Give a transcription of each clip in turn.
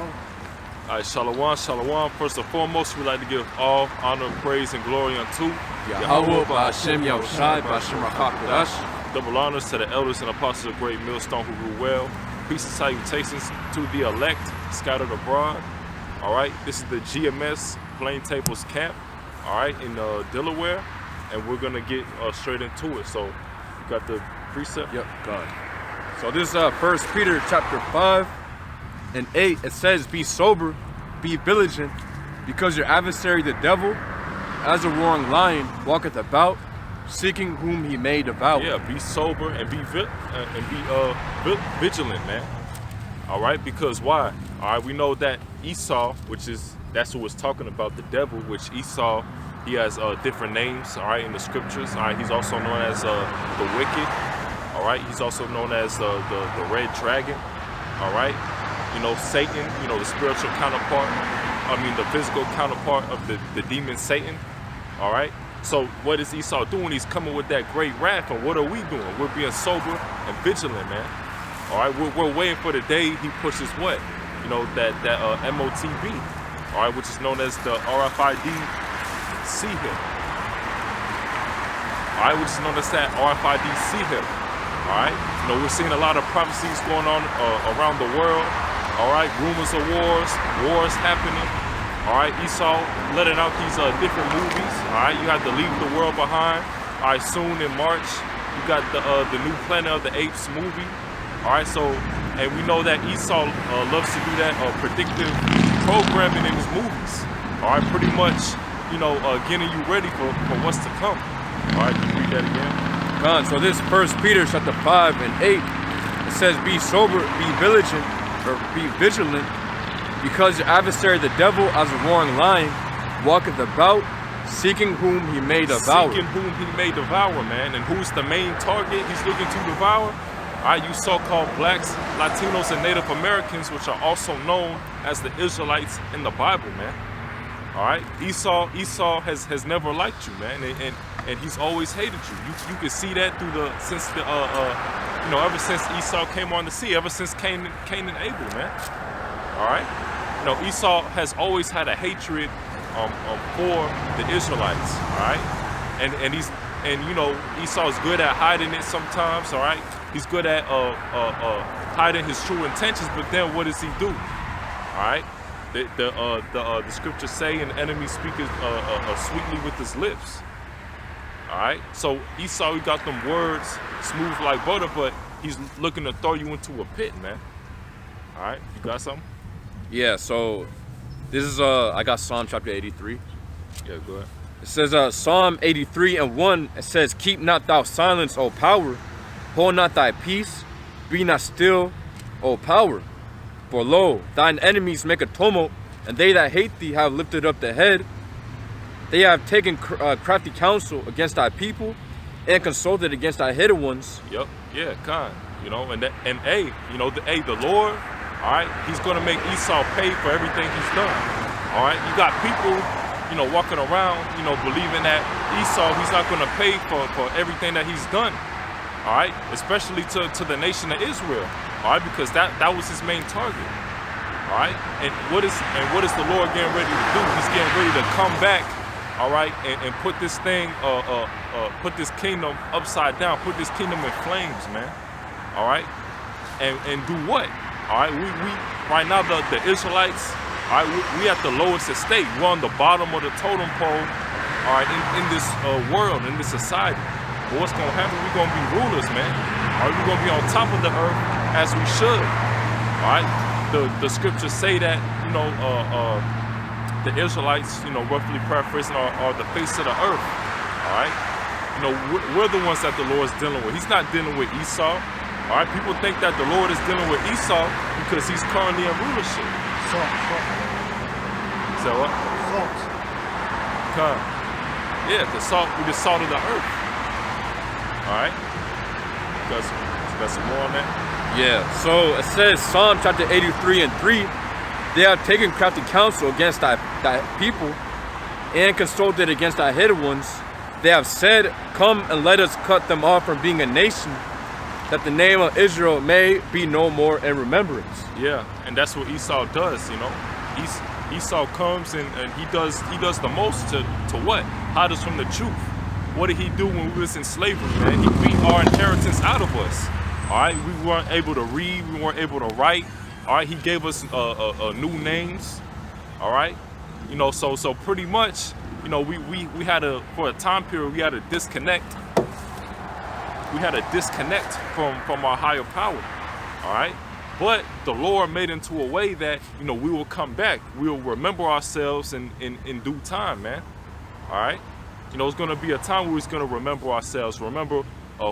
All right, shalom, shalom. First and foremost, we'd like to give all honor, praise, and glory unto Yahweh, Ba'Hashem Yahushai, Ba'Hashem Rakak. double honors to the elders and apostles of great Millstone who rule well. Peace and salutations to the elect scattered abroad. All right, this is the GMS Plaintables camp, all right, in Delaware, and we're gonna get straight into it. So, you got the precept? Yep, God. So this is 1 Peter chapter 5 and 8. It says, "Be sober, be vigilant, because your adversary the devil, as a roaring lion, walketh about, seeking whom he may devour." Yeah, be sober and be vigilant, man. All right, because why? All right, we know that Esau, that's who was talking about, the devil, which Esau, he has different names, all right, in the scriptures. All right, he's also known as the wicked. All right, he's also known as the red dragon. All right, you know, Satan, you know, the spiritual counterpart, the physical counterpart of the demon Satan. All right, so what is Esau doing? He's coming with that great wrath, and what are we doing? We're being sober and vigilant, man. All right, we're waiting for the day he pushes what? You know, that MOTB, all right, which is known as the RFID C-hip. All right, which is known as that RFID C-hip. All right, you know, we're seeing a lot of prophecies going on around the world. All right, rumors of wars happening. All right, Esau letting out these different movies. All right, you have to leave the world behind. All right, soon in March, you got the new Planet of the Apes movie. All right, so, and we know that Esau loves to do that predictive programming in his movies. All right, pretty much, you know, getting you ready for what's to come. All right, can you read that again? So this is 1 Peter chapter 5 and 8. It says, "Be sober, be vigilant, because your adversary the devil, as a roaring lion, walketh about, seeking whom he may devour." Seeking whom he may devour, man. And who's the main target he's looking to devour? All right, you so-called blacks, Latinos, and Native Americans, which are also known as the Israelites in the Bible, man. All right, Esau has never liked you, man, and he's always hated you. You can see that through ever since Esau came on the sea, ever since Cain and Abel, man. All right, you know, Esau has always had a hatred for the Israelites. All right, and you know, Esau's good at hiding it sometimes. All right, he's good at hiding his true intentions, but then what does he do? All right. The scriptures say, "An enemy speaketh sweetly with his lips." All right, so Esau, he got them words smooth like butter, but he's looking to throw you into a pit, man. All right, you got something? Yeah, so this is I got Psalm chapter 83. Yeah, go ahead. It says Psalm 83 and 1. It says, "Keep not thou silence, O power, hold not thy peace, be not still, O power. For lo, thine enemies make a tumult, and they that hate thee have lifted up the head. They have taken crafty counsel against thy people, and consulted against thy hidden ones." Yep, yeah, kind. You know, and you know, the Lord, all right, he's gonna make Esau pay for everything he's done. All right, you got people, you know, walking around, you know, believing that Esau, he's not gonna pay for everything that he's done. All right, especially to the nation of Israel. All right, because that was his main target. All right, and what is the Lord getting ready to do? He's getting ready to come back. All right, and put this thing, put this kingdom upside down, put this kingdom in flames, man. All right, and do what? All right, we right now the Israelites. All right, we at the lowest estate. We're on the bottom of the totem pole. All right, in this world, in this society. But what's gonna happen? We're gonna be rulers, man. All right, we're gonna be on top of the earth as we should. All right, the scriptures say that, you know, the Israelites, you know, roughly paraphrasing, are the face of the earth. All right, you know, we're the ones that the Lord's dealing with. He's not dealing with Esau. All right, people think that the Lord is dealing with Esau because he's currently in rulership. Salt. So what? Salt. Come. Yeah, the salt. We the salt of the earth. All right. Got some more on that? Yeah, so it says Psalm chapter 83 and 3. "They have taken crafty counsel against thy people, and consulted against thy hidden ones. They have said, Come and let us cut them off from being a nation, that the name of Israel may be no more in remembrance. Yeah, and that's what Esau does, you know. Esau comes and he does the most to what? Hide us from the truth. What did he do when we was in slavery, man? He beat our inheritance out of us. All right, we weren't able to read, we weren't able to write. All right, he gave us new names. All right, you know, so pretty much, you know, we had for a time period we had a disconnect. We had a disconnect from our higher power. All right, but the Lord made into a way that, you know, we will come back. We will remember ourselves in due time, man. All right. You know, it's going to be a time where we're going to remember ourselves, remember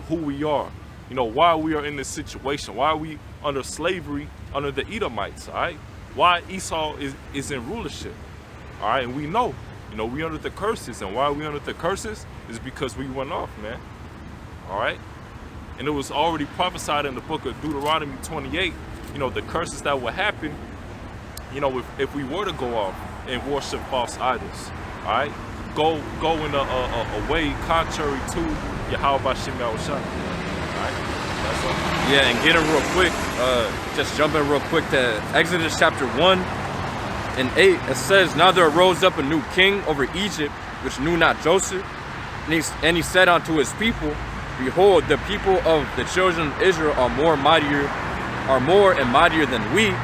who we are, you know, why we are in this situation, why are we under slavery under the Edomites, all right? Why Esau is in rulership, all right? And we know, you know, we under the curses, and why we under the curses is because we went off, man, all right? And it was already prophesied in the book of Deuteronomy 28, you know, the curses that would happen, you know, if we were to go off and worship false idols, all right? Go in a way contrary to Yahweh Shemel-Shah. Alright, that's all. Yeah, and getting real quick, just jumping real quick to Exodus chapter 1 and 8. It says, "Now there arose up a new king over Egypt, which knew not Joseph. And he said unto his people, Behold, the people of the children of Israel are more and mightier than we.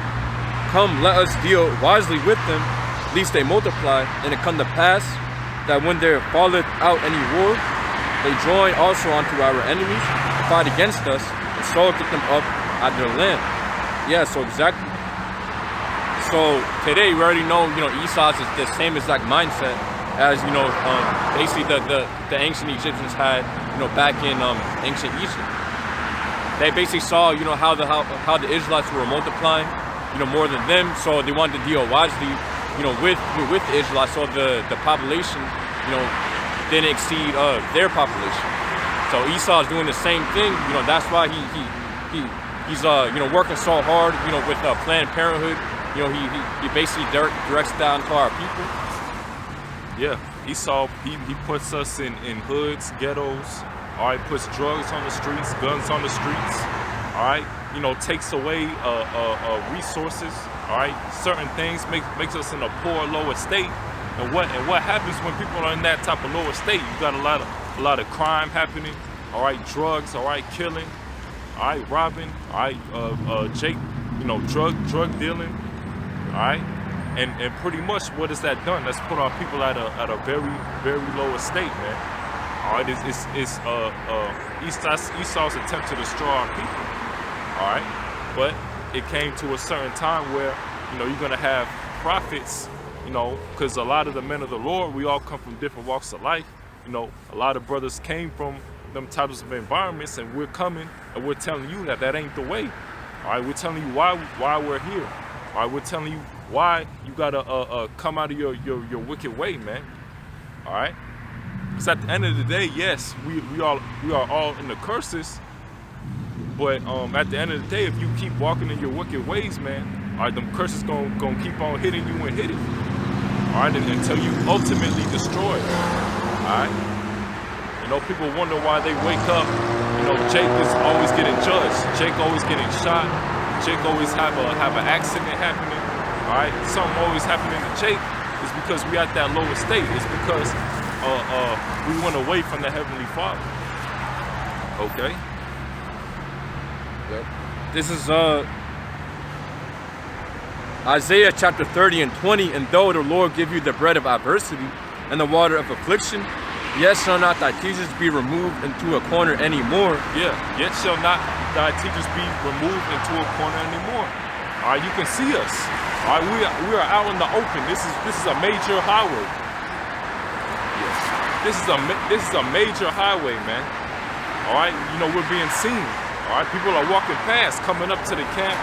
Come, let us deal wisely with them, lest they multiply. And it come to pass, that when there falleth out any war, they join also unto our enemies, to fight against us, and so get them up out of their land." Yeah, so exactly. So today we already know, you know, Esau's is the same exact mindset as, you know, basically the ancient Egyptians had, you know, back in ancient Egypt. They basically saw, you know, how the Israelites were multiplying, you know, more than them, so they wanted to deal wisely, you know, with the Israelites, so the population, you know, didn't exceed their population. So Esau is doing the same thing, you know. That's why he's you know, working so hard, you know, with Planned Parenthood. You know, he basically directs down to our people. Yeah, Esau, he puts us in hoods, ghettos. All right, puts drugs on the streets, guns on the streets. All right, you know, takes away resources. All right, certain things makes us in a poor, low estate. And what happens when people are in that type of low estate? You got a lot of crime happening. All right, drugs. All right, killing. All right, robbing. All right, Jake, you know, drug dealing. All right, and pretty much what has that done? That's put our people at a very, very low estate, man. All right, it's Esau's attempt to destroy our people. All right, but it came to a certain time where, you know, you're gonna have prophets, you know, because a lot of the men of the Lord, we all come from different walks of life. You know, a lot of brothers came from them types of environments, and we're coming and we're telling you that ain't the way. All right, we're telling you why we're here. All right, we're telling you why you gotta come out of your wicked way, man. All right, because at the end of the day, yes, we are all in the curses. But at the end of the day, if you keep walking in your wicked ways, man, all right, them curses gonna keep on hitting you and hitting you. All right, until you ultimately destroy it. All right. You know, people wonder why they wake up. You know, Jake is always getting judged. Jake always getting shot. Jake always have an accident happening. All right, something always happening to Jake. It's because we at that low estate. It's because we went away from the Heavenly Father. Okay. Yep. This is Isaiah chapter 30 and 20. "And though the Lord give you the bread of adversity and the water of affliction, yet shall not thy teachers be removed into a corner anymore." Yeah, yet shall not thy teachers be removed into a corner anymore. All right, you can see us. All right, we are out in the open. This is a major highway. Yeah. This is a major highway, man. All right, you know, we're being seen. All right, people are walking past, coming up to the camp.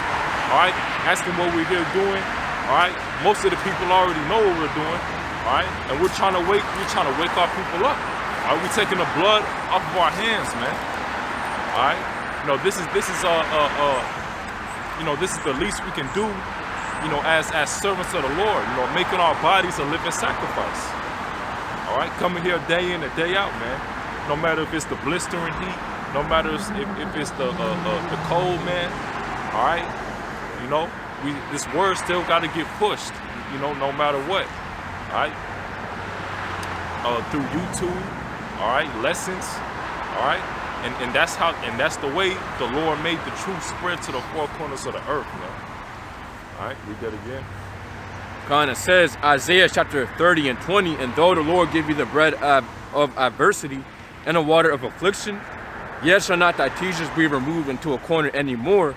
All right, asking what we're here doing. All right, most of the people already know what we're doing. All right, and we're trying to wake our people up. All right, we're taking the blood off of our hands, man. All right, you know, this is you know, this is the least we can do, you know, as servants of the Lord. You know, making our bodies a living sacrifice. All right, coming here day in and day out, man. No matter if it's the blistering heat, No matter if it's the cold, man. All right, you know, this word still got to get pushed. You know, no matter what. All right, through YouTube. All right, lessons. All right, and that's the way the Lord made the truth spread to the four corners of the earth, man. All right, read that again. Kind of says Isaiah chapter 30 and 20, and though the Lord give you the bread of adversity and the water of affliction, yet shall not thy teachers be removed into a corner anymore,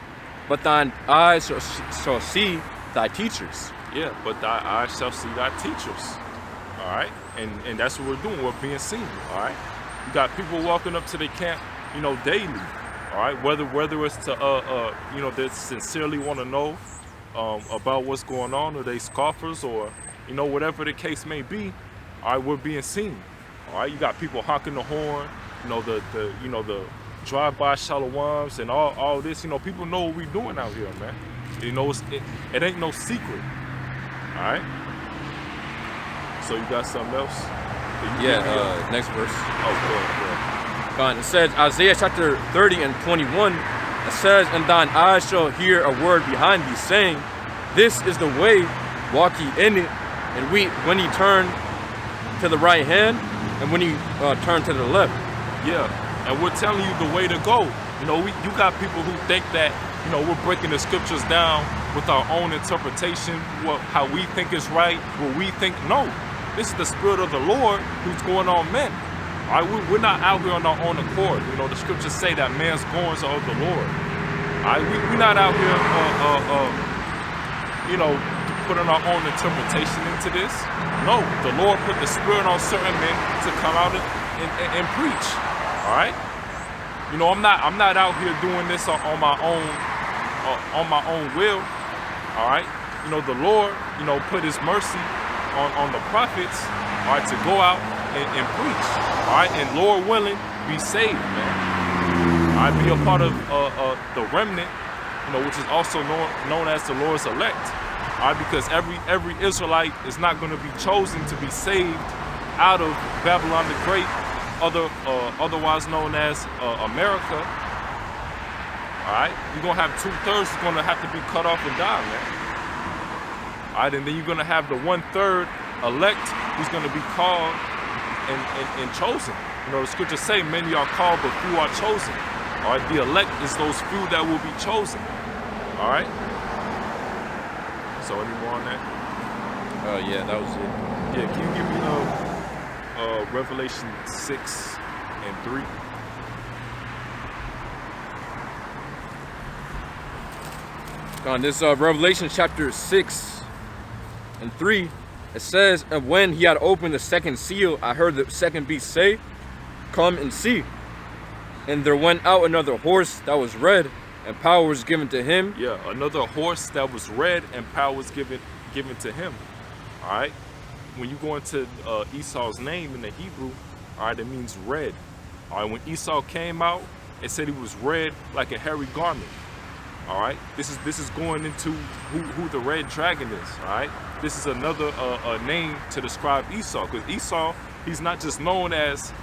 but thine eyes shall see thy teachers. Yeah, but thy eyes shall see thy teachers. All right, and that's what we're doing. We're being seen. All right, you got people walking up to the camp, you know, daily. All right, whether it's to you know, they sincerely want to know about what's going on, or they scoffers, or you know, whatever the case may be. All right, we're being seen. All right, you got people honking the horn, you know, the drive-by shalawams and all this. You know, people know what we're doing out here, man. You know, it ain't no secret. All right. So you got something else? Next verse. Oh, good. It says Isaiah chapter 30 and 21. It says, and thine eyes shall hear a word behind thee, saying, this is the way, walk ye in it. And when he turn to the right hand, and when he turn to the left. Yeah, and we're telling you the way to go. You know, you got people who think that, you know, we're breaking the scriptures down with our own interpretation, how we think is right, what we think. No, this is the Spirit of the Lord who's going on men. All right, we're not out here on our own accord. You know, the scriptures say that man's goings are of the Lord. All right, we're not out here, you know, putting our own interpretation into this. No, the Lord put the Spirit on certain men to come out and preach. All right, you know, I'm not out here doing this on my own will. All right, you know, the Lord, you know, put His mercy on the prophets, all right, to go out and preach, all right, and Lord willing, be saved, man. All right, be a part of the remnant, you know, which is also known as the Lord's elect. All right, because every Israelite is not going to be chosen to be saved out of Babylon the Great, otherwise known as America. All right, you're gonna have 2/3 is gonna have to be cut off and die, man. All right, and then you're gonna have the 1/3 elect who's gonna be called and chosen. You know, the scriptures say many are called, but few are chosen. All right, the elect is those few that will be chosen. All right. So any more on that? Yeah, that was it. Yeah, can you give me Revelation 6 and 3? On this Revelation chapter 6 and 3, it says, and when he had opened the second seal, I heard the second beast say, come and see. And there went out another horse that was red, and power was given to him. Yeah, another horse that was red, and power was given to him. All right. When you go into Esau's name in the Hebrew, all right, it means red. All right. When Esau came out, it said he was red like a hairy garment. All right. This is going into who the red dragon is. All right. This is another name to describe Esau, because Esau, he's not just known as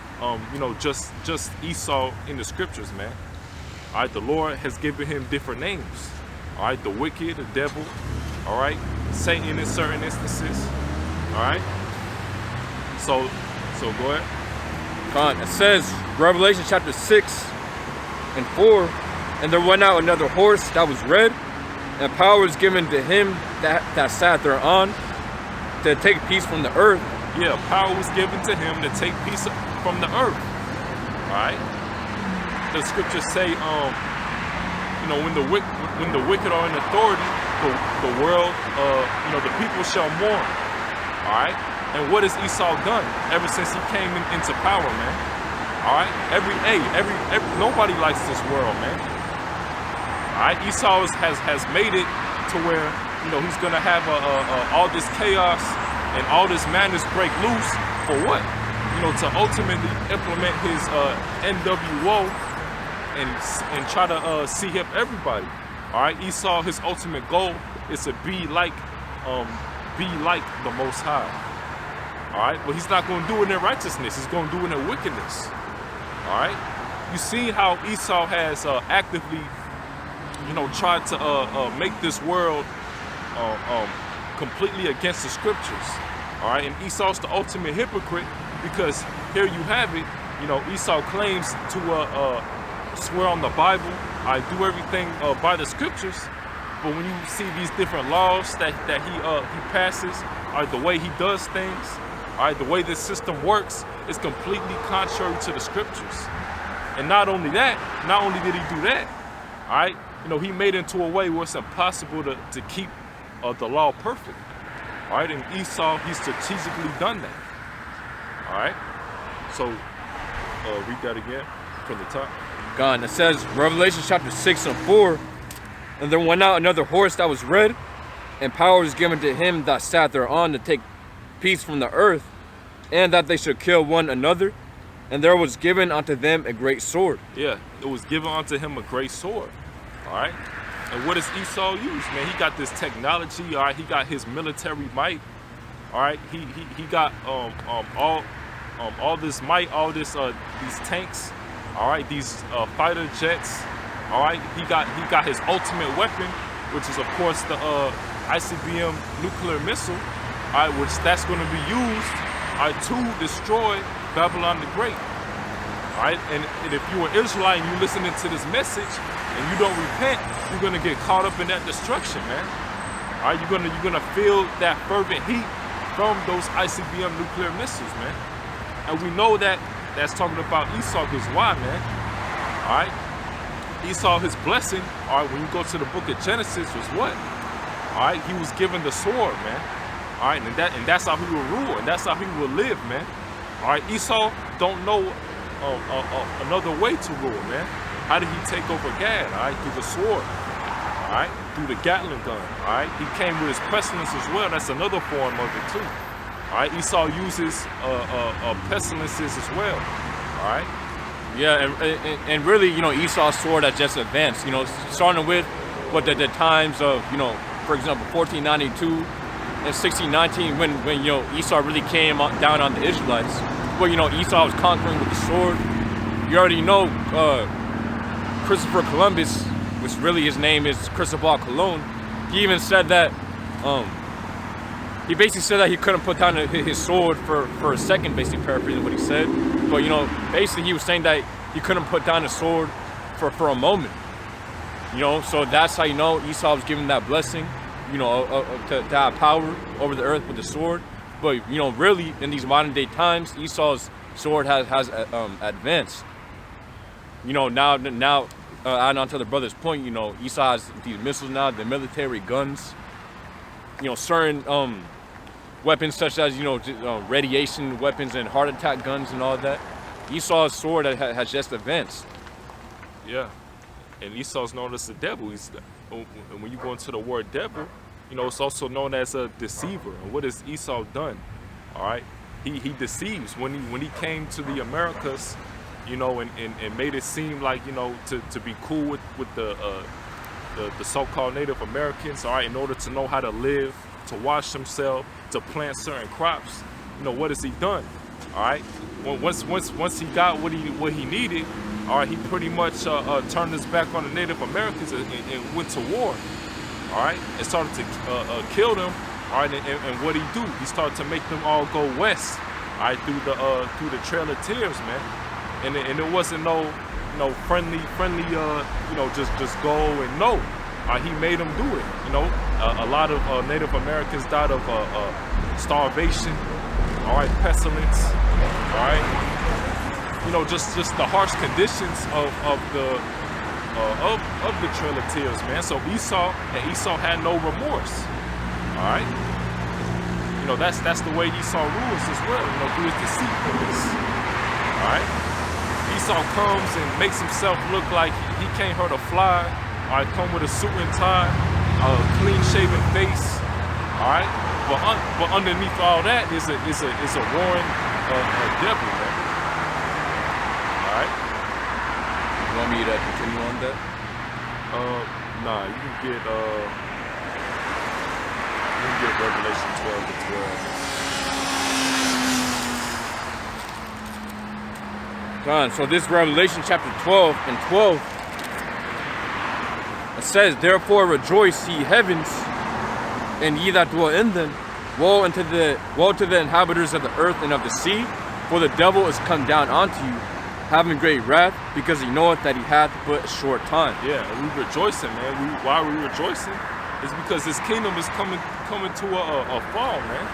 you know, just Esau in the scriptures, man. All right, the Lord has given him different names. All right, the wicked, the devil. All right, Satan in certain instances. All right. So go ahead. It says Revelation chapter 6 and 4, and there went out another horse that was red, and power was given to him that sat thereon to take peace from the earth. Yeah, power was given to him to take peace from the earth. All right. The scriptures say, you know, when the wicked are in authority, the world, you know, the people shall mourn. All right. And what has Esau done ever since he came into power, man? All right. Every nobody likes this world, man. All right. Esau has made it to where, you know, he's gonna have all this chaos and all this madness break loose for what? You know, to ultimately implement his NWO and try to see up everybody. All right, Esau, his ultimate goal is to be like the Most High. All right, but he's not going to do it in righteousness. He's going to do it in wickedness. All right, you see how Esau has actively, tried to make this world completely against the scriptures. All right, and Esau's the ultimate hypocrite, because here you have it. Esau claims to swear on the Bible, I do everything by the scriptures, but when you see these different laws that he passes, the way he does things, the way this system works, is completely contrary to the scriptures. And not only did he do that, all right, he made it into a way where it's impossible to keep the law perfect. All right, and Esau, he strategically done that. All right, so read that again from the top. God, it says, Revelation chapter 6 and 4, and there went out another horse that was red, and power was given to him that sat thereon to take peace from the earth, and that they should kill one another. And there was given unto them a great sword. Yeah, it was given unto him a great sword. All right. And what does Esau use, man? He got this technology. All right. He got his military might. All right. He got all this might, all this these tanks. All right. These fighter jets. All right. He got his ultimate weapon, which is of course the ICBM nuclear missile. All right, which that's going to be used to destroy Babylon the Great. All right, and if you're an Israelite and you're listening to this message and you don't repent, you're gonna get caught up in that destruction, man. All right, you're gonna feel that fervent heat from those ICBM nuclear missiles, man. And we know that that's talking about Esau, because why, man? All right, Esau, his blessing. All right, when you go to the book of Genesis, was what? All right, he was given the sword, man. All right, and that's how he will rule, and that's how he will live, man. All right, Esau don't know another way to rule, man. How did he take over Gad? All right, through the sword. All right, through the Gatling gun. All right, he came with his pestilence as well. That's another form of it too. All right, Esau uses pestilences as well. All right. Yeah, and really, Esau's sword has just advanced. Starting with what the times of, for example, 1492. In 1619, when Esau really came down on the Israelites, Esau was conquering with the sword. You already know Christopher Columbus, which really his name is Cristobal Colon. He even said that he basically said that he couldn't put down his sword for a second, basically paraphrasing what he said. But basically he was saying that he couldn't put down his sword for a moment. So that's how Esau was given that blessing. To have power over the earth with the sword. But, really, in these modern day times, Esau's sword has advanced. Now adding on to the brother's point, Esau has these missiles now, the military guns, certain weapons such as, radiation weapons and heart attack guns and all that. Esau's sword has just advanced. Yeah, and Esau's known as the devil. And when you go into the word devil, it's also known as a deceiver. And what has Esau done? All right, he deceives. When he came to the Americas, and made it seem like to be cool with the so-called Native Americans. All right, in order to know how to live, to wash himself, to plant certain crops. What has he done? All right, once he got what he needed. All right, he pretty much turned his back on the Native Americans and went to war. All right, and started to kill them. All right, and what he do? He started to make them all go west. All right, through the Trail of Tears, man. And it wasn't no friendly just go and no. He made them do it. A lot of Native Americans died of starvation. All right, pestilence. All right. Just the harsh conditions of the Trail of Tears, man. So Esau had no remorse. All right. That's the way Esau rules as well. Through his deceitfulness. All right. Esau comes and makes himself look like he can't hurt a fly. All right. Come with a suit and tie, a clean-shaven face. All right. But underneath all that is a roaring devil, man. You want me to continue on that? Nah, you can get Revelation 12 to 12. God, so this Revelation chapter 12 and 12. It says, therefore rejoice, ye heavens, and ye that dwell in them. Woe to the inhabitants of the earth and of the sea, for the devil is come down unto you, having great wrath, because he knoweth that he hath but a short time. Yeah, and we rejoicing, man. Why are we rejoicing? It's because this kingdom is coming to a fall, man.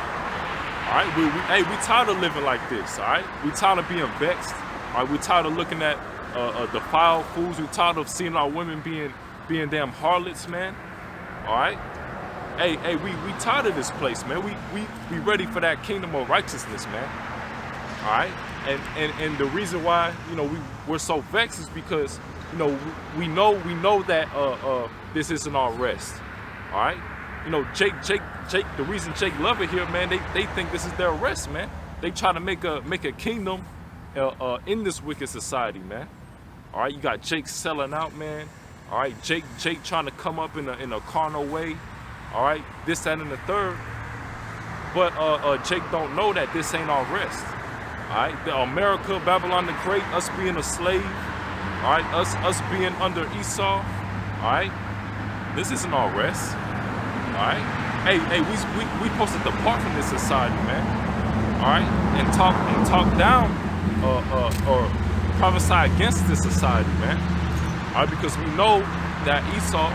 All right, we tired of living like this. All right, we tired of being vexed. All right, we tired of looking at defiled fools. We tired of seeing our women being damn harlots, man. All right. Hey, we tired of this place, man. We ready for that kingdom of righteousness, man. All right, and the reason why we're so vexed is because we know that this isn't our rest. All right, Jake. The reason Jake love it here, man. They think this is their rest, man. They try to make a kingdom in this wicked society, man. All right, you got Jake selling out, man. All right, Jake trying to come up in a carnal way. All right, this, that, and the third. But Jake don't know that this ain't our rest. All right, the America, Babylon the Great, us being a slave. All right, us being under Esau. All right, this isn't our rest. All right, hey, we supposed to depart from this society, man. All right, and talk down or prophesy against this society, man. All right, because we know that Esau,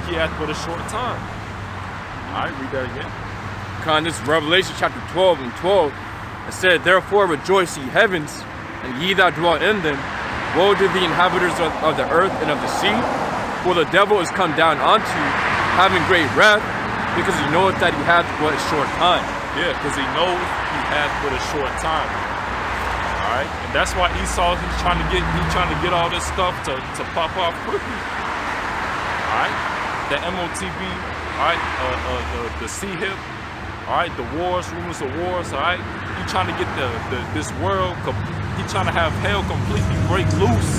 he had but a short time. All right, read that again. This is Revelation chapter 12 and 12. It said, therefore rejoice, ye heavens, and ye that dwell in them. Woe to the inhabitants of the earth and of the sea, for the devil is come down unto you, having great wrath, because he knoweth that he hath but a short time. Yeah, because he knows he hath but a short time. All right, and that's why Esau, he's trying to get all this stuff to pop off quickly. All right, the MOTB, all right, the C-hip, all right, the wars, rumors of wars, all right. He trying to get this world, he trying to have hell completely break loose,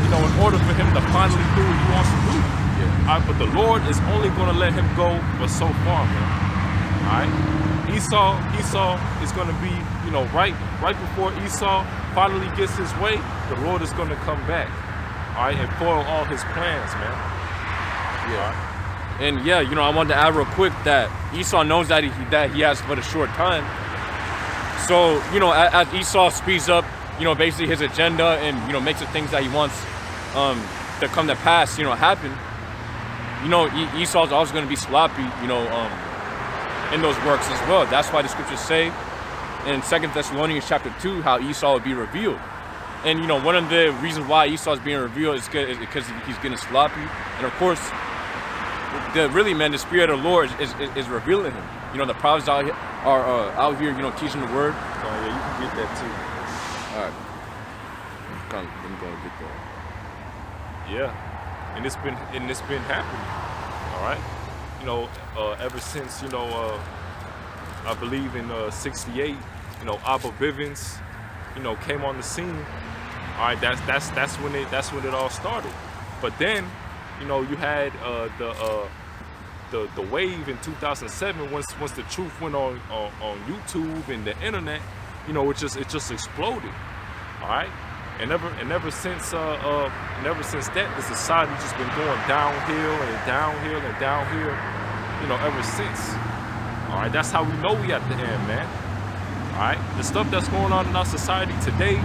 in order for him to finally do what he wants to do. Yeah. All right, but the Lord is only going to let him go for so far, man. All right, Esau is going to be, right before Esau finally gets his way, the Lord is going to come back, all right, and foil all his plans, man. Yeah. All right. And yeah, I wanted to add real quick that Esau knows that he has but a short time. So, as Esau speeds up, basically his agenda and, makes the things that he wants to come to pass, happen, Esau's always going to be sloppy, in those works as well. That's why the scriptures say in 2 Thessalonians chapter 2 how Esau will be revealed. And, one of the reasons why Esau is being revealed is because he's getting sloppy. And of course, the Spirit of the Lord is revealing him. The prophets are out here, teaching the word. Oh yeah, you can get that too. All right. Let me go and get that. Yeah, and it's been happening. All right. Ever since I believe in '68, Abba Bivens, came on the scene. All right, that's when it all started. But then, you had the wave in 2007 once the truth went on YouTube and the internet, it just exploded. All right, and ever since that, the society just been going downhill and downhill and downhill, ever since. All right, that's how we know we at the end, man. All right, the stuff that's going on in our society today,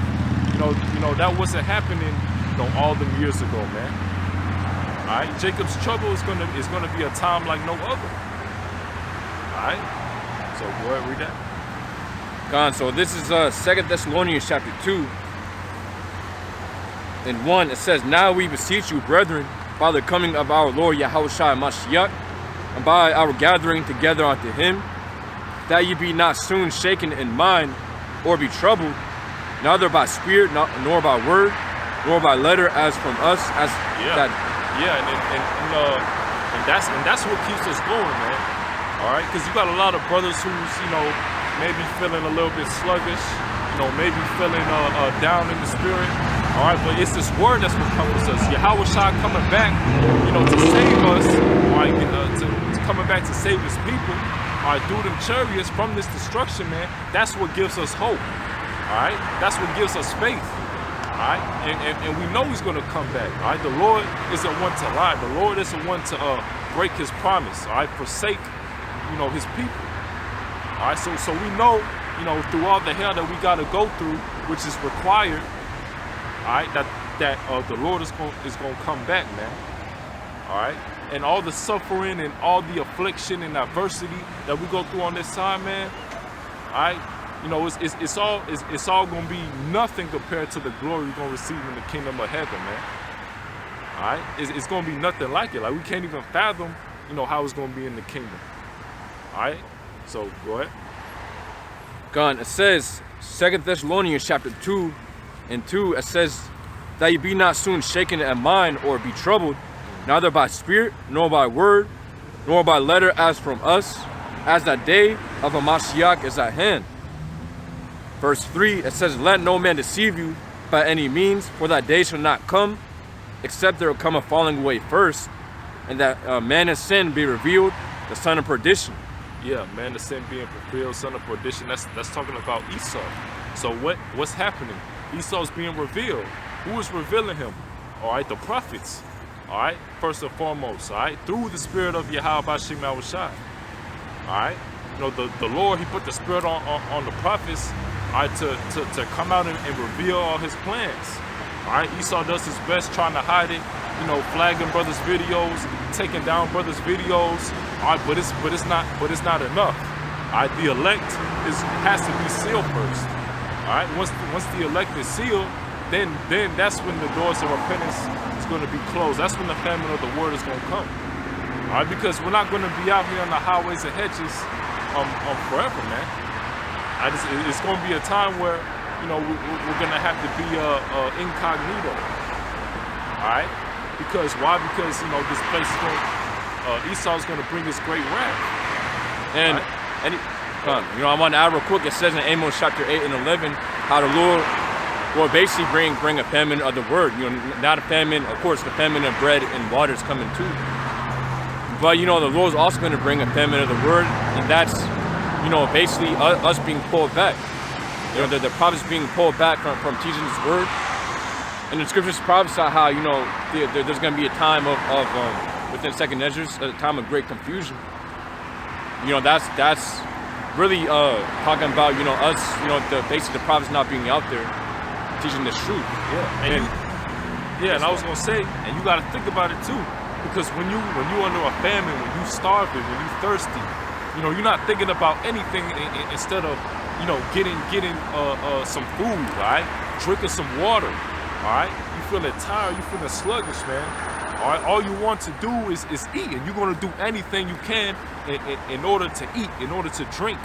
that wasn't happening, all them years ago, man. All right, Jacob's trouble is gonna be a time like no other. All right, so go ahead, read that. So this is 2 Thessalonians chapter 2 and 1. It says, now we beseech you, brethren, by the coming of our Lord Yahushua Mashiach, and by our gathering together unto him, that ye be not soon shaken in mind, or be troubled, neither by spirit, nor by word, nor by letter, as from us, as that. Yeah, and that's what keeps us going, man. All right, because you got a lot of brothers who's maybe feeling a little bit sluggish, maybe feeling down in the spirit. All right, but it's this word that's what comforts us. Yahushua coming back, to save us. All right, to coming back to save his people. All right, through them chariots from this destruction, man. That's what gives us hope. All right, that's what gives us faith. right? And we know he's going to come back, all right? The Lord isn't one to lie. The Lord isn't one to break his promise, all right? Forsake, his people, all right? So we know, through all the hell that we got to go through, which is required, all right, that the Lord is going to come back, man, all right? And all the suffering and all the affliction and adversity that we go through on this side, man, all right? It's all gonna be nothing compared to the glory we're gonna receive in the kingdom of heaven, man. All right, it's gonna be nothing like it. Like we can't even fathom, how it's gonna be in the kingdom. All right, so go ahead. God, it says 2 Thessalonians chapter 2:2. It says that you be not soon shaken at mind or be troubled, neither by spirit nor by word, nor by letter as from us, as that day of a Mashiach is at hand. Verse 3, it says, let no man deceive you by any means, for that day shall not come, except there will come a falling away first, and that man of sin be revealed, the son of perdition. Yeah, man of sin being fulfilled, son of perdition. That's talking about Esau. So what's happening? Esau's being revealed. Who is revealing him? All right, the prophets. All right, first and foremost. All right, through the spirit of Yahweh Bashim Al-Shai. All right, the Lord, he put the spirit on the prophets. All right, to come out and reveal all his plans. All right, Esau does his best trying to hide it, flagging brothers' videos, taking down brothers' videos. All right, but it's not enough. All right, the elect has to be sealed first. All right, once the elect is sealed, then that's when the doors of repentance is going to be closed. That's when the famine of the word is going to come. All right, because we're not going to be out here on the highways and hedges forever, man. It's going to be a time where, we're going to have to be incognito. All right? Because why? Because, this place is Esau's going to bring his great wrath. And, right? I want to add real quick, it says in Amos chapter 8 and 11, how the Lord will basically bring a famine of the word. Not a famine, of course, the famine of bread and water is coming too. But, the Lord's also going to bring a famine of the word, and that's, basically us being pulled back. The prophets being pulled back from teaching this word. And the scriptures prophesy how, there's going to be a time of within second Esdras, a time of great confusion. That's really talking about, us, basically the prophets not being out there teaching this truth. Yeah. And I was going to say, and you got to think about it too. Because when you under a famine, when you starving, when you thirsty, you're not thinking about anything instead of, getting some food, right? Drinking some water, all right? You feeling tired, you feeling sluggish, man. All right, all you want to do is eat, and you're gonna do anything you can in order to eat, in order to drink,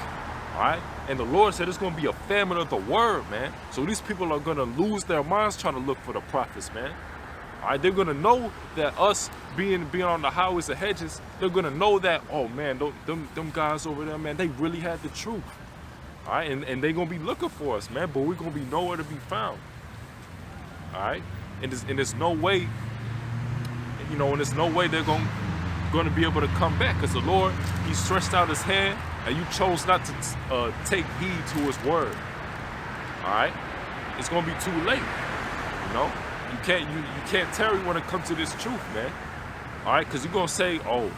all right? And the Lord said it's gonna be a famine of the word, man. So these people are gonna lose their minds trying to look for the prophets, man. All right, they're gonna know that us being on the highways and hedges, they're gonna know that, oh man, them guys over there, man, they really had the truth. All right, and they're gonna be looking for us, man, but we're gonna be nowhere to be found. All right, and there's no way, and there's no way they're gonna be able to come back, because the Lord, he stretched out his hand, and you chose not to take heed to his word. All right, it's gonna be too late, You can't tarry when it comes to this truth, man. All right, because you're gonna say, oh,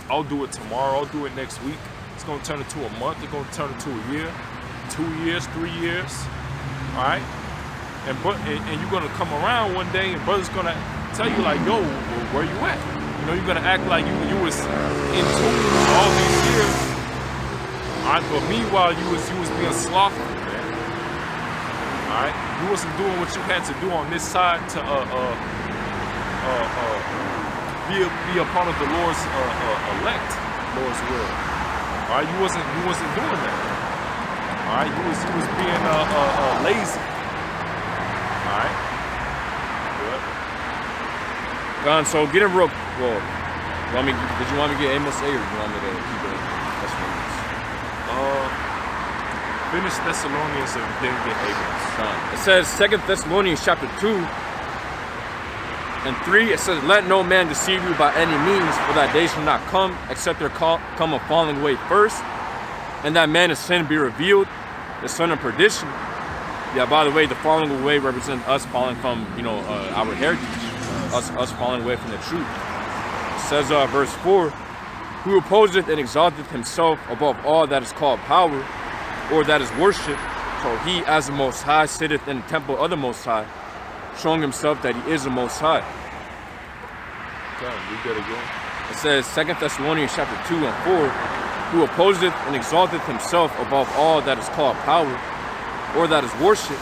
I'll do it tomorrow. I'll do it next week. It's gonna turn into a month. It's gonna turn into a year, 2 years, 3 years. All right, and you're gonna come around one day, and brother's gonna tell you like, yo, where you at? You're gonna act like you was in tune all these years. All right, but meanwhile you was being slothful, man. All right, you wasn't doing what you had to do on this side to be a part of the Lord's elect, Lord's will. All right, you wasn't doing that. All right, you was being lazy. All right. Good. Gone. So get it real. Well, did you want me to get Amos 8 or do you want me to keep it Thessalonians? Finish Thessalonians and then get Amos. It says 2 Thessalonians chapter 2 and 3. It says, let no man deceive you by any means, for that day shall not come, except there come a falling away first, and that man of sin be revealed, the son of perdition. Yeah, by the way, the falling away represents us falling from, our heritage, us falling away from the truth. It says, verse 4, who opposeth and exalteth himself above all that is called power, or that is worship, so he as the Most High sitteth in the temple of the Most High, showing himself that he is the Most High. Okay, read that again. It says, 2 Thessalonians chapter 2 and 4, who opposeth and exalteth himself above all that is called power, or that is worship,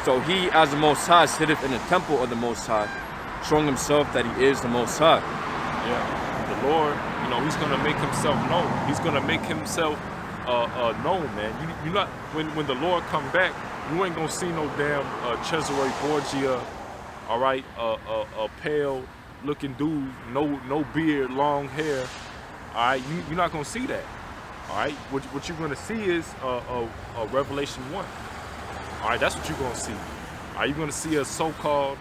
so he as the Most High sitteth in the temple of the Most High, showing himself that he is the Most High. Yeah, the Lord, he's gonna make himself known. He's gonna make himself known, man. You not when the Lord come back, you ain't gonna see no damn Cesare Borgia, all right, a pale looking dude, no beard, long hair, all right. You're not gonna see that, all right. What you're gonna see is a Revelation 1. All right, that's what you're gonna see. Are you gonna see a so-called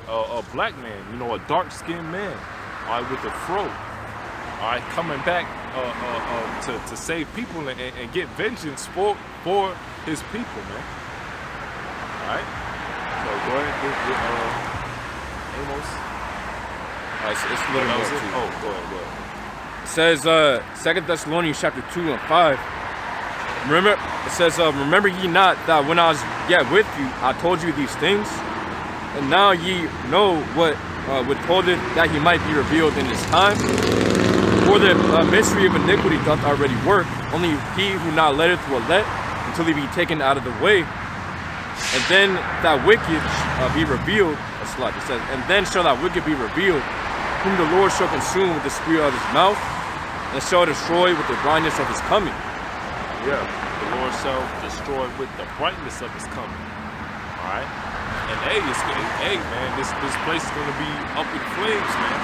a black man, a dark-skinned man, all right, with a fro, all right, coming back to save people and get vengeance for his people, man. All right. So go ahead with Amos. All right, so it's a little more too. Oh, go ahead. It says 2 Thessalonians chapter 2 and 5. Remember, it says, remember ye not that when I was yet with you, I told you these things? And now ye know what withholdeth that he might be revealed in his time. For the mystery of iniquity doth already work, only he who not letteth will let, until he be taken out of the way. And then that wicked be revealed, it says, and then shall that wicked be revealed, whom the Lord shall consume with the spirit of his mouth, and shall destroy with the brightness of his coming. Yeah, the Lord shall destroy with the brightness of his coming. All right, and man, this place is gonna be up in flames, man.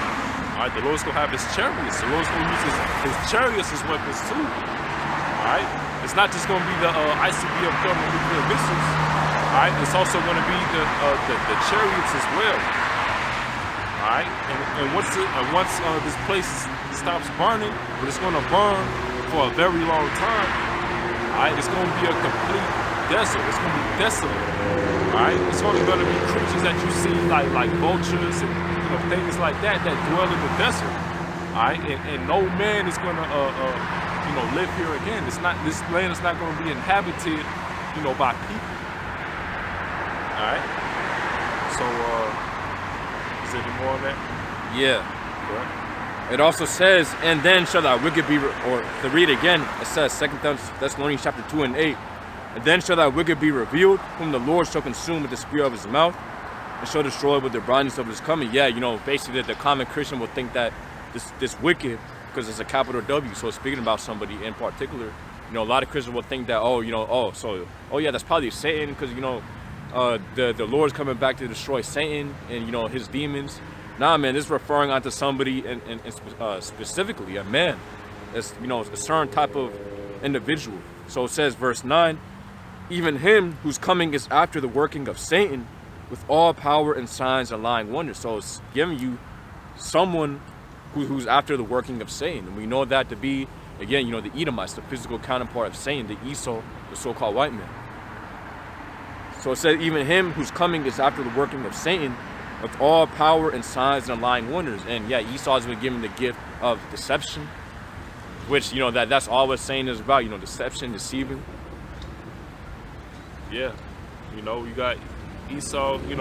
All right, the Lord's gonna have his chariots. The Lord's gonna use his chariots as weapons too. All right, it's not just gonna be the ICBM thermonuclear missiles. All right, it's also gonna be the chariots as well. All right, and once this place stops burning, but it's gonna burn for a very long time. All right, it's going to be a complete desert. It's going to be desolate. All right, it's only going to be creatures that you see like vultures and things like that dwell in the desert. All right, and no man is going to live here again. This land is not going to be inhabited by people. All right. So is there any more on that? Yeah. What? It also says, and then shall that wicked be, or to read again, it says 2 Thessalonians chapter 2 and 8, and then shall that wicked be revealed, whom the Lord shall consume with the spirit of his mouth, and shall destroy with the brightness of his coming. Yeah, basically the common Christian will think that this wicked, because it's a capital W, so speaking about somebody in particular, a lot of Christians will think that, yeah, that's probably Satan, because, the Lord's coming back to destroy Satan and, his demons. Nah, man, this is referring onto somebody and specifically a man. It's, a certain type of individual. So it says, verse 9, even him whose coming is after the working of Satan, with all power and signs and lying wonders. So it's giving you someone who's after the working of Satan. And we know that to be, again, the Edomites, the physical counterpart of Satan, the Esau, the so-called white man. So it says, even him whose coming is after the working of Satan, with all power and signs and lying wonders. And yeah, Esau's been given the gift of deception, which, that's all we're saying is about, deception, deceiving. Yeah, you got Esau, he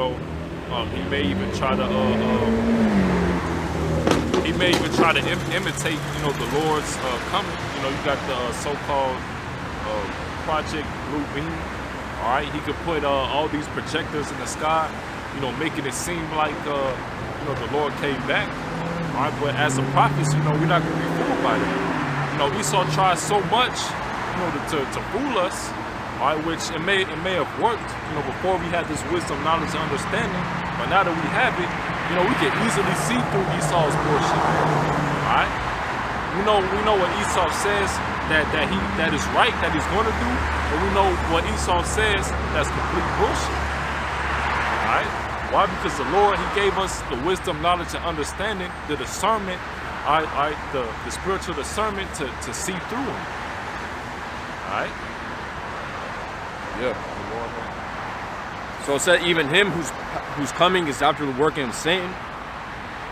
may even try to imitate, the Lord's coming. You got the so-called Project Reuben. All right, he could put all these projectors in the sky, making it seem like, the Lord came back. All right, but as a prophet, we're not going to be fooled by that. Esau tried so much, to fool us, all right, which it may have worked, before we had this wisdom, knowledge, and understanding. But now that we have it, we can easily see through Esau's bullshit. All right, we know what Esau says that is right, that he's going to do, but we know what Esau says that's complete bullshit. All right. Why? Because the Lord, he gave us the wisdom, knowledge, and understanding, the discernment, the spiritual discernment to see through them. All right? Yeah. So it said, even him whose coming is after the working of Satan,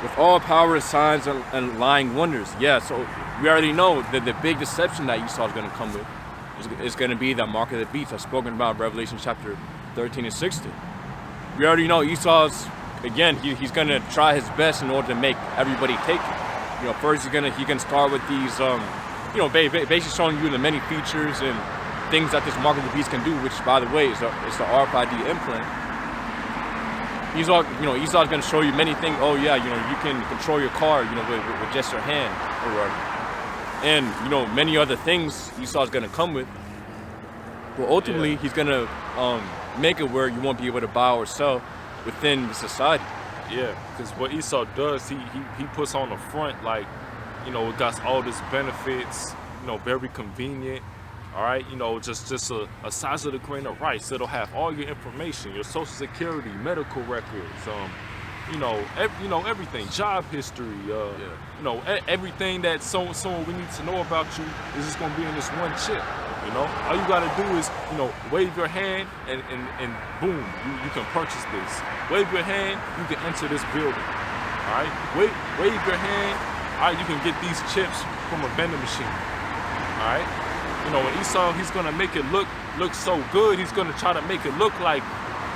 with all power, signs, and lying wonders. Yeah, so we already know that the big deception that Esau is going to come with is going to be that mark of the beast I've spoken about in Revelation chapter 13 and 16. We already know Esau's, again, he's going to try his best in order to make everybody take it. You know, first he can start with these, you know, basically showing you the many features and things that this mark of the beast can do, which, by the way, is the RFID implant. Esau's going to show you many things. Oh yeah, you know, you can control your car, you know, with just your hand, or and you know, many other things Esau's going to come with. But ultimately, he's going to make it where you won't be able to buy or sell within the society. Yeah, because what Esau does, he puts on the front, like, you know, it got all this benefits, you know, very convenient. All right, you know, just a size of the grain of rice. It'll have all your information, your social security, medical records, you know, everything, job history, you know, everything that someone we need to know about you is just gonna be in this one chip. You know, all you gotta do is, you know, wave your hand and boom, you can purchase this. Wave your hand, you can enter this building. All right, wave your hand, all right, you can get these chips from a vending machine. All right. You know, when Esau, he's gonna make it look so good. He's gonna try to make it look like,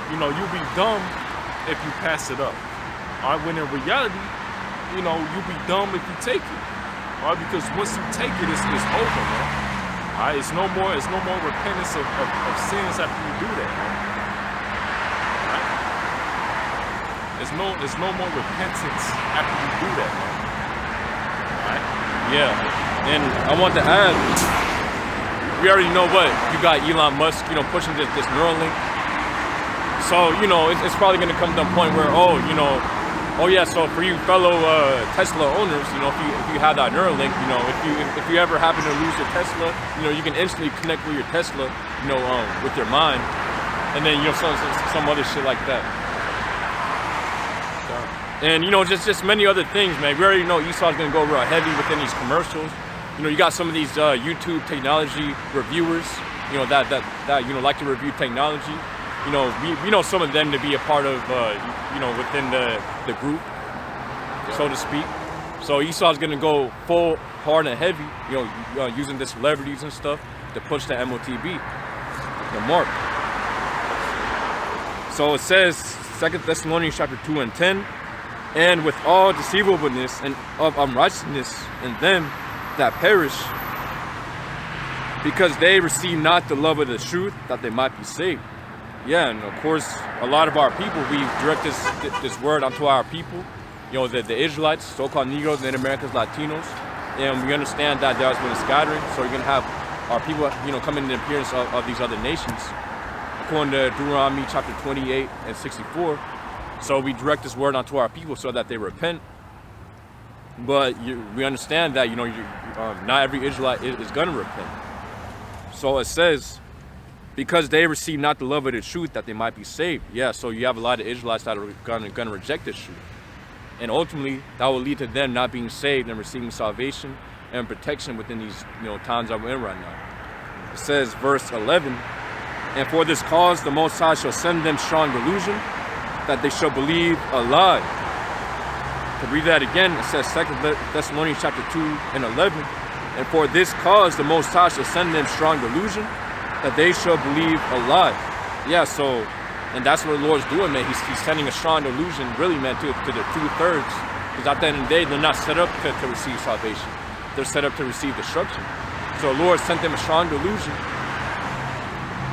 you know, you'll be dumb if you pass it up. All right, when in reality, you know, you'll be dumb if you take it. All right, because once you take it, it's over, man. All right, it's no more repentance of sins after you do that, man. All right? There's no more repentance after you do that, man. All right? Yeah, and I want to add, we already know what you got Elon Musk, you know, pushing this Neuralink. So, you know, it's probably going to come to a point where, oh yeah, so for you fellow Tesla owners, you know, if you have that Neuralink, you know, if you ever happen to lose your Tesla, you know, you can instantly connect with your Tesla, you know, with your mind, and then, you know, some other shit like that. And, you know, just many other things, man. We already know Esau's going to go real heavy within these commercials. You know, you got some of these YouTube technology reviewers, you know, that you know, like to review technology. You know, we know some of them to be a part of, you know, within the group, so to speak. So Esau's gonna go full hard and heavy, you know, using the celebrities and stuff to push the MOTB, the mark. So it says, 2 Thessalonians chapter 2 and 10, and with all deceivableness and of unrighteousness in them that perish, because they receive not the love of the truth, that they might be saved. Yeah, and of course, a lot of our people, we direct this word onto our people, you know, the Israelites, so-called Negroes, Native Americans, Latinos, and we understand that there's been a scattering, so you're going to have our people, you know, come in the appearance of these other nations, according to Deuteronomy chapter 28 and 64. So we direct this word onto our people so that they repent. But we understand that, you know, not every Israelite is going to repent. So it says, because they receive not the love of the truth, that they might be saved. Yeah, so you have a lot of Israelites that are going to reject this truth. And ultimately, that will lead to them not being saved and receiving salvation and protection within these, you know, times that we're in right now. It says, verse 11, and for this cause the Most High shall send them strong delusion, that they shall believe a lie. To read that again, it says 2 Thessalonians chapter 2 and 11, and for this cause the Most High shall send them strong delusion, that they shall believe a lie. Yeah, so, and that's what the Lord's doing, man. He's sending a strong delusion, really, man, to the 2/3. Because at the end of the day, they're not set up to receive salvation. They're set up to receive destruction. So the Lord sent them a strong delusion.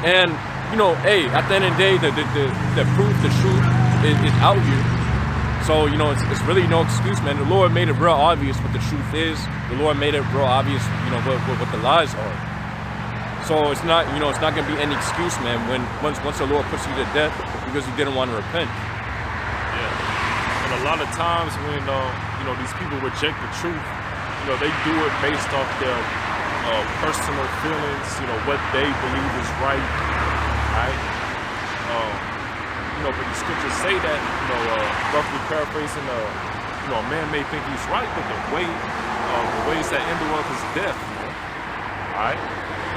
And, you know, hey, at the end of the day, the proof, the truth is out here. So, you know, it's really no excuse, man. The Lord made it real obvious what the truth is. The Lord made it real obvious, you know, what the lies are. So it's not, you know, it's not going to be any excuse, man, when once the Lord puts you to death because you didn't want to repent. Yeah. And a lot of times when, you know, these people reject the truth, you know, they do it based off their personal feelings, you know, what they believe is right, right? You know, but the scriptures say that, you know, roughly paraphrasing, you know, a man may think he's right, but the ways that end the world is death, you know? All right?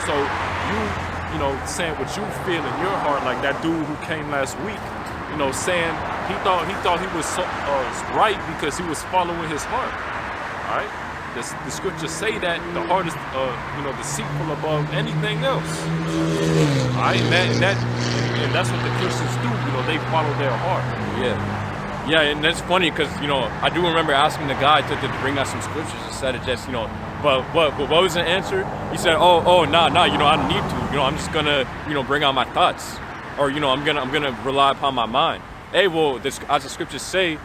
So you you know, saying what you feel in your heart, like that dude who came last week, you know, saying he thought he was so, right because he was following his heart. All right, the scriptures say that the heart is, you know, deceitful above anything else. All right, and that's what the Christians do. You know, they follow their heart. Yeah, and that's funny because, you know, I do remember asking the guy to bring out some scriptures instead of just, you know, but what was the answer? He said, nah, you know, I don't need to. You know, I'm just gonna, you know, bring out my thoughts, or, you know, I'm gonna rely upon my mind. Hey, well, as the scriptures say,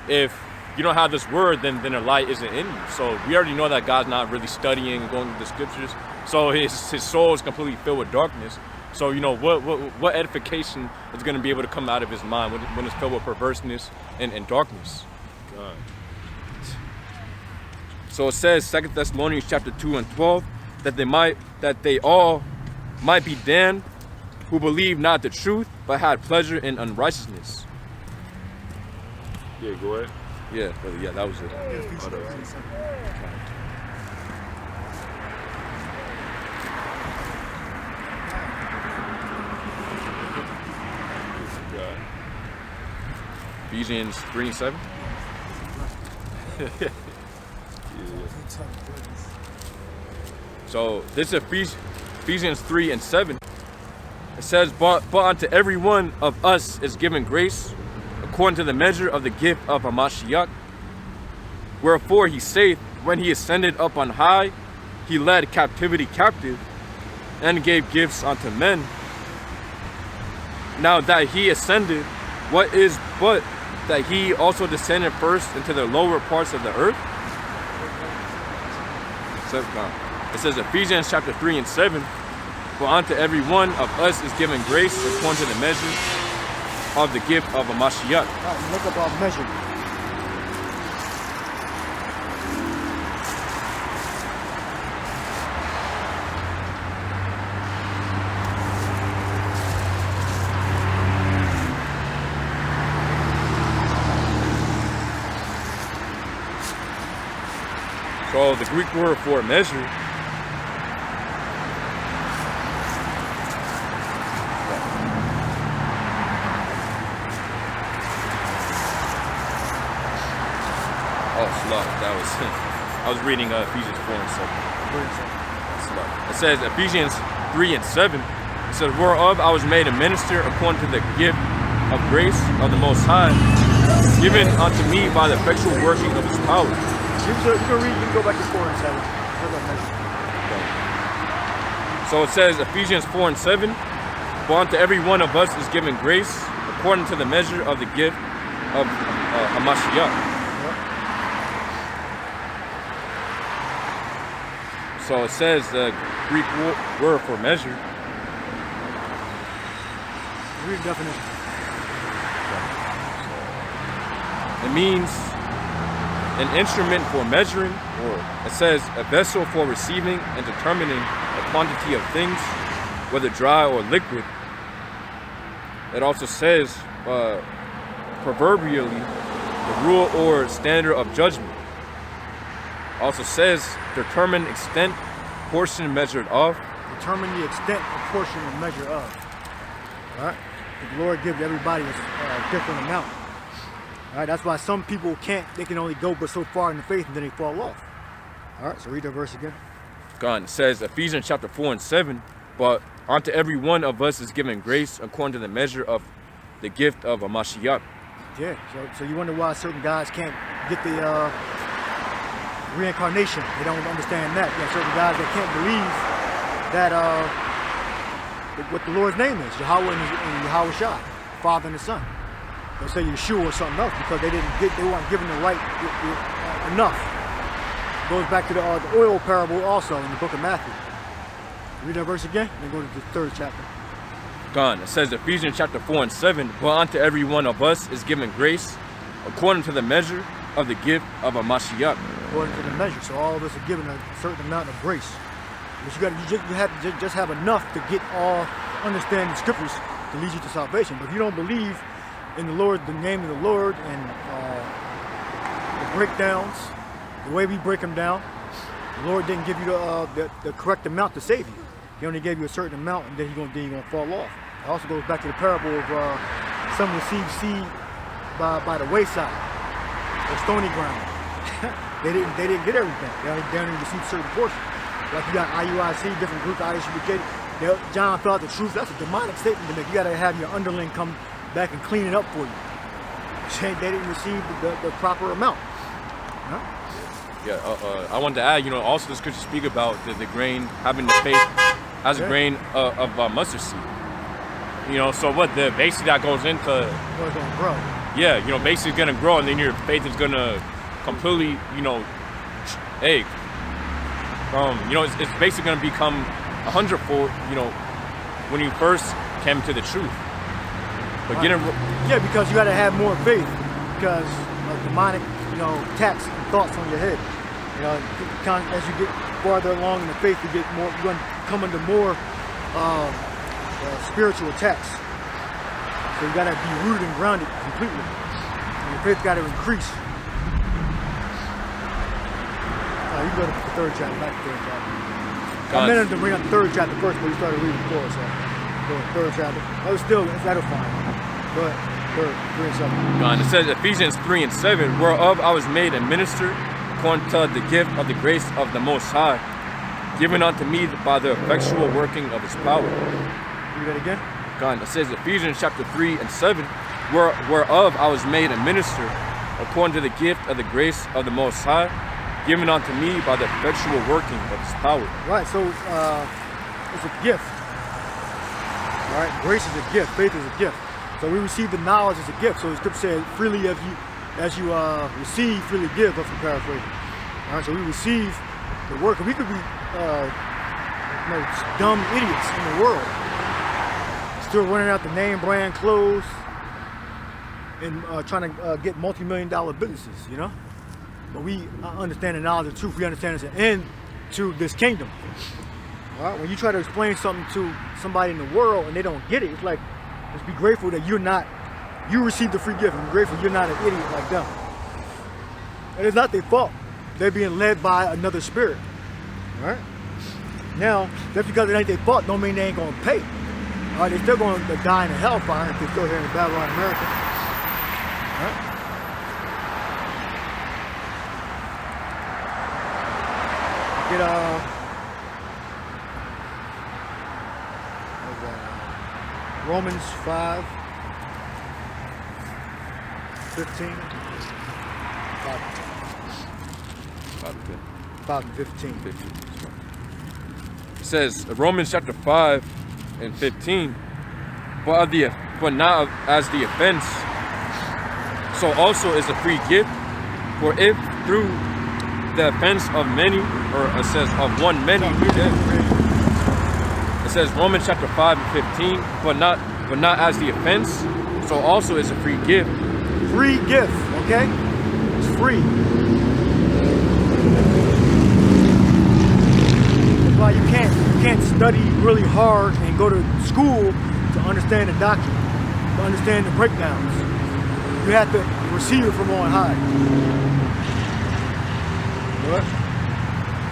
if you don't have this word, then the light isn't in you. So we already know that God's not really studying and going through the scriptures. So his soul is completely filled with darkness. So, you know, what edification is going to be able to come out of his mind when it's filled with perverseness and darkness? God. So it says, 2 Thessalonians chapter 2 and 12, that they all might be damned who believed not the truth, but had pleasure in unrighteousness. Yeah, go ahead. Yeah, brother, yeah, that was it. Ephesians 3 and 7. So this is Ephesians 3 and 7. It says, but unto every one of us is given grace according to the measure of the gift of Hamashiach. Wherefore he saith, when he ascended up on high, he led captivity captive and gave gifts unto men. Now that he ascended, what is but that he also descended first into the lower parts of the earth? So, it says Ephesians chapter 3 and 7, for unto every one of us is given grace according to the measure of the gift of a Mashiach. Look up our measure. So the Greek word for measure I was reading Ephesians 4 and 7. It says Ephesians 3 and 7. It says, whereof I was made a minister according to the gift of grace of the Most High, given unto me by the effectual working of his power. You can go back to 4 and 7. So it says Ephesians 4 and 7, for unto every one of us is given grace according to the measure of the gift of Hamashiach. So it says the Greek word for measure. Read the definition. It means an instrument for measuring, or it says a vessel for receiving and determining a quantity of things, whether dry or liquid. It also says proverbially the rule or standard of judgment. Also says determine extent, portion measured of. Determine the extent, portion, and measure of. All right? The Lord gives everybody a different amount. All right? That's why some people they can only go but so far in the faith and then they fall off. All right? So read that verse again. God, it says Ephesians chapter 4 and 7, but unto every one of us is given grace according to the measure of the gift of a Mashiach. Yeah. So you wonder why certain guys can't get the reincarnation. They don't understand that. You have certain guys that can't believe that what the Lord's name is, Yahweh and Yahweh Shai, Father and the Son. They'll say Yeshua or something else because they weren't given the right enough. It goes back to the oil parable also in the book of Matthew. Read that verse again, then go to the 3rd chapter. God, it says Ephesians chapter 4 and 7, but unto every one of us is given grace according to the measure of the gift of a Mashiach. According to the measure. So all of us are given a certain amount of grace. But you have to just have enough to get all understand the scriptures to lead you to salvation. But if you don't believe in the Lord, the name of the Lord, and the breakdowns, the way we break them down, the Lord didn't give you the correct amount to save you. He only gave you a certain amount, and then you're gonna fall off. It also goes back to the parable of some received seed by the wayside or stony ground. they didn't get everything. They only received certain portions. Like you got IUIC, different groups, IUIC. John felt the truth. That's a demonic statement to make. You got to have your underling come back and clean it up for you. They didn't receive the proper amount. Huh? Yeah, I wanted to add, also the scriptures speak about the grain having the faith as a grain of mustard seed. So basically that goes into... Well, it's going to grow. Yeah, basically it's going to grow, and then your faith is going to completely, egg. It's basically going to become 100-fold, when you first came to the truth. But yeah, because you got to have more faith, because of demonic, attacks and thoughts on your head. As you get farther along in the faith, you're going to come under more spiritual attacks. So you got to be rooted and grounded completely. And your faith got to increase. You can go to the third chapter, back to the third chapter. I meant to bring up the third chapter first, but we started reading before, so go to the third chapter. Oh, still, that'll fine. Go ahead. Third, 3 and 7. God, it says Ephesians 3 and 7, whereof I was made a minister according to the gift of the grace of the Most High, given unto me by the effectual working of His power. Read that again. God, it says Ephesians chapter 3 and 7, whereof I was made a minister according to the gift of the grace of the Most High, given unto me by the effectual working of His power. Right, so it's a gift. All right, grace is a gift, faith is a gift. So we receive the knowledge as a gift. So the scripture says, freely as you receive, freely give, up from paraphrasing. All right, so we receive the work. And we could be dumb idiots in the world, still running out the name brand clothes and trying to get multi-million-dollar businesses, But we understand the knowledge of truth. We understand it's an end to this kingdom. All right, when you try to explain something to somebody in the world and they don't get it, it's like, just be grateful that you received the free gift, and be grateful you're not an idiot like them. And it's not their fault. They're being led by another spirit. All right? Now, just because it ain't their fault don't mean they ain't going to pay. All right, they're still going to die in the hellfire if they're still here in Babylon, America. All right? Romans 5, 15, 5 and 15. It says Romans chapter 5 and 15, but not as the offense, so also is a free gift. For if through the offense of many, or it says of one many, we dead. It says Romans chapter 5 and 15, but not as the offense, so also is a free gift. Free gift, okay? It's free. That's why you can't study really hard and go to school to understand the doctrine, to understand the breakdowns. You have to receive it from on high.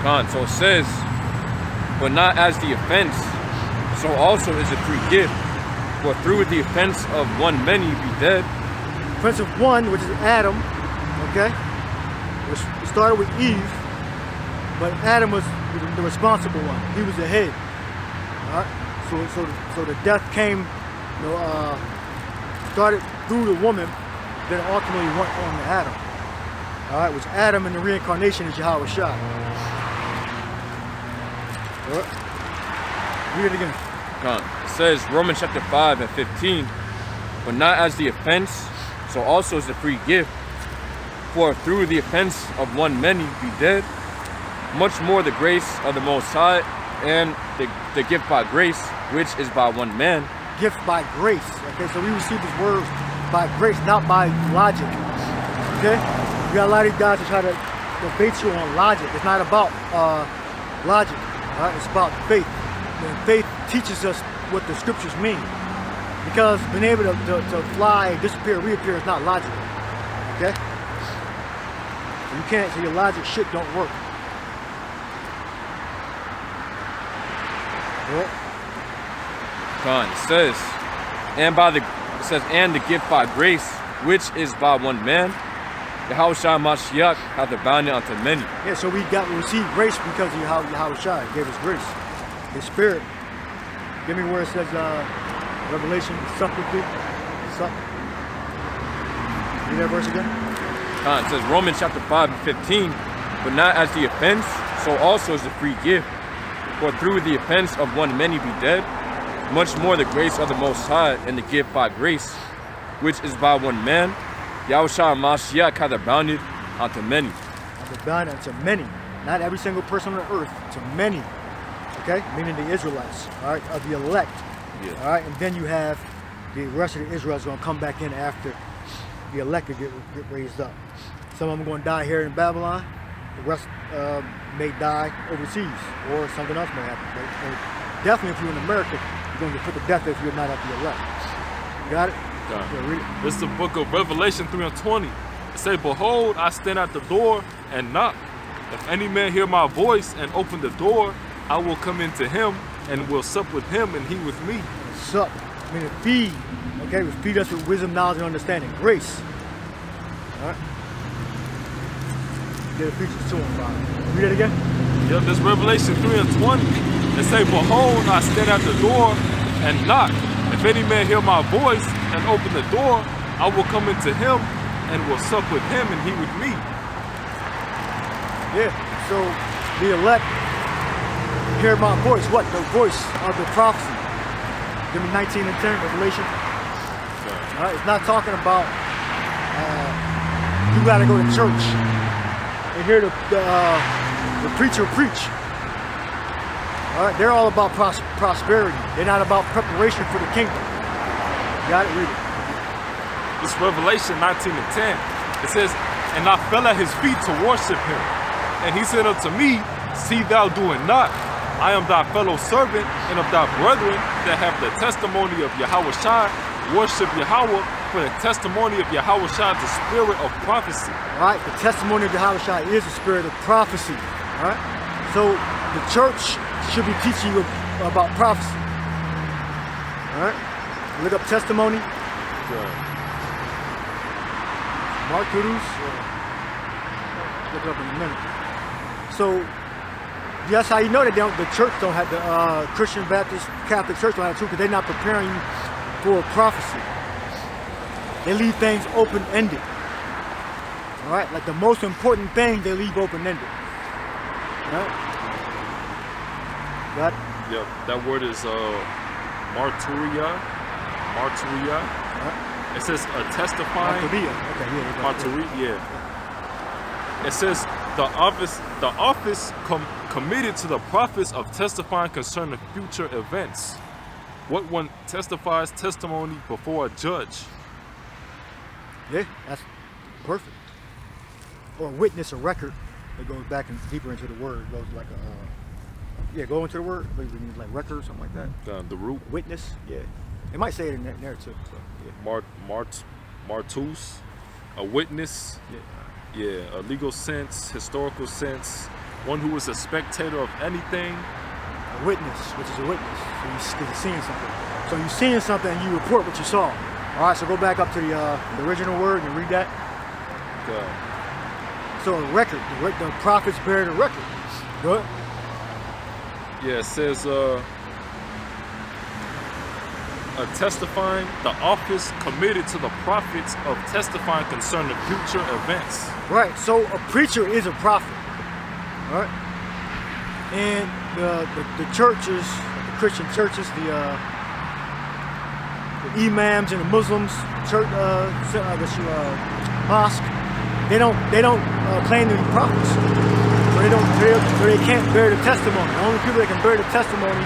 God, so it says, but not as the offense, so also is a free gift. For through the offense of one many be dead. Offense of one, which is Adam, okay? It started with Eve, but Adam was the responsible one. He was the head. All right? So the death came, started through the woman, then ultimately went on to Adam. All right, which Adam in the reincarnation is Yahweh-Shai. All right. Read it again. It says Romans chapter 5 and 15, but not as the offense, so also is the free gift. For through the offense of one many be dead, much more the grace of the Most High, and the gift by grace, which is by one man. Gift by grace. Okay, so we receive this word by grace, not by logic. Okay? You got a lot of these guys that try to debate you on logic. It's not about logic. All right? It's about faith. And faith teaches us what the scriptures mean. Because being able to fly, disappear, reappear is not logical. Okay? So you can't, so your logic shit don't work. Well, It says, and the gift by grace, which is by one man, Yahushua Mashiach hath abounded unto many. yeah, so we received grace because of Yahushua. He gave us grace. His spirit. Give me where it says Revelation, sup with thee. Sup. Read that verse again. It says Romans chapter 5 and 15, but not as the offense, so also is the free gift. For through the offense of one many be dead, much more the grace of the Most High and the gift by grace, which is by one man, Yahushua Mashiach hath abounded unto many. Hath abounded unto many. Not every single person on earth, to many. Okay? Meaning the Israelites, all right, of the elect. Yeah. All right, and then you have the rest of the Israelites going to come back in after the elected get raised up. Some of them are going to die here in Babylon. The rest may die overseas, or something else may happen. But definitely, if you're in America, you're going to get put to death if you're not at the elect. You got it? Yeah, read it. This is the book of Revelation 3 and 20. It says, behold, I stand at the door and knock. If any man hear my voice and open the door, I will come into him and will sup with him and he with me. Sup, meaning feed. Okay, we feed us with wisdom, knowledge, and understanding. Grace. All right. Get Ephesians 2 and 5. Read it again. Yep, this Revelation 3 and 20. It say, behold, I stand at the door and knock. If any man hear my voice and open the door, I will come into him and will sup with him and he with me. Yeah, so the elect hear my voice. What? The voice of the prophecy. Give me 19 and 10, Revelation. All right, it's not talking about you got to go to church and hear the preacher preach. All right, they're all about prosperity. They're not about preparation for the kingdom. Got it? Read it. This Revelation 19 and 10. It says, and I fell at his feet to worship him. And he said unto me, see thou doing not. I am thy fellow servant and of thy brethren that have the testimony of Yahushua. Worship Yahweh, for the testimony of Yahushua, the spirit of prophecy. All right, the testimony of Yahushua is the spirit of prophecy. All right, so the church should be teaching you about prophecy. All right, look up testimony. Mark Kudos. Look it up in a minute. So that's how you know that the church don't have the Christian, Baptist, Catholic Church don't have the truth, because they're not preparing you for prophecy. They leave things open-ended. All right, like the most important thing they leave open-ended. All right. Got it? Yep, that word is marturia. Marturia. Right. It says a testifying. Marturia. Okay, yeah. Marturia, yeah. It says the office committed to the prophets of testifying concerning future events. What one testifies testimony before a judge. Yeah, that's perfect. Or witness, a record that goes back and deeper into the word. It goes like go into the word. I believe it means like record or something like that. The root. Witness, yeah. They might say it in there too. So, yeah. Martus, a witness. Yeah. Yeah, a legal sense, historical sense, one who is a spectator of anything. A witness, which is a witness. So you're seeing something. So you're seeing something and you report what you saw. All right, so go back up to the original word and read that. So a record, the prophets bear the record. Go ahead. Yeah, it says a testifying, the office committed to the prophets of testifying concerning future events. Right, so a preacher is a prophet. All right. And the churches, the Christian churches, the imams and the Muslims, church, mosque, they don't claim to be prophets. So they can't bear the testimony. The only people that can bear the testimony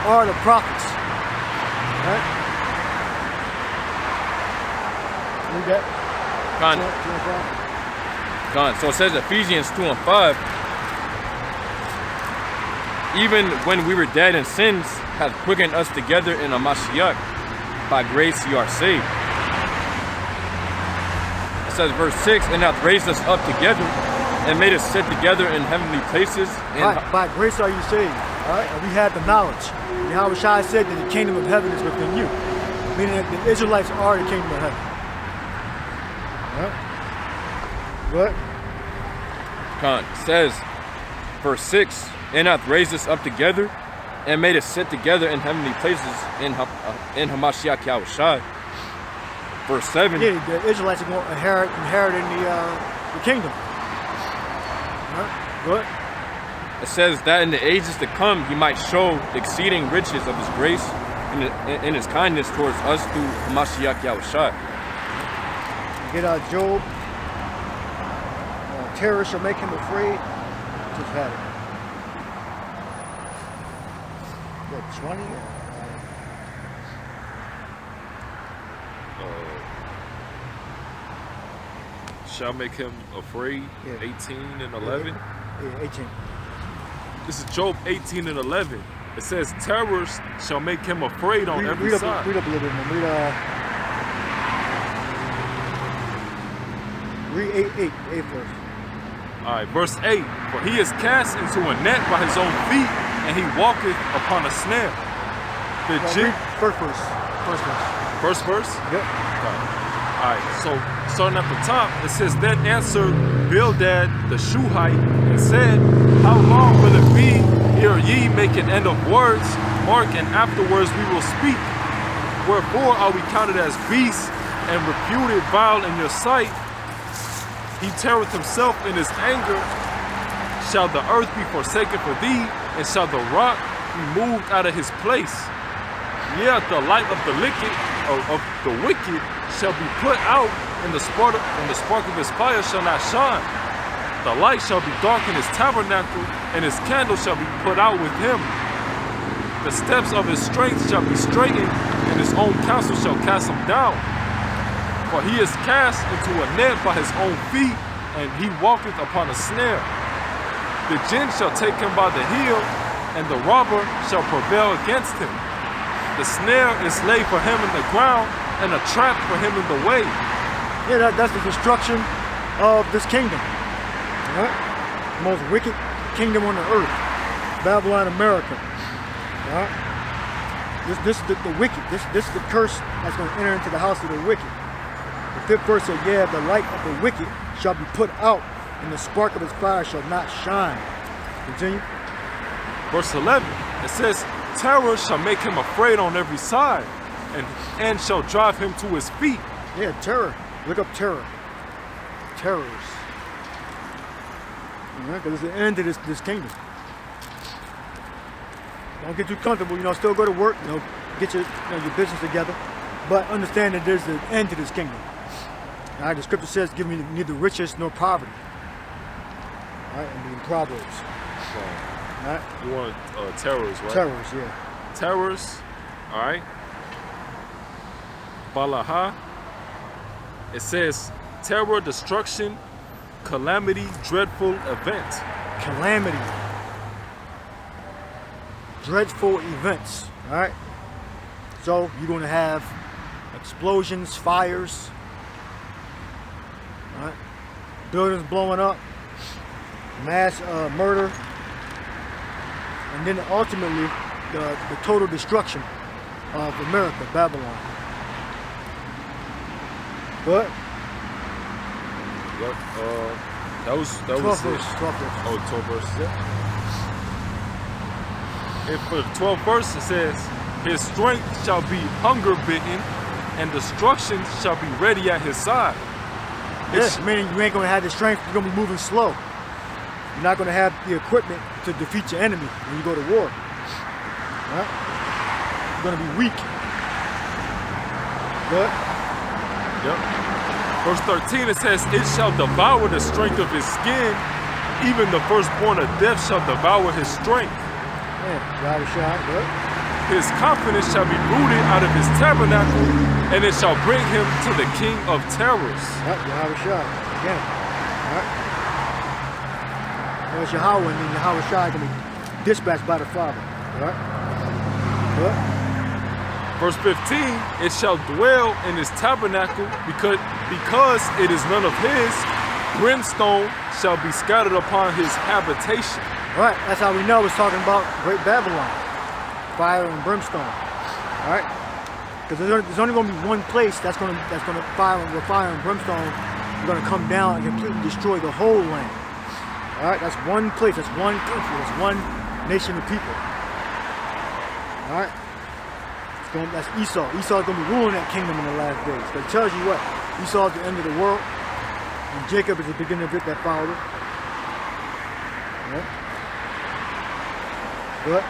are the prophets. Right? Read that. So it says Ephesians 2 and 5. Even when we were dead in sins, hath quickened us together in a Mashiach. By grace you are saved. It says verse 6, and hath raised us up together and made us sit together in heavenly places. By grace are you saved. right? And we had the knowledge. Yahweh Shai said that the kingdom of heaven is within you, meaning that the Israelites are the kingdom of heaven. What? Con says, verse 6, and hath raised us up together, and made us sit together in heavenly places in Hamashiach Yahushua. Verse 7. Yeah, the Israelites are going to inherit in the kingdom. What? It says that in the ages to come, he might show the exceeding riches of his grace and his kindness towards us through Hamashiach Yahushua. Get Job. Terror shall make him afraid. Just had it. What, 20? Shall make him afraid. Yeah. 18 and 11. Yeah, 18. This is Job 18 and 11. It says, terrors shall make him afraid on every side. Read up a little bit more. Read 8 verse. All right, verse 8. For he is cast into a net by his own feet, and he walketh upon a snare. The Read first verse. First verse? Yep. All right, so starting at the top, it says, then answered Bildad the Shuhite and said, how long will it be ere ye make an end of words? Mark, and afterwards we will speak. Wherefore are we counted as beasts and reputed vile in your sight? He teareth himself in his anger. Shall the earth be forsaken for thee, and shall the rock be moved out of his place? Yea, the light of the wicked shall be put out, and the spark of his fire shall not shine. The light shall be dark in his tabernacle, and his candle shall be put out with him. The steps of his strength shall be straightened, and his own counsel shall cast him down. For he is cast into a net by his own feet, and he walketh upon a snare. The jinn shall take him by the heel, and the robber shall prevail against him. The snare is laid for him in the ground, and a trap for him in the way. Yeah, that's the destruction of this kingdom. Right? The most wicked kingdom on the earth. Babylon, America. Right? This is the wicked. This is the curse that's going to enter into the house of the wicked. The 5th verse says, yeah, the light of the wicked shall be put out, and the spark of his fire shall not shine. Continue. Verse 11, it says, terror shall make him afraid on every side, and shall drive him to his feet. Yeah, terror. Look up terror. Terrors. Because it's the end of this kingdom. Don't get too comfortable, still go to work, get your business together, but understand that there's the end to this kingdom. All right, the scripture says, give me neither riches nor poverty. All right, and in Proverbs. All right. You want terrors, right? Terrors, yeah. Terrors, all right. Balaha. It says, terror, destruction, calamity, dreadful event. Calamity. Dreadful events. All right. So you're going to have explosions, fires, all right, buildings blowing up, mass murder, and then ultimately the total destruction of America, Babylon. But Yep. That was 12 it. verse. 12 verse. Oh, 12 verses. Yeah. And for the 12th verse, it says, his strength shall be hunger bitten, and destruction shall be ready at his side. Yes, meaning you ain't going to have the strength, you're going to be moving slow. You're not going to have the equipment to defeat your enemy when you go to war. Right? You're going to be weak. Good? Yep. Verse 13, it says, it shall devour the strength of his skin, even the firstborn of death shall devour his strength. Yeah, good. His confidence shall be rooted out of his tabernacle, and it shall bring him to the king of terrors. Yep, Yahweh Shai. Again. Alright. It's Yahweh, and then Yahweh Shai can be dispatched by the Father. Alright? Good. Verse 15, it shall dwell in his tabernacle, because it is none of his, brimstone shall be scattered upon his habitation. All right, that's how we know it's talking about Great Babylon, fire and brimstone. All right, because there's only going to be one place that's going to fire and brimstone is going to come down and completely destroy the whole land. All right, that's one place, that's one country, that's one nation of people. All right, that's Esau. Esau's going to be ruling that kingdom in the last days. But it tells you what, Esau is the end of the world, and Jacob is the beginning of it that followed it. All right. What?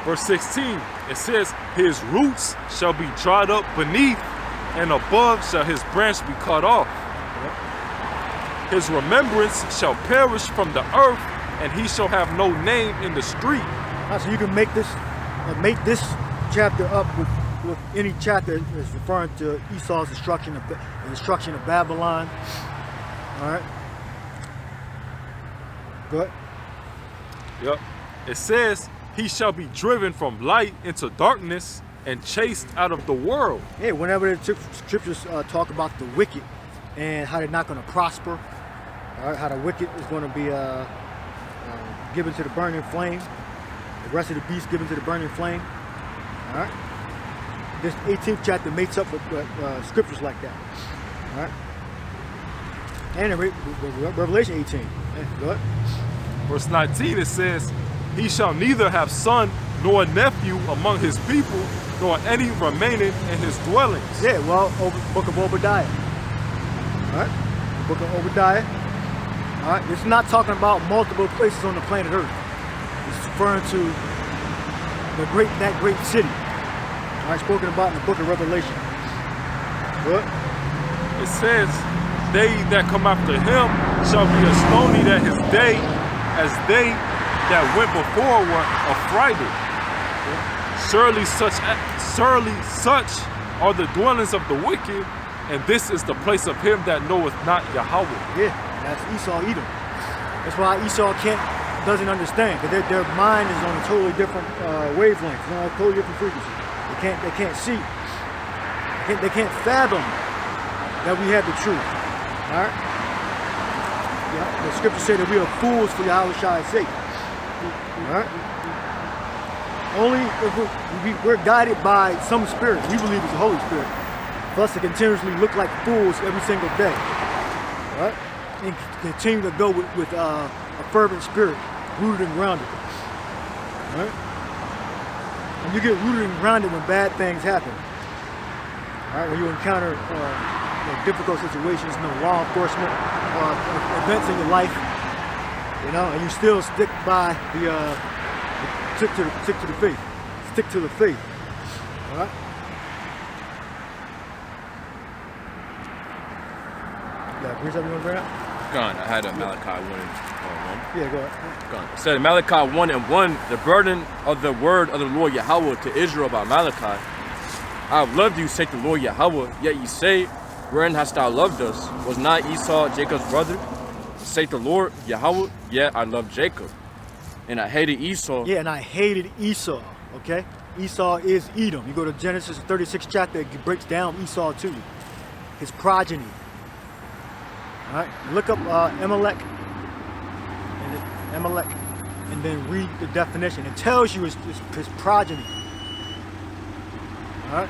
Verse 16, it says, his roots shall be dried up beneath, and above shall his branch be cut off. His remembrance shall perish from the earth, and he shall have no name in the street. Right, so you can make this chapter up with any chapter that's referring to Esau's destruction of Babylon. All right. Good. Yep. It says, he shall be driven from light into darkness and chased out of the world. Yeah, whenever the scriptures talk about the wicked and how they're not going to prosper, all right, how the wicked is going to be given to the burning flame, the rest of the beasts given to the burning flame. All right. This 18th chapter mates up with scriptures like that. All right. And in Revelation 18. Yeah, go ahead. Verse 19, it says, he shall neither have son nor nephew among his people, nor any remaining in his dwellings. Yeah, well, book of Obadiah. All right, book of Obadiah. All right, it's not talking about multiple places on the planet Earth. It's referring to that great city. All right, spoken about in the book of Revelation. What? It says, they that come after him shall be astonied at his day, as they that went before were affrighted. Surely such are the dwellings of the wicked, and this is the place of him that knoweth not Yahweh. Yeah, that's Esau, Edom. That's why Esau doesn't understand, because their mind is on a totally different wavelength, on a totally different frequency. They can't see. They can't fathom that we have the truth. All right. Yeah, the scripture said that we are fools for Yahweh's sake. All right. Only if we're guided by some spirit, we believe it's the Holy Spirit, for us to continuously look like fools every single day. All right. And continue to go with a fervent spirit, rooted and grounded. All right. And you get rooted and grounded when bad things happen. All right. When you encounter difficult situations, law enforcement, events in your life, and you still stick by stick to the faith. Stick to the faith. All right. Yeah, bring something you want to bring up? Gone. I had a Malachi 1 and 1. Yeah, go ahead. Gone. It said Malachi 1 and 1, the burden of the word of the Lord Yahweh to Israel by Malachi. I have loved you, saith the Lord Yahweh, yet ye say, wherein hast thou loved us? Was not Esau Jacob's brother? Saith the Lord Yahweh, yet I loved Jacob, and I hated Esau. Yeah, and I hated Esau. Okay, Esau is Edom. You go to Genesis 36 chapter, it breaks down Esau too, his progeny. All right, look up Amalek, and then read the definition. It tells you his progeny. All right,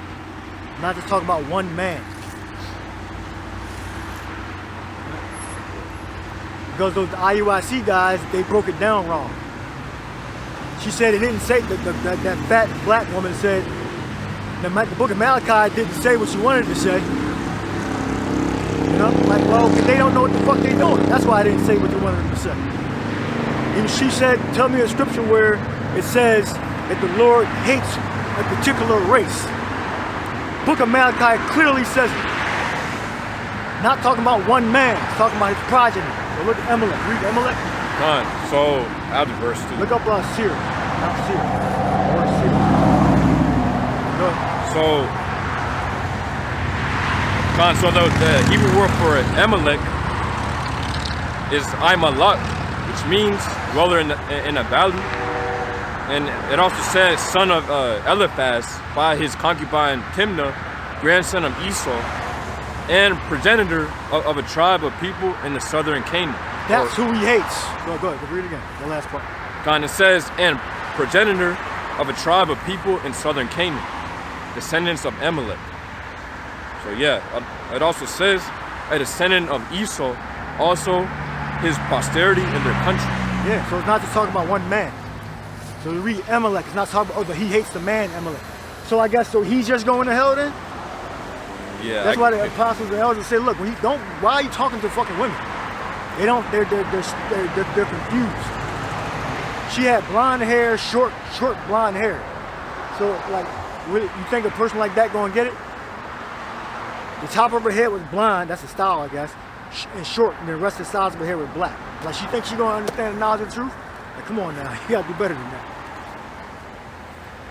not just talking about one man. Because those IUIC guys, they broke it down wrong. She said it didn't say, that fat black woman said, the book of Malachi didn't say what she wanted to say. Well, they don't know what the fuck they're doing. That's why I didn't say what they wanted them to say. And she said, tell me a scripture where it says that the Lord hates a particular race. Book of Malachi clearly says it. Not talking about one man, it's talking about his progeny. So look at Amalek. Read Amalek. Gone. So, out of verse 2. Look up Seer. Not Seer. Or Seer. Go ahead. So the Hebrew word for Amalek is Imalak, which means dweller in a valley. And it also says son of Eliphaz by his concubine Timnah, grandson of Esau, and progenitor of a tribe of people in the southern Canaan. That's who he hates. Go ahead, read it again. The last part. And it says, and progenitor of a tribe of people in southern Canaan, descendants of Amalek. So yeah, it also says a descendant of Esau, also his posterity in their country. Yeah, so it's not just talking about one man. So we read Amalek, it's not talking about, but he hates the man Amalek. So I guess, so he's just going to hell then? Yeah. That's why the apostles and elders say, look, why are you talking to fucking women? They're confused. She had blonde hair, short blonde hair. So like, really, you think a person like that gonna get it? The top of her head was blonde, that's the style I guess, and short, and the rest of the sides of her hair was black. Like she thinks she gonna understand the knowledge of the truth? Like come on now, you gotta do better than that.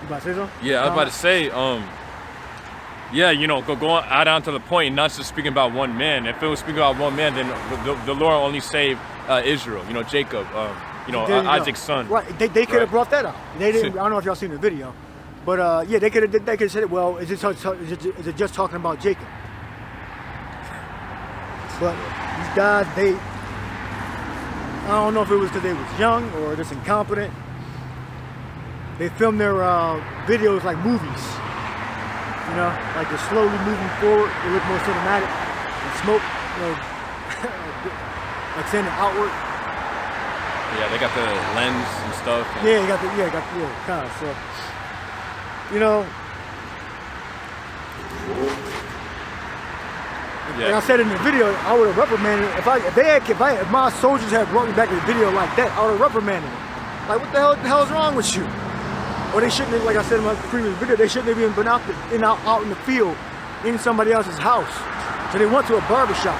You about to say something? Yeah, I was about to say, yeah, you know, go add on to the point, not just speaking about one man. If it was speaking about one man, then the Lord only saved Israel, you know, Jacob, you know, Isaac's son. Right, they could have brought that out. They didn't. I don't know if y'all seen the video, but yeah, they could have said, well, is it just talking about Jacob? But these guys, I don't know if it was because they was young or just incompetent. They filmed their videos like movies, you know, like they're slowly moving forward. They look more cinematic. And smoke, you know, like sending outward. Yeah, they got the lens and stuff. And Yeah, kind of. So, you know, yeah. like I said in the video, I would have reprimanded. If my soldiers had brought me back a video like that, I would have reprimanded them. Like, what the hell is wrong with you? Or they shouldn't have, like I said in my previous video, they shouldn't have even been out in the field in somebody else's house. So they went to a barbershop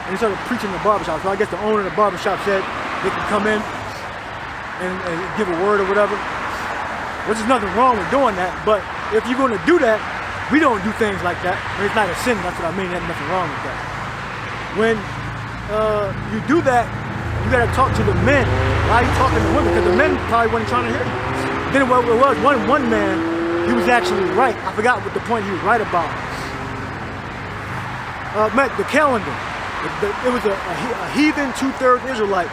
and they started preaching in the barbershop. So I guess the owner of the barbershop said they could come in and give a word or whatever. Which is nothing wrong with doing that, but if you're going to do that, we don't do things like that. It's not a sin, that's what I mean, there's nothing wrong with that. When you do that, you gotta talk to the men. Why are you talking to women? Because the men probably weren't trying to hear you. Then what it was, one man, he was actually right. I forgot what the point he was right about. The calendar. It was a heathen 2/3 Israelite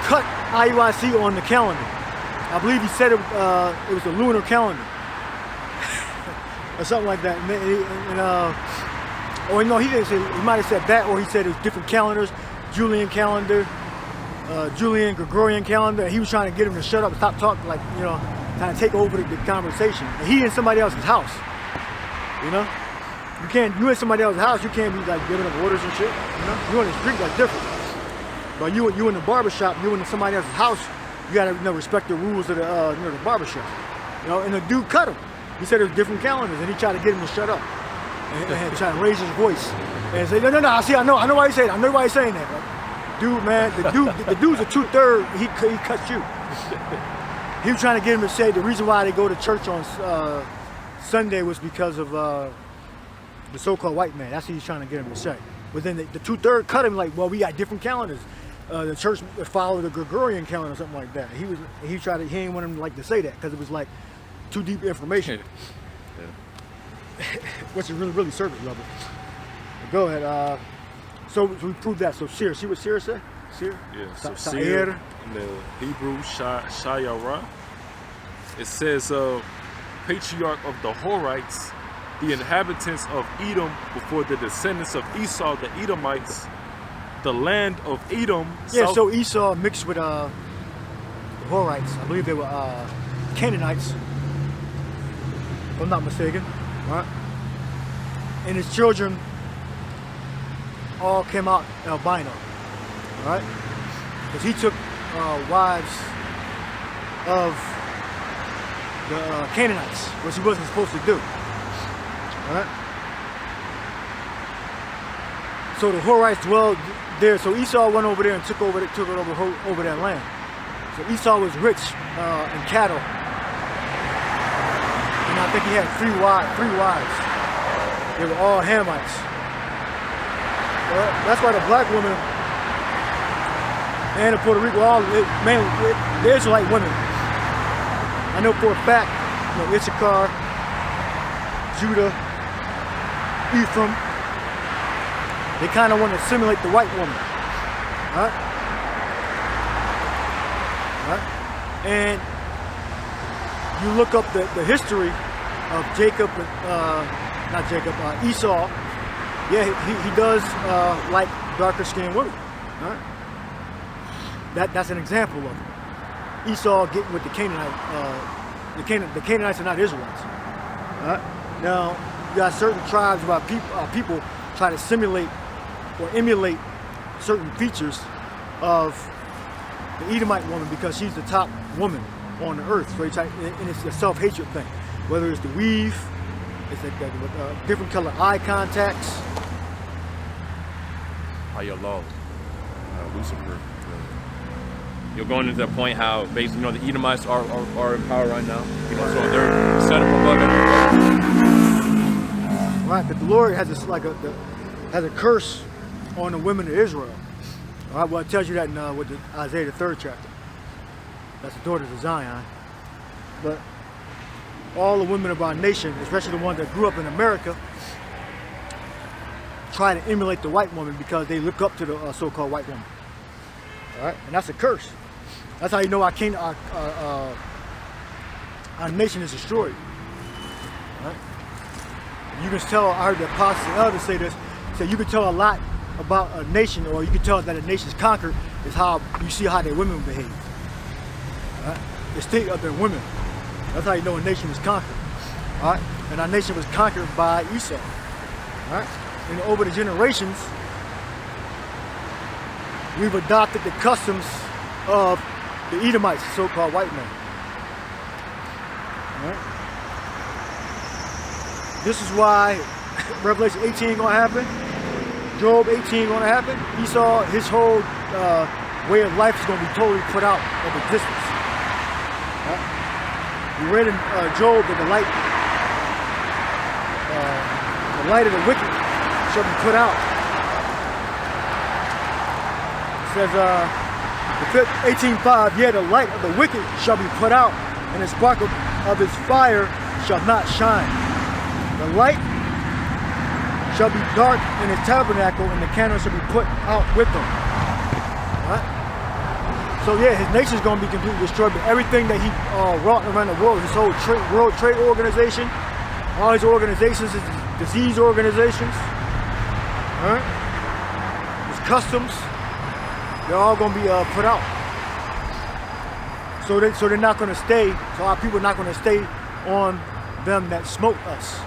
cut IUIC on the calendar. I believe he said it was a lunar calendar. Or something like that. Or no, he didn't say, he might have said that, or he said it was different calendars, Julian calendar, Julian Gregorian calendar, and he was trying to get him to shut up and stop talking, like, you know, kind of take over the conversation. And he in somebody else's house, you know? You in somebody else's house, you can't be like giving up orders and shit, you know? You in the street, like different. But you in the barbershop, you in somebody else's house, you gotta, you know, respect the rules of the, you know, the barbershop. You know, and the dude cut him. He said it was different calendars, and he tried to get him to shut up. And try to raise his voice. And say, no, I know why he's saying that. I know why he's saying that. Like, dude, man, the dude's a 2/3, he cut you. He was trying to get him to say the reason why they go to church on Sunday was because of the so-called white man. That's what he's trying to get him to say. But then the 2/3 cut him like, well, we got different calendars. The church followed the Gregorian calendar or something like that. He didn't want him to like to say that because it was like too deep information. Yeah. Which is really surface level. But go ahead. So we proved that. So Seir, see what Seir said? Seir? Yeah, so Seir in the Hebrew, Shayara, it says, patriarch of the Horites, the inhabitants of Edom before the descendants of Esau, the Edomites, the land of Edom. Yeah, so Esau mixed with the Horites. I believe they were Canaanites, if I'm not mistaken. Right? And his children all came out albino, right? Because he took wives of the Canaanites, which he wasn't supposed to do, right? So the Horites dwelled there. So Esau went over there and took over that land. So Esau was rich in cattle, and I think he had three wives. They were all Hamites. Well, that's why the black women and the Puerto Rico, mainly the Israelite women. I know for a fact, you know, Issachar, Judah, Ephraim, they kind of want to simulate the white woman, right? And you look up the history of Jacob, not Jacob, Esau. Yeah, he does like darker skinned women. All right? That's an example of it. Esau getting with the Canaanite. The Canaanites are not Israelites. All right? Now, you got certain tribes where people try to simulate or emulate certain features of the Edomite woman because she's the top woman on the earth. So and it's a self-hatred thing. Whether it's the weave, it's the different color eye contacts. How your law, Lucifer. You're going into the point how basically, the Edomites are in power right now. So they're set up above everybody. Right, but the Lord has has a curse on the women of Israel. All right, well, it tells you that in with Isaiah the 3rd chapter. That's the daughters of Zion. But all the women of our nation, especially the ones that grew up in America, try to emulate the white woman because they look up to the so-called white woman. All right, and that's a curse. That's how you know our nation is destroyed. All right? You can tell. I heard the apostles and elders say this. Say you can tell a lot about a nation, or you can tell that a nation's conquered is how you see how their women behave. All right? The state of their women. That's how you know a nation is conquered. All right, and our nation was conquered by Esau. All right, and over the generations, we've adopted the customs of the Edomites, the so-called white men. All right? This is why Revelation 18 gonna happen, Job 18 gonna happen. Esau, his whole way of life is gonna be totally put out of existence. All right? You read in Job that the light of the wicked shall be put out. It says, 18:5, yeah, the light of the wicked shall be put out, and the spark of his fire shall not shine. The light shall be dark in his tabernacle, and the candle shall be put out with them. Right? So yeah, his nation's going to be completely destroyed, but everything that he wrought around the world, his whole World Trade Organization, all his organizations, his disease organizations, right? His customs, they're all going to be put out. So they're not going to stay. So our people are not going to stay on them that smote us.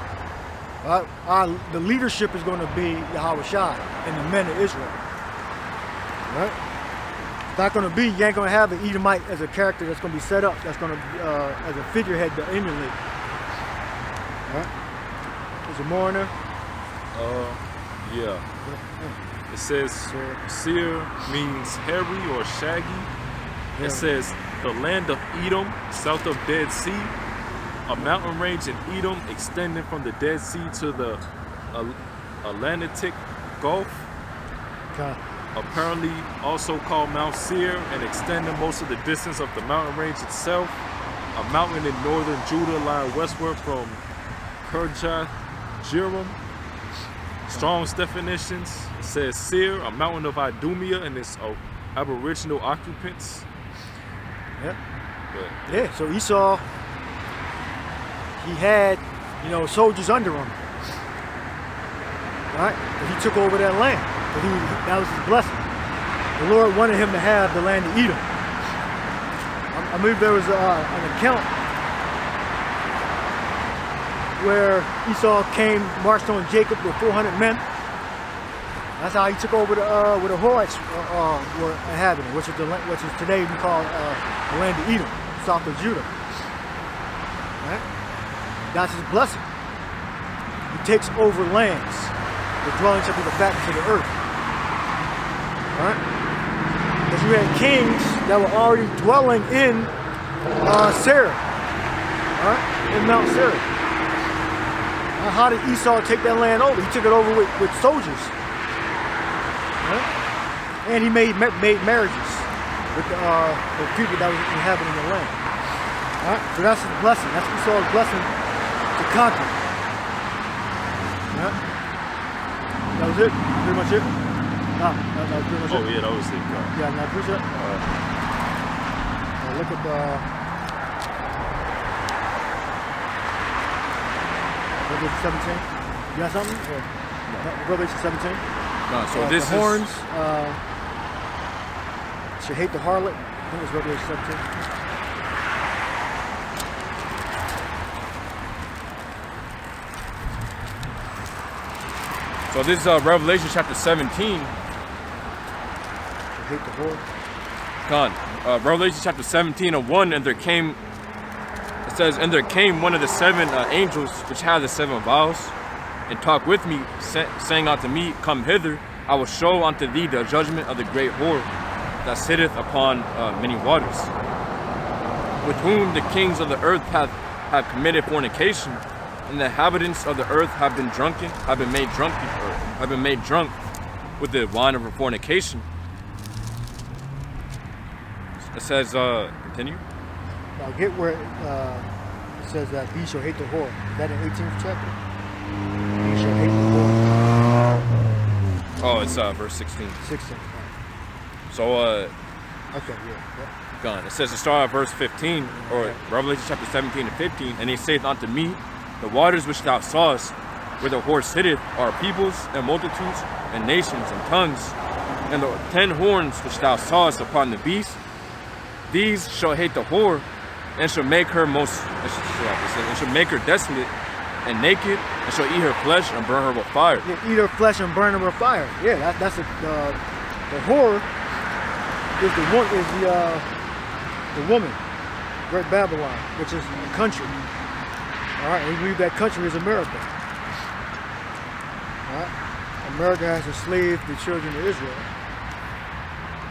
The leadership is going to be Yahweh Shai and the men of Israel. Right? It's not going to be. You ain't going to have an Edomite as a character that's going to be set up. That's going to be as a figurehead to emulate. Right? There's a more in there. Yeah. It says seer means hairy or shaggy. Yeah. It says the land of Edom, south of Dead Sea, a mountain range in Edom extending from the Dead Sea to the Atlantic Gulf. Okay. Apparently also called Mount Seir, and extending most of the distance of the mountain range itself. A mountain in northern Judah lying westward from Kirjath-Jearim. Strong's definitions. It says Seir, a mountain of Idumea and its aboriginal occupants. Yeah. But, Yeah. So Esau, he had, soldiers under him. Right? But he took over that land. But that was his blessing. The Lord wanted him to have the land of Edom. I believe there was an account where Esau marched on Jacob with 400 men. That's how he took over where the Horites were inhabiting, which is today we call the land of Edom, south of Judah. Right? That's his blessing. He takes over lands. The dwelling shall be the fatness of the earth. Right? Because you had kings that were already dwelling in Seir, right? In Mount Seir. Now, how did Esau take that land over? He took it over with soldiers. Right? And he made marriages with the people that was inhabiting the land. Right? So that's his blessing. That's Esau's blessing to conquer. Right? That was it? Pretty much it? That was pretty much it. yeah, that was it. Yeah, I appreciate it. look at Revelation 17. You got something? Or, Revelation 17. No, so this the is horns should hate the harlot. I think it's Revelation 17. So this is Revelation chapter 17. Should hate the whore. Revelation chapter 17 and 1, and there came, it says, and there came one of the seven angels which had the seven vials, and talked with me, saying unto me, Come hither, I will show unto thee the judgment of the great whore that sitteth upon many waters, with whom the kings of the earth have committed fornication, and the inhabitants of the earth have been made drunk with the wine of her fornication. It says, continue. Now get where it says that thee shall hate the whore. Is that in 18th chapter? Thee shall hate the whore. Oh, it's verse 16. 16. So, Okay, yeah. gone. It says to start at verse 15, or Revelation chapter 17 and 15, and he saith unto me, The waters which thou sawest, where the whore sitteth, are peoples and multitudes and nations and tongues. And the 10 horns which thou sawest upon the beast, these shall hate the whore, and shall make her and shall make her desolate and naked, and shall eat her flesh and burn her with fire. Yeah, eat her flesh and burn her with fire. Yeah, that's the whore is the woman, Great Babylon, which is a country. All right, we believe that country is America. All right, America has enslaved the children of Israel.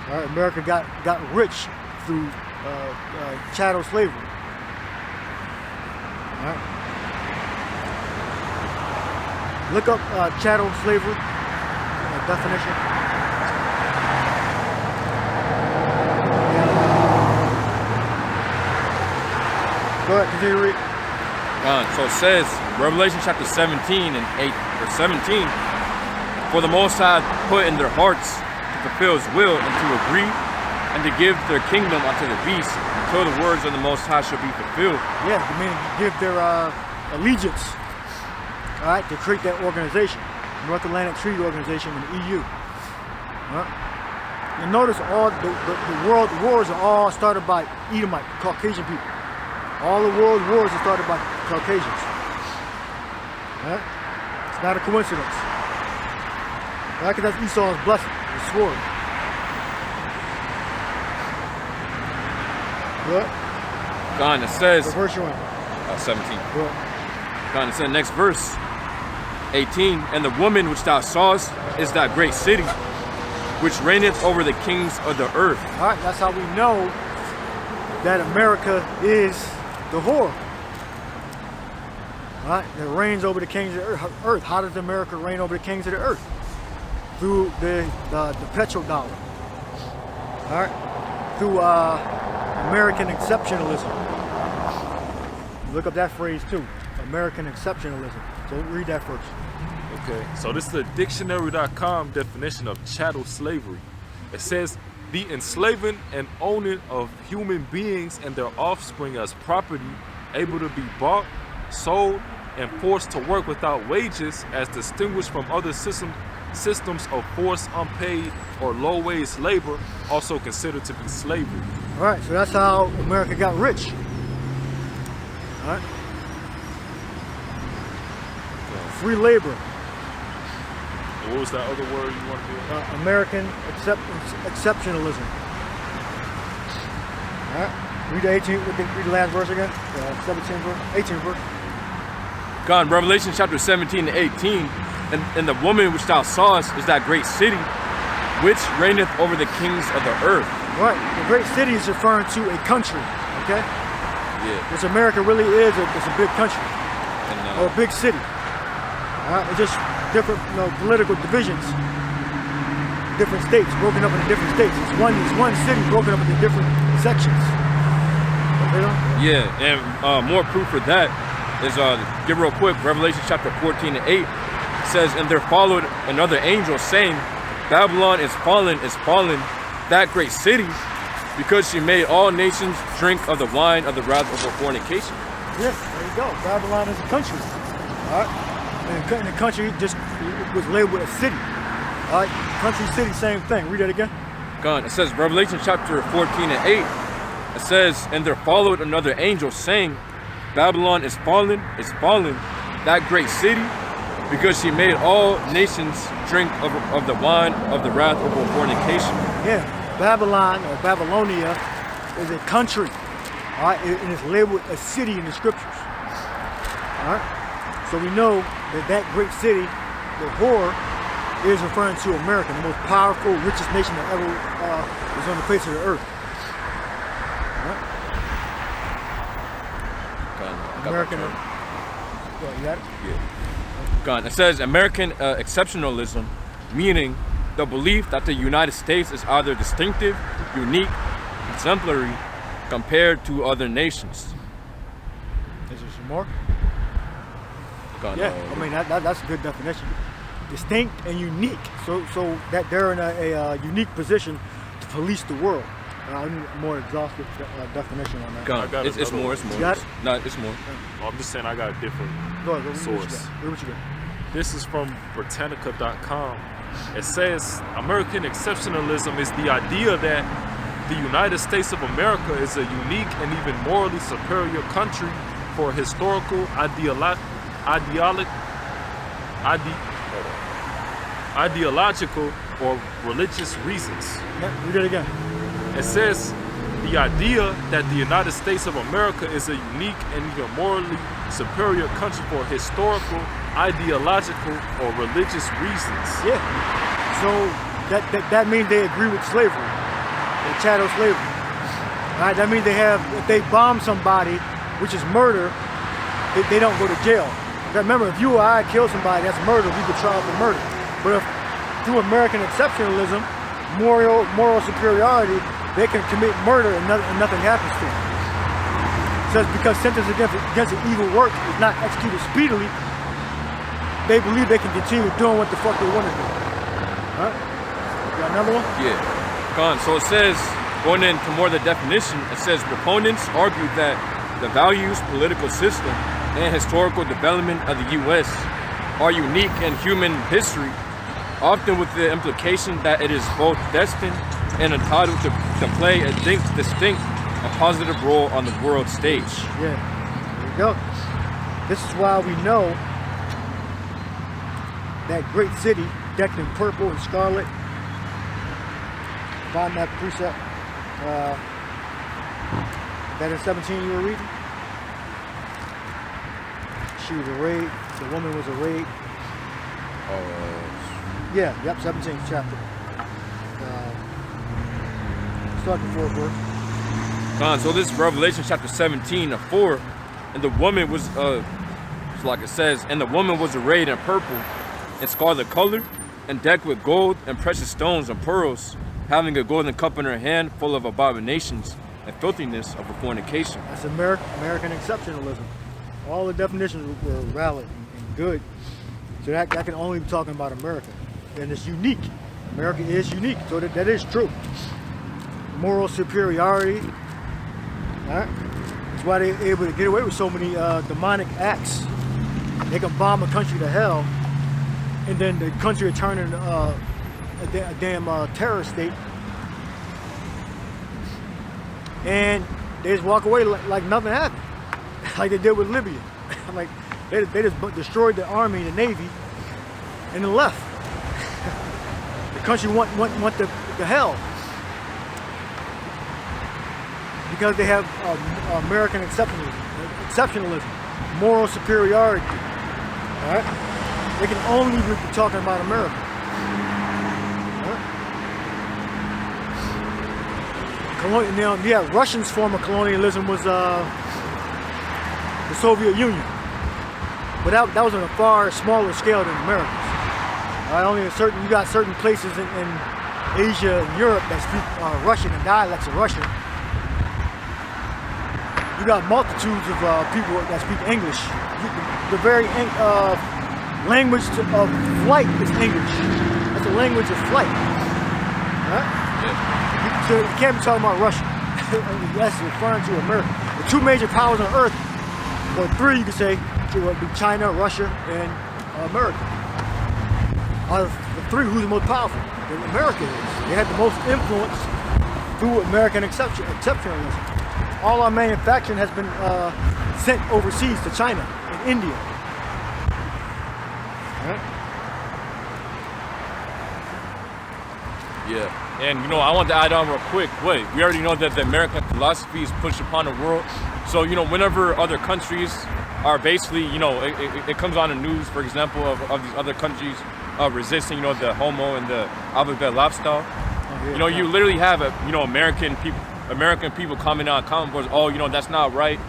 All right, America got rich through chattel slavery. All right. Look up chattel slavery definition. Go ahead, continue to read. So it says, Revelation chapter 17 and 8 or 17, For the Most High put in their hearts to fulfill His will and to agree and to give their kingdom unto the beast until the words of the Most High shall be fulfilled. Yeah, they mean give their allegiance, all right, to create that organization, North Atlantic Treaty Organization and the EU. And notice all the world wars are all started by Edomite, Caucasian people. All the world wars are started by Caucasians. Right? It's not a coincidence. Right? Because that's Esau's blessing, the sword. What? God, it says, What verse you on? 17. What? God, it says, next verse, 18, And the woman which thou sawest is that great city, which reigneth over the kings of the earth. All right, that's how we know that America is the whore. All right, it reigns over the kings of the earth. How does America reign over the kings of the earth? Through the petrodollar. All right, through American exceptionalism. Look up that phrase too, American exceptionalism. So read that first. Okay, so this is the dictionary.com definition of chattel slavery. It says, the enslaving and owning of human beings and their offspring as property, able to be bought, sold, and forced to work without wages, as distinguished from other systems of forced, unpaid, or low-wage labor, also considered to be slavery. All right, so that's how America got rich. All right. Free labor. What was that other word you wanted to do? American exceptionalism. All right. Read the 18. Read the last verse again. 17 verse. 18 verse. God, Revelation chapter 17 and 18, and the woman which thou sawest is that great city, which reigneth over the kings of the earth. Right. The great city is referring to a country. Okay. Yeah. Which America really is. It's a big country And, or a big city. All right. It's just different, political divisions, different states broken up into different states. It's one city broken up into different sections. You know? Yeah, and more proof for that is, get real quick, Revelation chapter 14 and 8 says, And there followed another angel saying, Babylon is fallen, that great city, because she made all nations drink of the wine of the wrath of her fornication. Yes, there you go. Babylon is a country. All right? And the country just was labeled a city. All right? Country, city, same thing. Read that again. God, it says, Revelation chapter 14 and 8, it says, and there followed another angel saying, Babylon is fallen, that great city, because she made all nations drink of the wine of the wrath of her fornication. Yeah, Babylon or Babylonia is a country. All right, and it's labeled a city in the scriptures. All right, so we know that that great city, the whore, is referring to America, the most powerful, richest nation that ever was on the face of the earth. All right? American. Well, you got it? Yeah. God, it says American exceptionalism, meaning the belief that the United States is either distinctive, unique, exemplary, compared to other nations. Is there some more? God, Yeah, I mean that's a good definition. Distinct and unique, so that they're in a unique position to police the world. I need a more exhaustive definition on that. God, it's more. You got it? No, it's more. I'm just saying I got a different Go ahead, source. What you got? This is from Britannica.com. It says American exceptionalism is the idea that the United States of America is a unique and even morally superior country for historical, ideological, or religious reasons. Yeah, read it again. It says the idea that the United States of America is a unique and even morally superior country for historical, ideological, or religious reasons. Yeah. So that means they agree with slavery, the chattel slavery. All right. That means they have, if they bomb somebody, which is murder, they don't go to jail. Now remember, if you or I kill somebody, that's murder. We could try for murder. But if through American exceptionalism, moral superiority, they can commit murder and nothing happens to them. It says because sentence against an evil work is not executed speedily, they believe they can continue doing what the fuck they want to do. All right? You got another one? Yeah. Gone. So it says, going into more of the definition, it says proponents argue that the values, political system, and historical development of the U.S. are unique in human history, often with the implication that it is both destined and entitled to play a distinct, a positive role on the world stage. Yeah, there you go. This is why we know that great city decked in purple and scarlet. Find that precept. That in 17 you were reading? She was arrayed, the woman was arrayed. Yeah, yep, 17th chapter. Start the 4th verse. So this is Revelation chapter 17:4, and the woman was, like it says, and the woman was arrayed in purple and scarlet color, and decked with gold and precious stones and pearls, having a golden cup in her hand full of abominations and filthiness of her fornication. That's American exceptionalism. All the definitions were valid and good. So that can only be talking about America. And it's unique. America is unique, so that is true. Moral superiority. All right? That's why they're able to get away with so many demonic acts. They can bomb a country to hell, and then the country will turn into a damn terrorist state. And they just walk away like nothing happened. Like they did with Libya. Like they just destroyed the army and the navy and then left. The country want the hell. Because they have American exceptionalism, moral superiority. All right? They can only be talking about America. All right? Now, yeah, Russians' form of colonialism was the Soviet Union, but that was on a far smaller scale than America's. Only you got certain places in Asia and Europe that speak Russian and dialects of Russian. You got multitudes of people that speak English. The very language of flight is English. That's a language of flight. Right? Yeah. you can't be talking about Russia. That's referring to America. The two major powers on earth, or three you could say, would be China, Russia, and America. Out of the three, who's the most powerful? America is. They had the most influence through American exceptionalism. All our manufacturing has been sent overseas to China and India. Right? Yeah. And you know, I want to add on real quick. Wait, we already know that the American philosophy is pushed upon the world. So, you know, whenever other countries are basically, you know, it comes on the news, for example, of these other countries resisting, you know, the homo and the alphabet lifestyle. You know, you literally have, American people coming on comment boards, oh, you know, that's not right,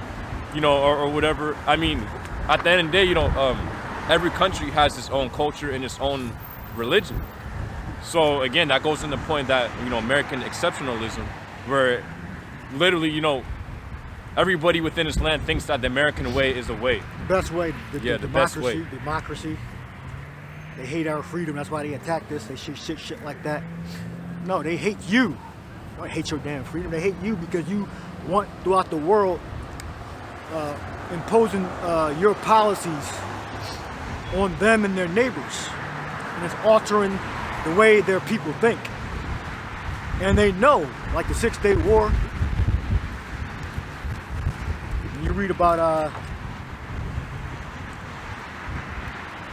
you know, or whatever. I mean, at the end of the day, you know, every country has its own culture and its own religion. So again, that goes in the point that, you know, American exceptionalism, where literally, you know, everybody within this land thinks that the American way is the way. The best way. The best way. Democracy. They hate our freedom. That's why they attack this. They shit like that. No, they hate you. They don't hate your damn freedom. They hate you because you want throughout the world imposing your policies on them and their neighbors. And it's altering the way their people think. And they know, like the 6-Day War, you read about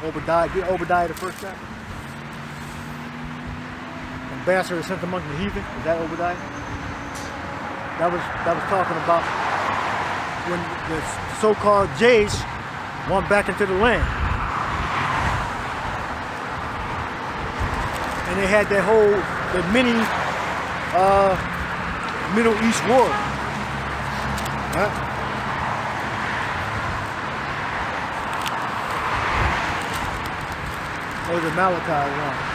Obadiah. Did Obadiah the first time? Ambassador sent among the heathen. Is that Obadiah? That was talking about when the so-called Jays went back into the land. And they had that whole, the mini Middle East war. Right? Or was it Malachi 1?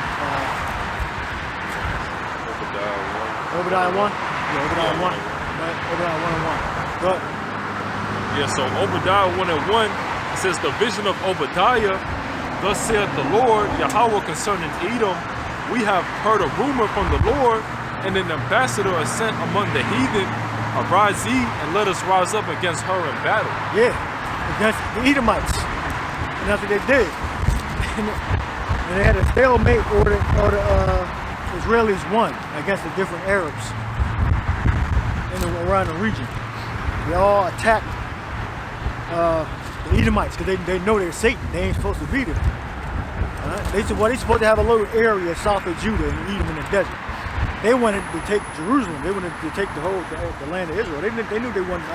Obadiah 1? Yeah, Obadiah 1. Right? Obadiah 1 and 1. But, yeah, so Obadiah 1 and 1 says, the vision of Obadiah, thus saith the Lord, Yahweh concerning Edom, we have heard a rumor from the Lord, and an ambassador is sent among the heathen. Arise ye, and let us rise up against her in battle. yeah, against the Edomites. And that's what they did. And they had a stalemate, or the Israelis won against the different Arabs around the region. They all attacked the Edomites because they know they're Satan. They ain't supposed to be there. They said, well, they're supposed to have a little area south of Judah and Edom in the desert. They wanted to take Jerusalem. They wanted to take the land of Israel. They knew they wanted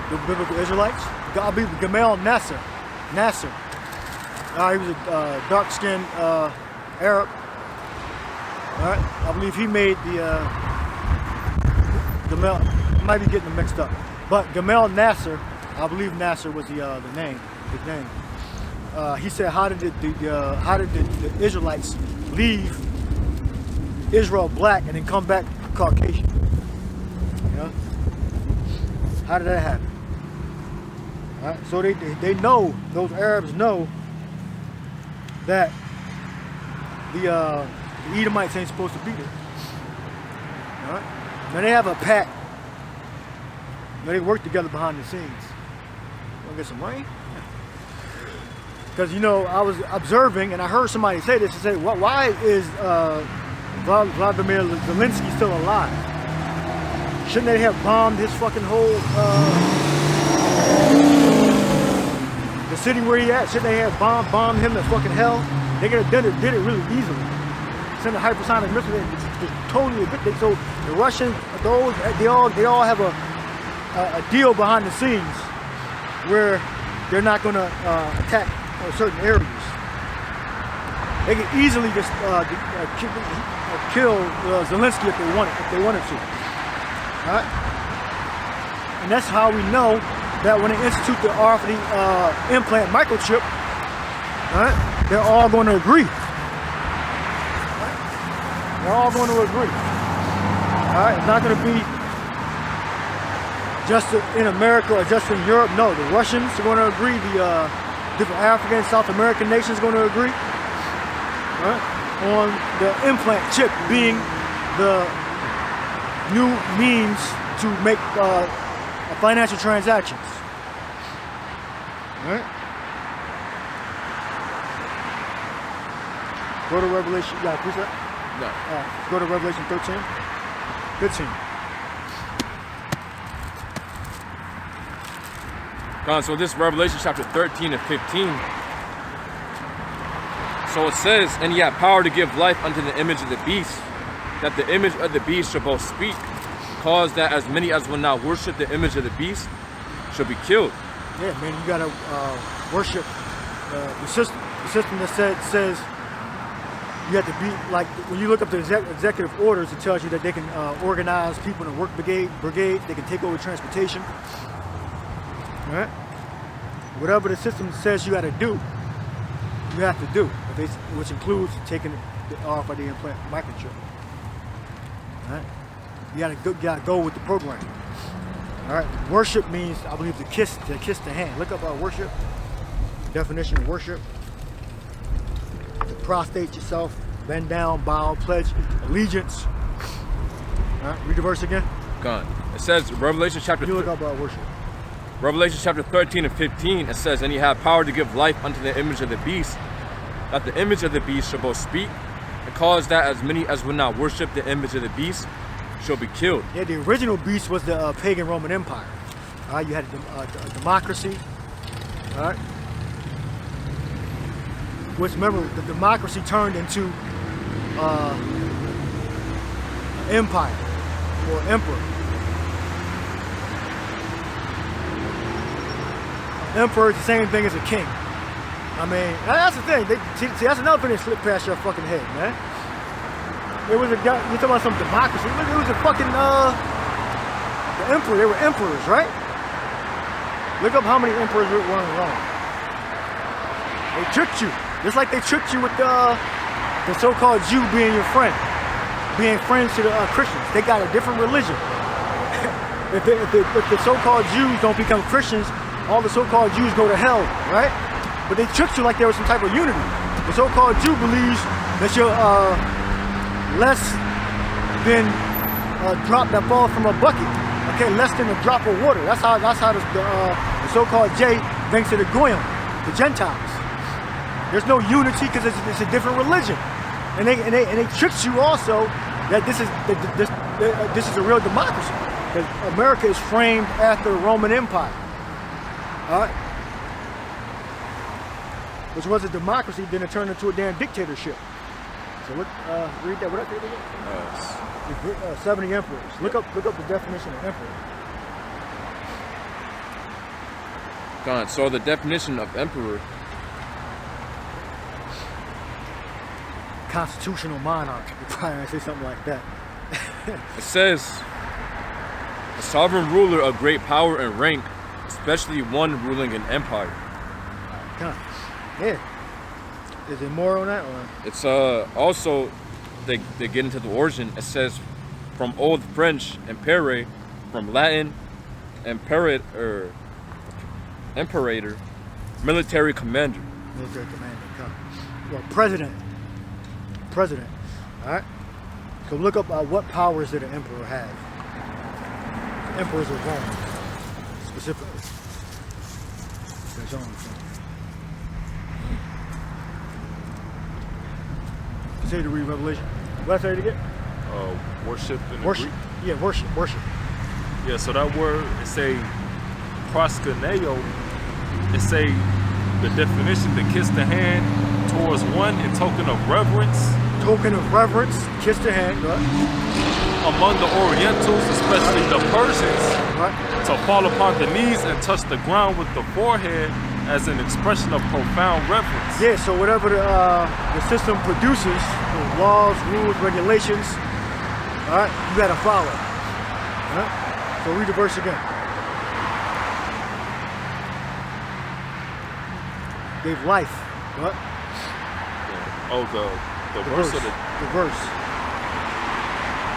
the biblical Israelites. I believe Gamal Nasser. He was a dark-skinned Arab. All right, I believe he made the Gamal. I might be getting them mixed up, but Gamal Nasser. I believe Nasser was the name. His name. He said, how did the Israelites leave Israel black and then come back Caucasian? You know? How did that happen? All right? So they know, those Arabs know that the Edomites ain't supposed to be there. All right? Now they have a pact. Now they work together behind the scenes. Wanna get some rain? Because, you know, I was observing and I heard somebody say this and say, why is Vladimir Zelensky still alive? Shouldn't they have bombed his fucking whole, the city where he at? Shouldn't they have bombed him to fucking hell? They could have did it really easily. Send a hypersonic missile, it's totally evicted. So the Russians, they all have a deal behind the scenes where they're not going to attack certain areas. They could easily just kill Zelensky if they wanted to. All right? And that's how we know that when they institute the RFID implant microchip, all right, they're all going to agree. All right? They're all going to agree. All right, it's not going to be just in America or just in Europe. No, the Russians are going to agree. The different African, South American nations are going to agree, right, on the implant chip being the new means to make financial transactions. All right? Go to Revelation. You got a precept? No. Go to Revelation 13. 15. So this Revelation chapter 13 and 15. So it says, and he had power to give life unto the image of the beast, that the image of the beast should both speak, cause that as many as will not worship the image of the beast shall be killed. Yeah, man, you gotta worship the system. The system that says you have to be like when you look up the executive orders, it tells you that they can organize people in a work brigade. They can take over transportation. All right, whatever the system says you got to do, you have to do, which includes taking the RFID implant microchip. All right, you gotta go with the program. All right, worship means, I believe, to kiss the hand. Look up worship. Definition of worship: to prostrate yourself, bend down, bow, pledge allegiance. All right, read the verse again. Gone. It says Revelation chapter. You look up worship. Revelation chapter 13 and 15, it says, and he had power to give life unto the image of the beast, that the image of the beast shall both speak, and cause that as many as will not worship the image of the beast shall be killed. Yeah, the original beast was the pagan Roman Empire. All right, you had a democracy. All right, which, remember, the democracy turned into empire or emperor. Emperor is the same thing as a king. I mean, that's the thing. See, that's another thing that slipped past your fucking head, man. It was a guy, you're talking about some democracy. It was a fucking, the emperor. They were emperors, right? Look up how many emperors were in Rome. They tricked you. Just like they tricked you with the so-called Jew being your friend. Being friends to the Christians. They got a different religion. if the so-called Jews don't become Christians, all the so-called Jews go to hell, right? But they tricked you like there was some type of unity. The so-called Jew believes that you're less than a drop that falls from a bucket. Okay, less than a drop of water. That's how the so-called J thinks of the Goyim, the Gentiles. There's no unity because it's a different religion, and they tricked you also that this is a real democracy. That America is framed after the Roman Empire. All right, which was a democracy, then it turned into a damn dictatorship. So look, read that. What I did again? 70 emperors. Look up the definition of emperor. Gone. So the definition of emperor. Constitutional monarch. You probably might say something like that. It says a sovereign ruler of great power and rank, especially one ruling an empire. Yeah. Is there more on that? Or? It's also they get into the origin. It says from Old French impere, from Latin imperator, military commander. Military commander. Well, president. All right. So look up what powers did an emperor have. Emperors of Rome, specifically. There's only Continue to read Revelation. What did I say it again? Worship in worship. the Greek. Yeah, worship. Yeah, so that word, it's a proskuneo. It's a the definition to kiss the hand towards one in token of reverence. Token of reverence, kiss the hand. Right. Among the Orientals, especially the Persians, Right. to fall upon the knees and touch the ground with the forehead as an expression of profound reverence. Yeah, so whatever the system produces, the laws, rules, regulations, all right, you gotta follow. All right? So read the verse again. Gave life. What? Oh, the verse of the verse.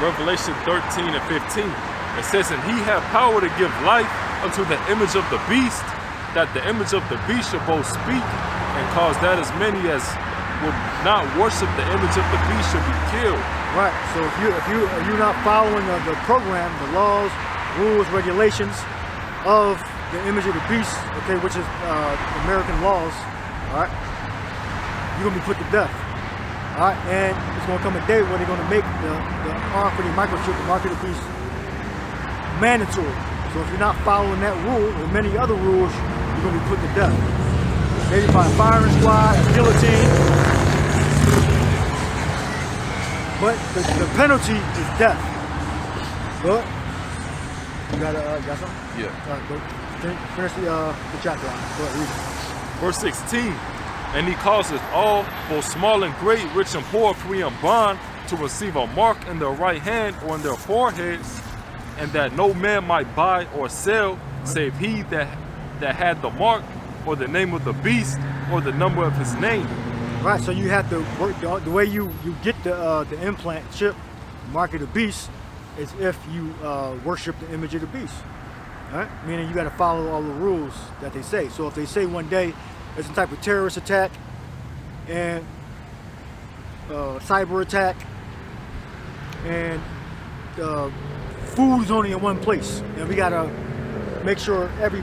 Revelation 13 and 15. It says, and he had power to give life unto the image of the beast, that the image of the beast should both speak and cause that as many as will not worship the image of the beast should be killed. Right. So if you're not following the program, the laws, rules, regulations of the image of the beast, okay, which is American laws, all right, you're gonna be put to death. All right, and it's gonna come a day where they're gonna make the arm for the microchip, the mark of the beast, mandatory. So if you're not following that rule and many other rules, you're gonna be put to death. Maybe by a firing squad, a guillotine. But the penalty is death. But you got something? Yeah. All right, go finish the chapter. Go ahead, read it. Verse 16, and he causes all, both small and great, rich and poor, free and bond, to receive a mark in their right hand or in their foreheads, and that no man might buy or sell, save he that had the mark, or the name of the beast, or the number of his name. Right, so you have to work the way you get the implant chip, mark of the beast, is if you worship the image of the beast. Right? Meaning you got to follow all the rules that they say. So if they say one day there's some type of terrorist attack and cyber attack and food is only in one place, and we got to make sure every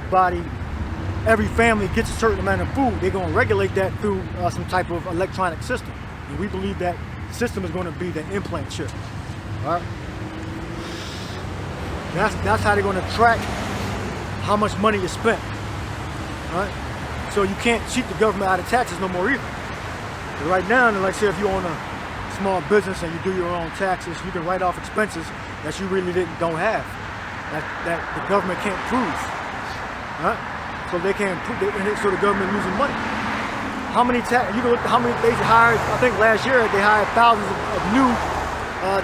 family gets a certain amount of food, they're going to regulate that through some type of electronic system. And we believe that system is going to be the implant chip. All right? That's how they're going to track how much money is spent. All right? So you can't cheat the government out of taxes no more either. But right now, like say if you own a small business and you do your own taxes, you can write off expenses that you really don't have, that the government can't prove. All right? So they can't prove it, so the government losing money. How many you can look at how many they hired. I think last year they hired thousands of new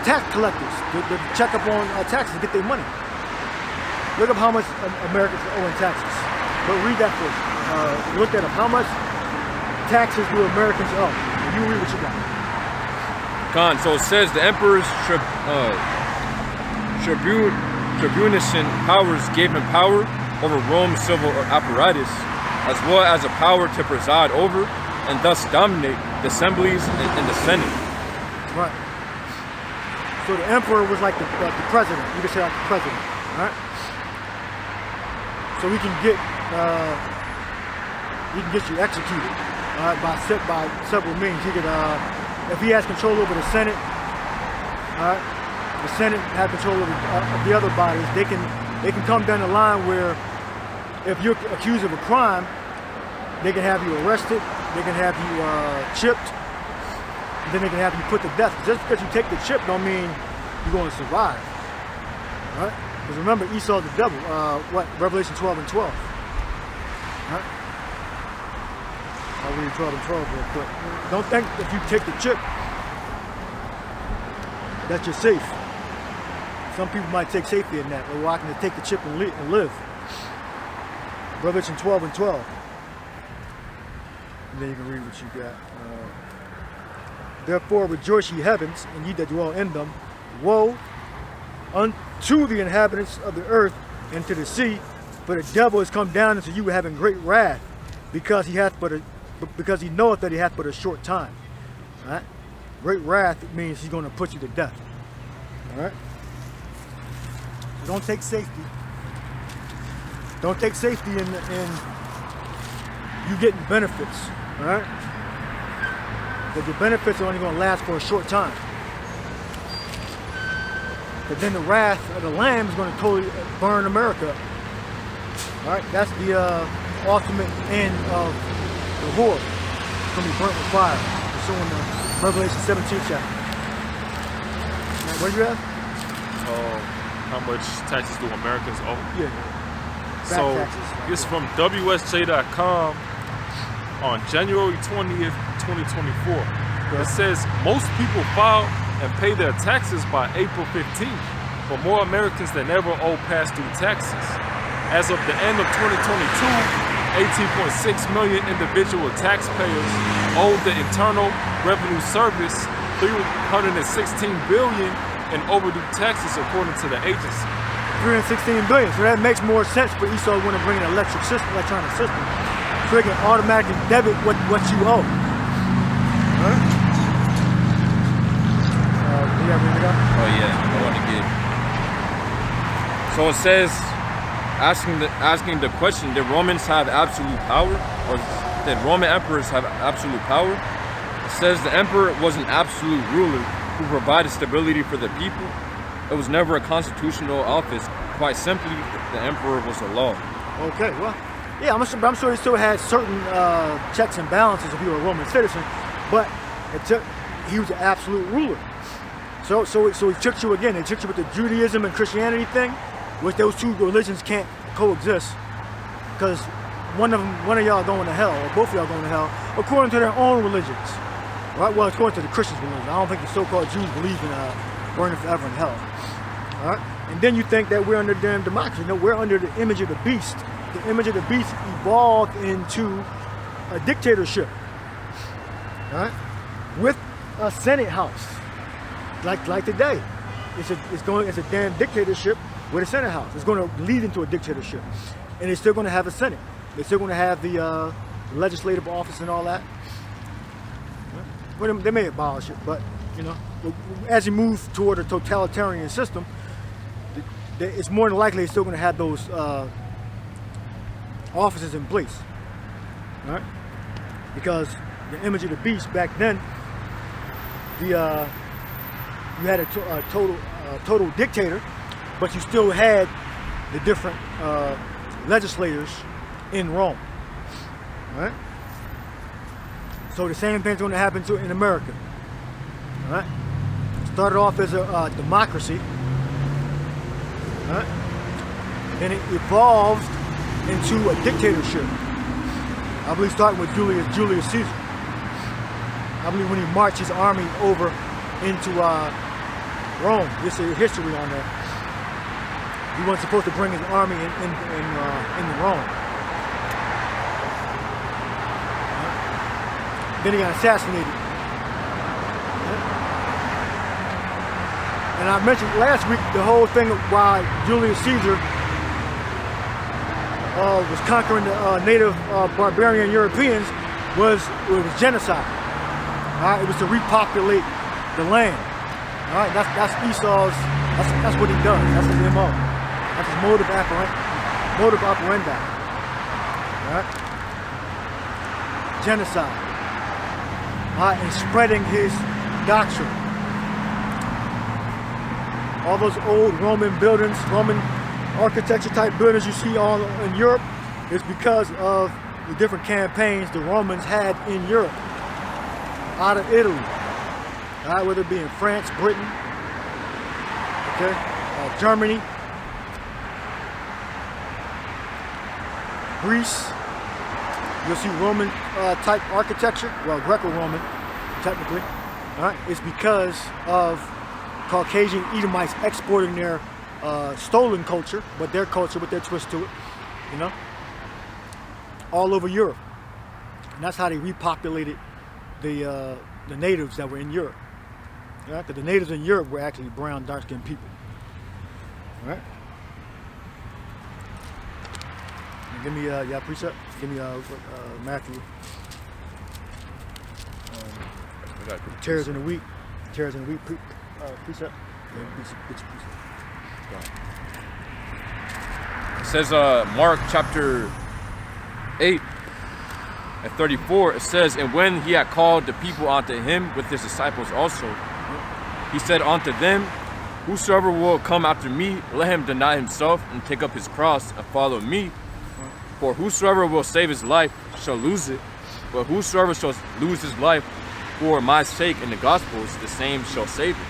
tax collectors to check up on taxes to get their money. Look up how much Americans owe in taxes. But read that first. Look at them. How much taxes do Americans owe? You read what you got. Khan, so it says the emperor's tribunician powers gave him power over Rome's civil apparatus, as well as a power to preside over and thus dominate the assemblies and the Senate. Right. So the emperor was like the president. You could say like the president, right? So he can get you executed, by several means. He could, if he has control over the Senate, the Senate have control over the other bodies. They can come down the line where if you're accused of a crime, they can have you arrested, they can have you chipped, and then they can have you put to death. Just because you take the chip don't mean you're going to survive. Right? Because remember, Esau's the devil. Revelation 12 and 12. Right? I'll read 12 and 12 real quick. Don't think if you take the chip that you're safe. Some people might take safety in that. Well, I can take the chip and live. Revelation 12 and 12. And then you can read what you got. Therefore rejoice ye heavens, and ye that dwell in them. Woe unto the inhabitants of the earth and to the sea, for the devil is come down unto you having great wrath, because he knoweth that he hath but a short time. All right? Great wrath means he's going to put you to death. All right? So don't take safety. Don't take safety in you getting benefits, all right? But your benefits are only going to last for a short time. But then the wrath of the Lamb is going to totally burn America. All right, that's the ultimate end of the war. It's going to be burnt with fire. It's showing the Revelation 17 chapter. Now, what do you have? How much taxes do Americans owe? Yeah. So it's from WSJ.com on January 20th, 2024. It says most people file and pay their taxes by April 15th, but more Americans than ever owe past due taxes. As of the end of 2022, 18.6 million individual taxpayers owed the Internal Revenue Service $316 billion in overdue taxes, according to the agency. 316 billion. So that makes more sense for Esau when they bring an electronic system, so they can automatically debit what you owe. You got ready to go? Oh yeah, I want to get. So it says, asking the question: did Romans have absolute power, or did Roman emperors have absolute power? It says the emperor was an absolute ruler who provided stability for the people. It was never a constitutional office. Quite simply, the emperor was a law. Okay, well, yeah, I'm sure he still had certain checks and balances if you were a Roman citizen, but he was an absolute ruler. So he tricked you again. They tricked you with the Judaism and Christianity thing, which those two religions can't coexist, because one of y'all going to hell, or both of y'all going to hell, according to their own religions. Right? Well, according to the Christians' religion. I don't think the so-called Jews believe in burning forever in hell. All right? And then you think that we're under damn democracy. No, we're under the image of the beast. The image of the beast evolved into a dictatorship. All right? With a Senate house. Like today. It's a damn dictatorship with a Senate house. It's going to lead into a dictatorship. And they're still going to have a Senate. They're still going to have the legislative office and all that. Well, they may abolish it, but you know, as you move toward a totalitarian system, it's more than likely they're still going to have those offices in place, right? Because the image of the beast back then, you had a total dictator, but you still had the different legislators in Rome, right? So the same thing's going to happen in America. All right? Started off as a democracy. All right? Then it evolved into a dictatorship. I believe starting with Julius Caesar. I believe when he marched his army over into Rome. There's a history on that. He wasn't supposed to bring his army into Rome. Then he got assassinated. And I mentioned last week the whole thing of why Julius Caesar was conquering the native barbarian Europeans was genocide. All right, it was to repopulate the land. All right, that's Esau's. That's what he does. That's his MO. That's his modus operandi. All right, genocide. And spreading his doctrine. All those old Roman buildings, Roman architecture type buildings you see all in Europe is because of the different campaigns the Romans had in Europe, out of Italy, whether it be in France, Britain, okay, Germany, Greece. You'll see Roman type architecture, well, Greco-Roman, technically. All right, it's because of Caucasian Edomites exporting their stolen culture, but their culture with their twist to it, you know, all over Europe. And that's how they repopulated the natives that were in Europe. All right, because the natives in Europe were actually brown, dark-skinned people. All right. Give me y'all precept. Give me Matthew. Tears in the wheat. Tears in the wheat precept. It says Mark chapter 8 and 34. It says, and when he had called the people unto him with his disciples also, he said unto them, whosoever will come after me, let him deny himself and take up his cross and follow me. For whosoever will save his life shall lose it, but whosoever shall lose his life for my sake in the Gospels, the same shall save it.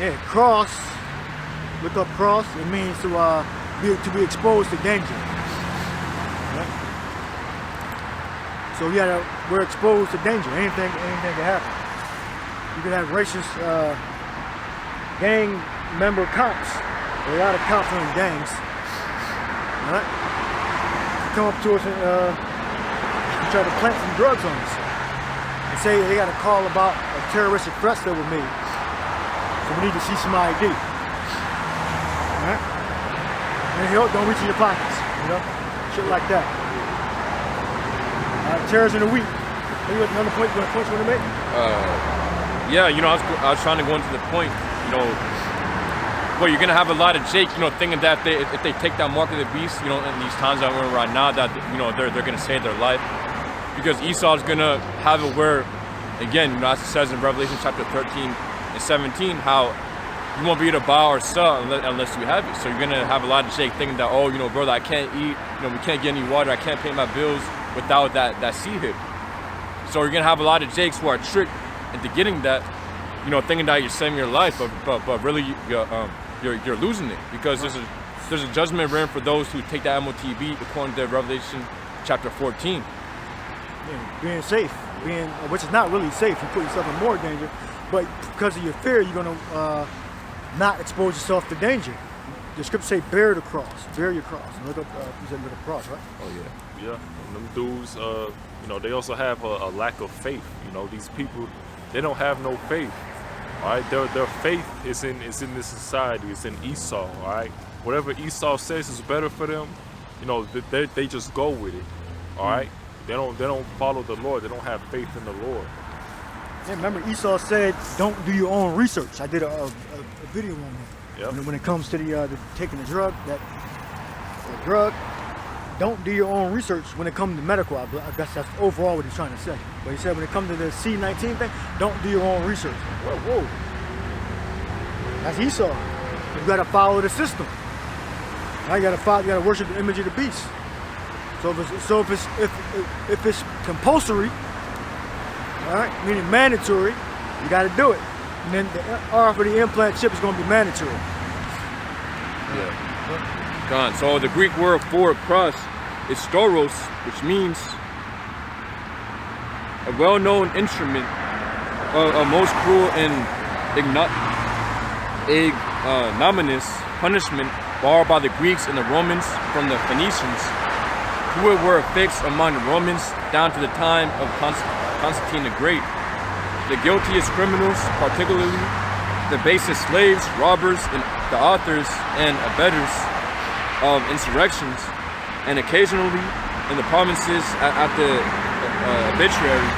Yeah, cross. Look up cross. It means to be exposed to danger. Right? So we're exposed to danger. Anything can happen. You can have racist gang member cops. There are a lot of cops in gangs. All right? Come up to us and try to plant some drugs on us and say they got a call about a terroristic threats that were made, so we need to see some ID. All right? And don't reach in your pockets, you know, shit like that. Tears in the wheat. you had another point you want to make? Yeah, you know, I was trying to go into the point, you know, where you're gonna have a lot of Jake, you know, thinking that if they take that mark of the beast, you know, in these times that we're in right now, that, you know, they're gonna save their life, because Esau's gonna have it where, again, you know, as it says in Revelation chapter 13 and 17, how you won't be able to buy or sell unless you have it. So you're gonna have a lot of Jake thinking that, oh, you know, brother, I can't eat, you know, we can't get any water, I can't pay my bills without that seed hit. So you're gonna have a lot of Jakes who are tricked into getting that, you know, thinking that you're saving your life, but really you're losing it, because there's a judgment written for those who take that MOTB according to Revelation chapter 14. Yeah, being safe, which is not really safe. You put yourself in more danger, but because of your fear, you're gonna not expose yourself to danger. The scriptures say, bear the cross, bear your cross. And look up, you said look up cross, right? Oh yeah. Yeah, and them dudes, you know, they also have a lack of faith. You know, these people, they don't have no faith. All right, their faith is in this society. It's in Esau. All right, whatever Esau says is better for them, you know, they just go with it. All right, they don't follow the Lord. They don't have faith in the Lord. Yeah, remember Esau said, "Don't do your own research." I did a video on that. Yep. When it comes to the taking the drug, don't do your own research when it comes to medical. I guess that's overall what he's trying to say. But he said when it comes to the C-19 thing, don't do your own research. Whoa. That's Esau. You gotta follow the system. Now you gotta worship the image of the beast. So if it's compulsory, all right, meaning mandatory, you gotta do it. And then the R for the implant chip is gonna be mandatory. Yeah. Gone. So the Greek word for cross is stauros, which means a well-known instrument of most cruel and ignominious punishment borrowed by the Greeks and the Romans from the Phoenicians, who were affixed among the Romans down to the time of Constantine the Great. The guiltiest criminals, particularly the basest slaves, robbers, and the authors and abettors of insurrections, and occasionally in the provinces at the arbitrary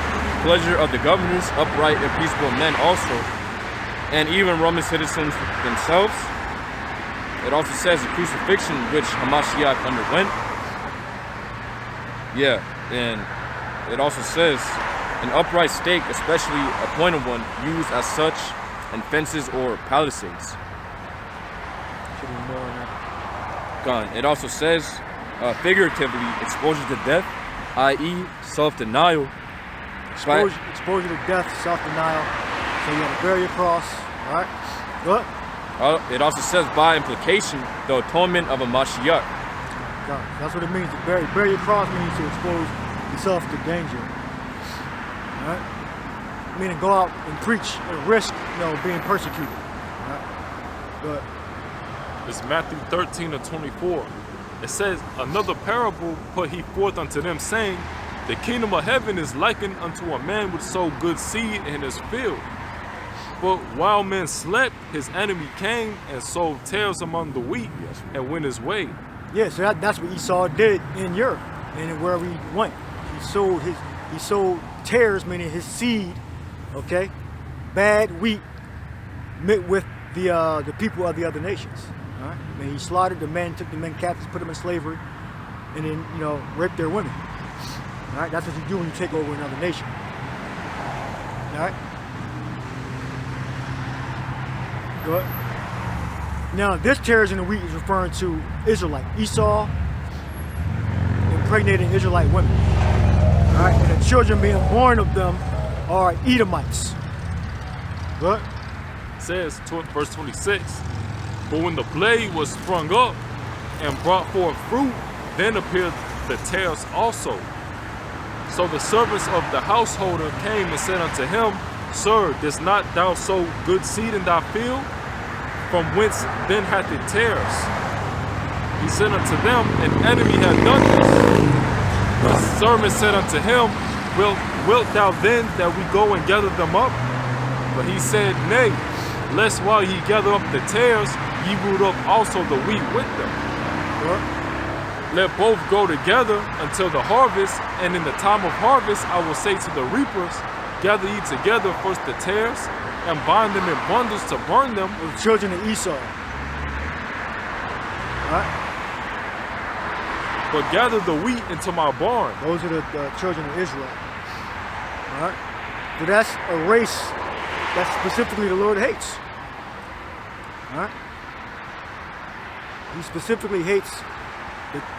pleasure of the governors, upright and peaceable men also, and even Roman citizens themselves. It also says the crucifixion which Hamashiach underwent. Yeah, and it also says an upright stake, especially a pointed one, used as such in fences or palisades. Gone. It also says, figuratively, exposure to death, i.e., self-denial. Exposure to death, self-denial. So you got to bear your cross. All right. Good. It also says, by implication, the atonement of a Mashiach. God, that's what it means to bear your cross means to expose yourself to danger. All right. Meaning go out and preach and risk, being persecuted. All right. Good. It's Matthew 13:24. It says, another parable put he forth unto them, saying, the kingdom of heaven is likened unto a man which sowed good seed in his field. But while men slept, his enemy came and sowed tares among the wheat and went his way. Yeah, so that's what Esau did in Europe and wherever he went. He sowed tares, meaning his seed, okay, bad wheat met with the people of the other nations. All right? And he slaughtered the men, took the men captives, put them in slavery, and then raped their women. All right, that's what you do when you take over another nation. All right. Good. Now, this tares in the wheat is referring to Israelite. Esau impregnating Israelite women. All right, and the children being born of them are Edomites. Good. It says, verse 26, but when the blade was sprung up and brought forth fruit, then appeared the tares also. So the servants of the householder came and said unto him, Sir, didst not thou sow good seed in thy field? From whence then hath it tares? He said unto them, an enemy hath done this. The servant said unto him, Wilt thou then that we go and gather them up? But he said, Nay, lest while ye gather up the tares, ye root up also the wheat with them. let both go together until the harvest, and in the time of harvest I will say to the reapers, gather ye together first the tares, and bind them in bundles to burn them. The children of Esau. Alright? But gather the wheat into my barn. Those are the children of Israel. Alright? So that's a race that specifically the Lord hates. Alright? He specifically hates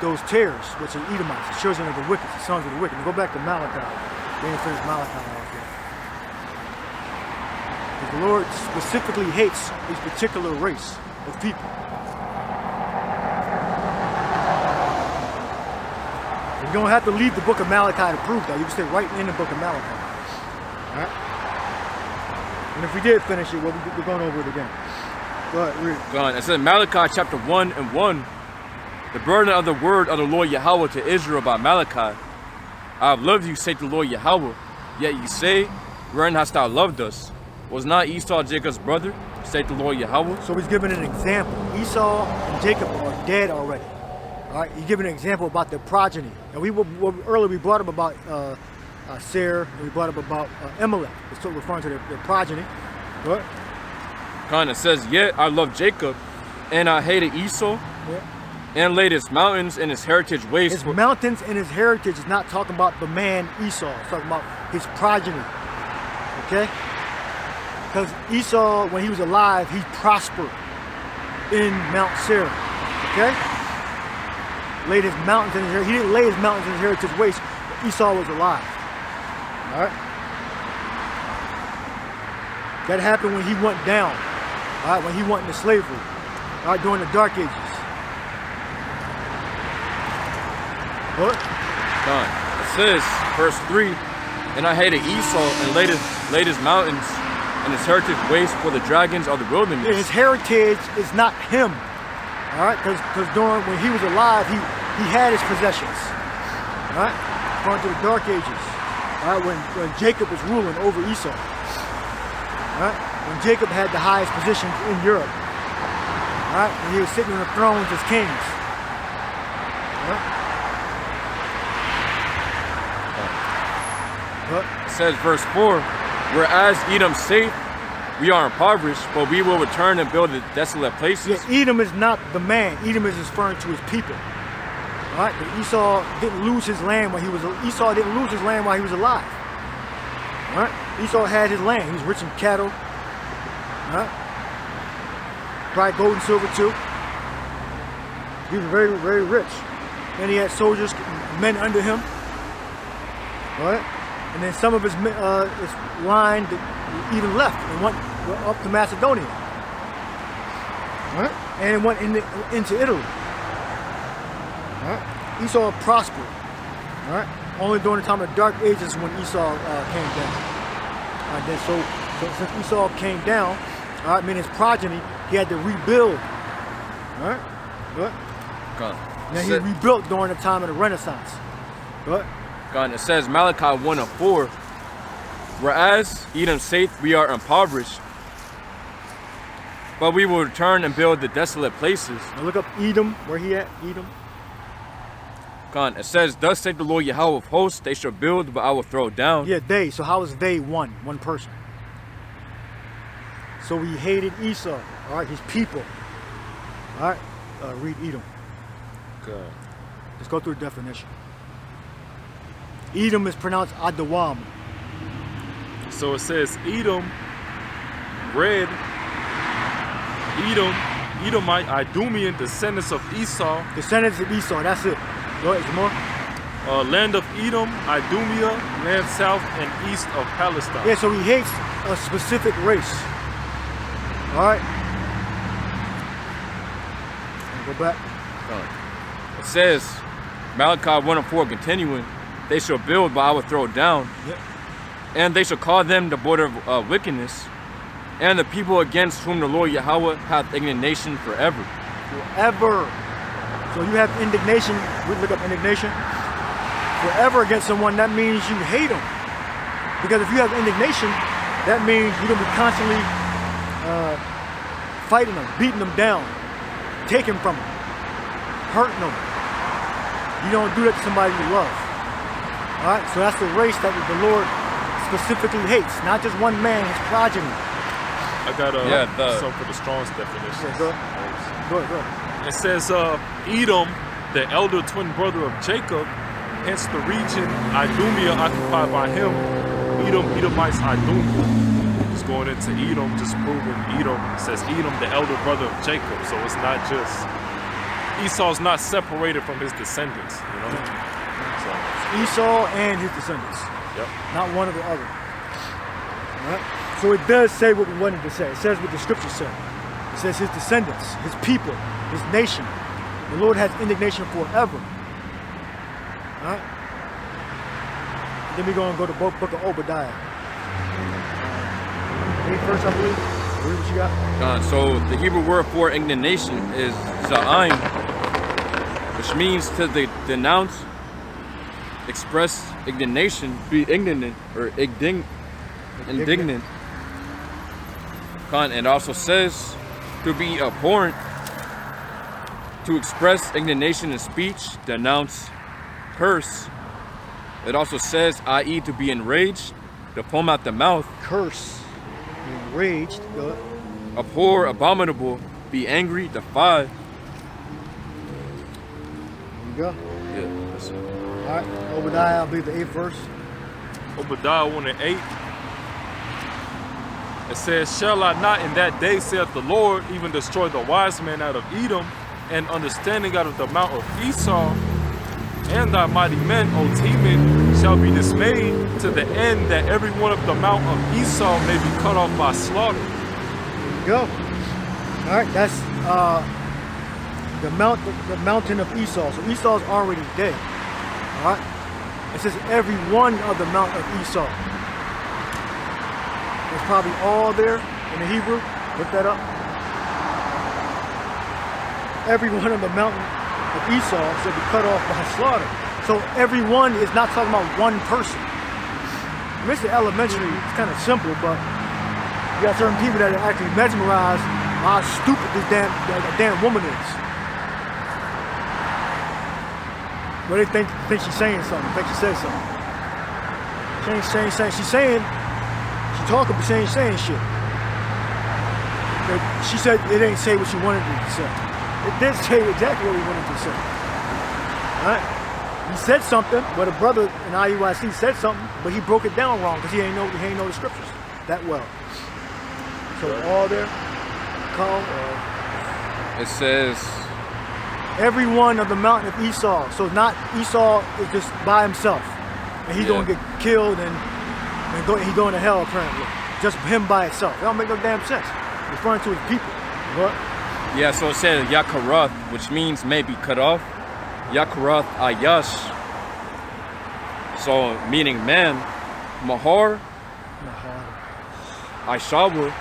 those tares, which are Edomites, the children of the wicked, the sons of the wicked. Now go back to Malachi. They didn't finish Malachi off yet. Because the Lord specifically hates this particular race of people. You don't have to leave the book of Malachi to prove that. You can stay right in the book of Malachi. Alright? And if we did finish it, well, we're going over it again. Go ahead, read it. Go on. It says Malachi chapter 1:1. The burden of the word of the Lord Yahweh to Israel by Malachi. I have loved you, saith the Lord Yahweh. Yet ye say, wherein hast thou loved us? Was not Esau Jacob's brother, saith the Lord Yahweh? So he's giving an example. Esau and Jacob are dead already. All right, he's giving an example about their progeny. And earlier we brought up about Sarah, and we brought up about Amalek. It's still referring to their progeny. What? Kind of says, yet I loved Jacob, and I hated Esau, and laid his mountains and his heritage waste. His mountains and his heritage is not talking about the man Esau. It's talking about his progeny. Okay? Because Esau, when he was alive, he prospered in Mount Seir. Okay? Laid his mountains in his heritage. He didn't lay his mountains in his heritage waste. Esau was alive. Alright? That happened when he went down. Alright, when he went into slavery. Alright, during the Dark Ages. What? Done. It says, verse 3, and I hated Esau and laid his mountains and his heritage waste for the dragons of the wilderness. Yeah, his heritage is not him. Alright, because during when he was alive, he had his possessions. Alright? According to the Dark Ages. Alright, when Jacob was ruling over Esau. Alright? When Jacob had the highest positions in Europe. Alright? When he was sitting on the thrones as kings. Alright? It says, verse 4, whereas Edom saith, we are impoverished, but we will return and build the desolate places. Yeah, Edom is not the man. Edom is referring to his people. All right, but Esau didn't lose his land while he was alive. All right, Esau had his land. He was rich in cattle. All right, probably gold and silver too. He was very, very rich. And he had soldiers, men under him. All right. And then some of his line even left and went up to Macedonia. Right? And it went into Italy. Right? Esau prospered. Right? Only during the time of the Dark Ages when Esau came down. Right? Then so since Esau came down, all right, meaning his progeny, he had to rebuild. Right? Right? Now he rebuilt during the time of the Renaissance. Right? God, it says Malachi 1:4, whereas Edom saith, we are impoverished, but we will return and build the desolate places. Now look up Edom, where he at, Edom. God, it says, thus saith the Lord Yahweh of hosts, they shall build, but I will throw down. Yeah, they. So how is they one person? So he hated Esau, all right, his people. All right, read Edom. God. Let's go through the definition. Edom is pronounced Adawam. So it says Edom, red, Edom, Edomite, Idumean, descendants of Esau. Descendants of Esau, that's it. Go ahead, some more. Land of Edom, Idumea, land south and east of Palestine. Yeah, so he hates a specific race. All right. Go back. It says, Malachi 1:4 continuing, they shall build, but I will throw down. Yep. And they shall call them the border of wickedness, and the people against whom the Lord Yahweh hath indignation forever. Forever. So you have indignation. We look up indignation. Forever against someone, that means you hate them. Because if you have indignation, that means you're going to be constantly fighting them, beating them down, taking from them, hurting them. You don't do that to somebody you love. All right, so that's the race that the Lord specifically hates. Not just one man, his progeny. I got some for the Strong's definition. Yeah, go ahead. It says, Edom, the elder twin brother of Jacob, hence the region Idumea occupied by him. Edom, Edomites, Idumea. Just going into Edom, just proving Edom. It says Edom, the elder brother of Jacob. So it's not just, Esau's not separated from his descendants, you know? So, Esau and his descendants. yep. Not one or the other. All right? So it does say what we wanted to say. It says what the scripture said. It says his descendants, his people, his nation. The Lord has indignation forever. All right? Then we're going to go to the book of Obadiah. 8th, I believe. Read what you got. So the Hebrew word for indignation is za'im, which means to denounce, express indignation, be indignant or indignant. And also says to be abhorrent, to express indignation in speech, denounce, curse. It also says, i.e., to be enraged, to foam out the mouth. Curse, enraged, go ahead. Abhor, abominable, be angry, defy. There you go. Yeah, that's it. All right, Obadiah, I believe the 8th verse. Obadiah 1 and 8. It says, shall I not in that day, saith the Lord, even destroy the wise man out of Edom, and understanding out of the mount of Esau, and thy mighty men, O Teman, shall be dismayed, to the end that every one of the mount of Esau may be cut off by slaughter. There you go. All right, that's the mountain of Esau. So Esau's already dead. All right. It says every one of the mount of Esau. It's probably all there in the Hebrew. Look that up. Every one of the mountain of Esau shall be cut off by slaughter. So everyone is not talking about one person. I mean, it's elementary, it's kind of simple, but you got certain people that are actually mesmerized by how stupid this damn woman is. But they think she's saying something, think she said something. She ain't saying, she's saying, she's talking, but she ain't saying shit. But she said it ain't say what she wanted it to say. It did say exactly what we wanted to say. Alright? He said something, but a brother in IUIC said something, but he broke it down wrong because he ain't know the scriptures that well. So all there, it says every one of the mountain of Esau. So not Esau is just by himself, and he's gonna get killed and he's going to hell apparently. Just him by itself. That don't make no damn sense. Referring to his people. What? Yeah, so it says Yakarath, which means maybe cut off. Yakarath Ayash, so meaning man. Mahar, Aishawa,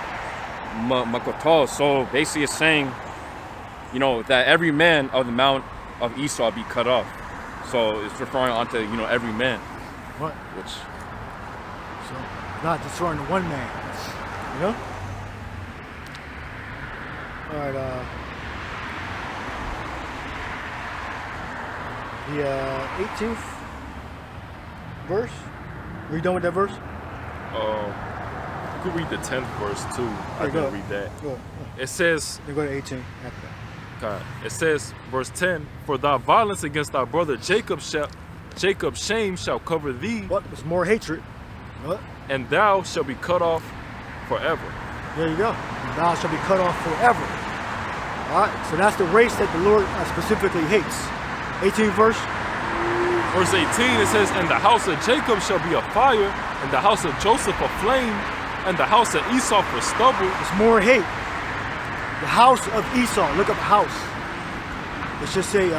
Makotal. So basically it's saying, you know, that every man of the mount of Esau be cut off. So it's referring onto, you know, every man. What? Which, so not destroying the one man. You know? Alright, the 18th verse. Are you done with that verse? You could read the 10th verse too. I go can read that. Go. It says, Then go to 18 after that. God, it says, verse 10, for thy violence against thy brother Jacob's shame shall cover thee. What? There's more hatred. What? And thou shalt be cut off forever. There you go. And thou shalt be cut off forever. Alright, so that's the race that the Lord specifically hates. 18th verse. Verse 18, it says, and the house of Jacob shall be a fire, and the house of Joseph a flame, and the house of Esau for stubble. There's more hate. The house of Esau. Look up house. Let's just say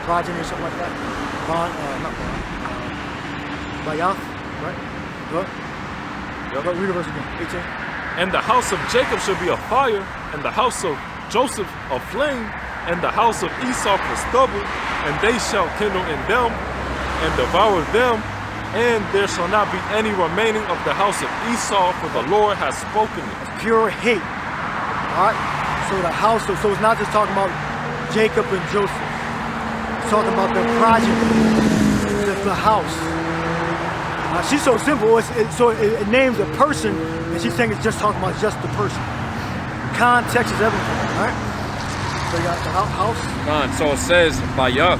progeny or something like that. Bayath, right? Go. Yep. Read the verse again. 18. And the house of Jacob shall be a fire, and the house of Joseph a flame, and the house of Esau for stubble, and they shall kindle in them, and devour them, and there shall not be any remaining of the house of Esau, for the Lord has spoken it. It's pure hate. Alright? So the house of, so it's not just talking about Jacob and Joseph. It's talking about the progeny. It's the house. She's so simple, it names a person, and she's saying it's just talking about just the person. Context is everything, all right? So you got the house. So it says Bayah,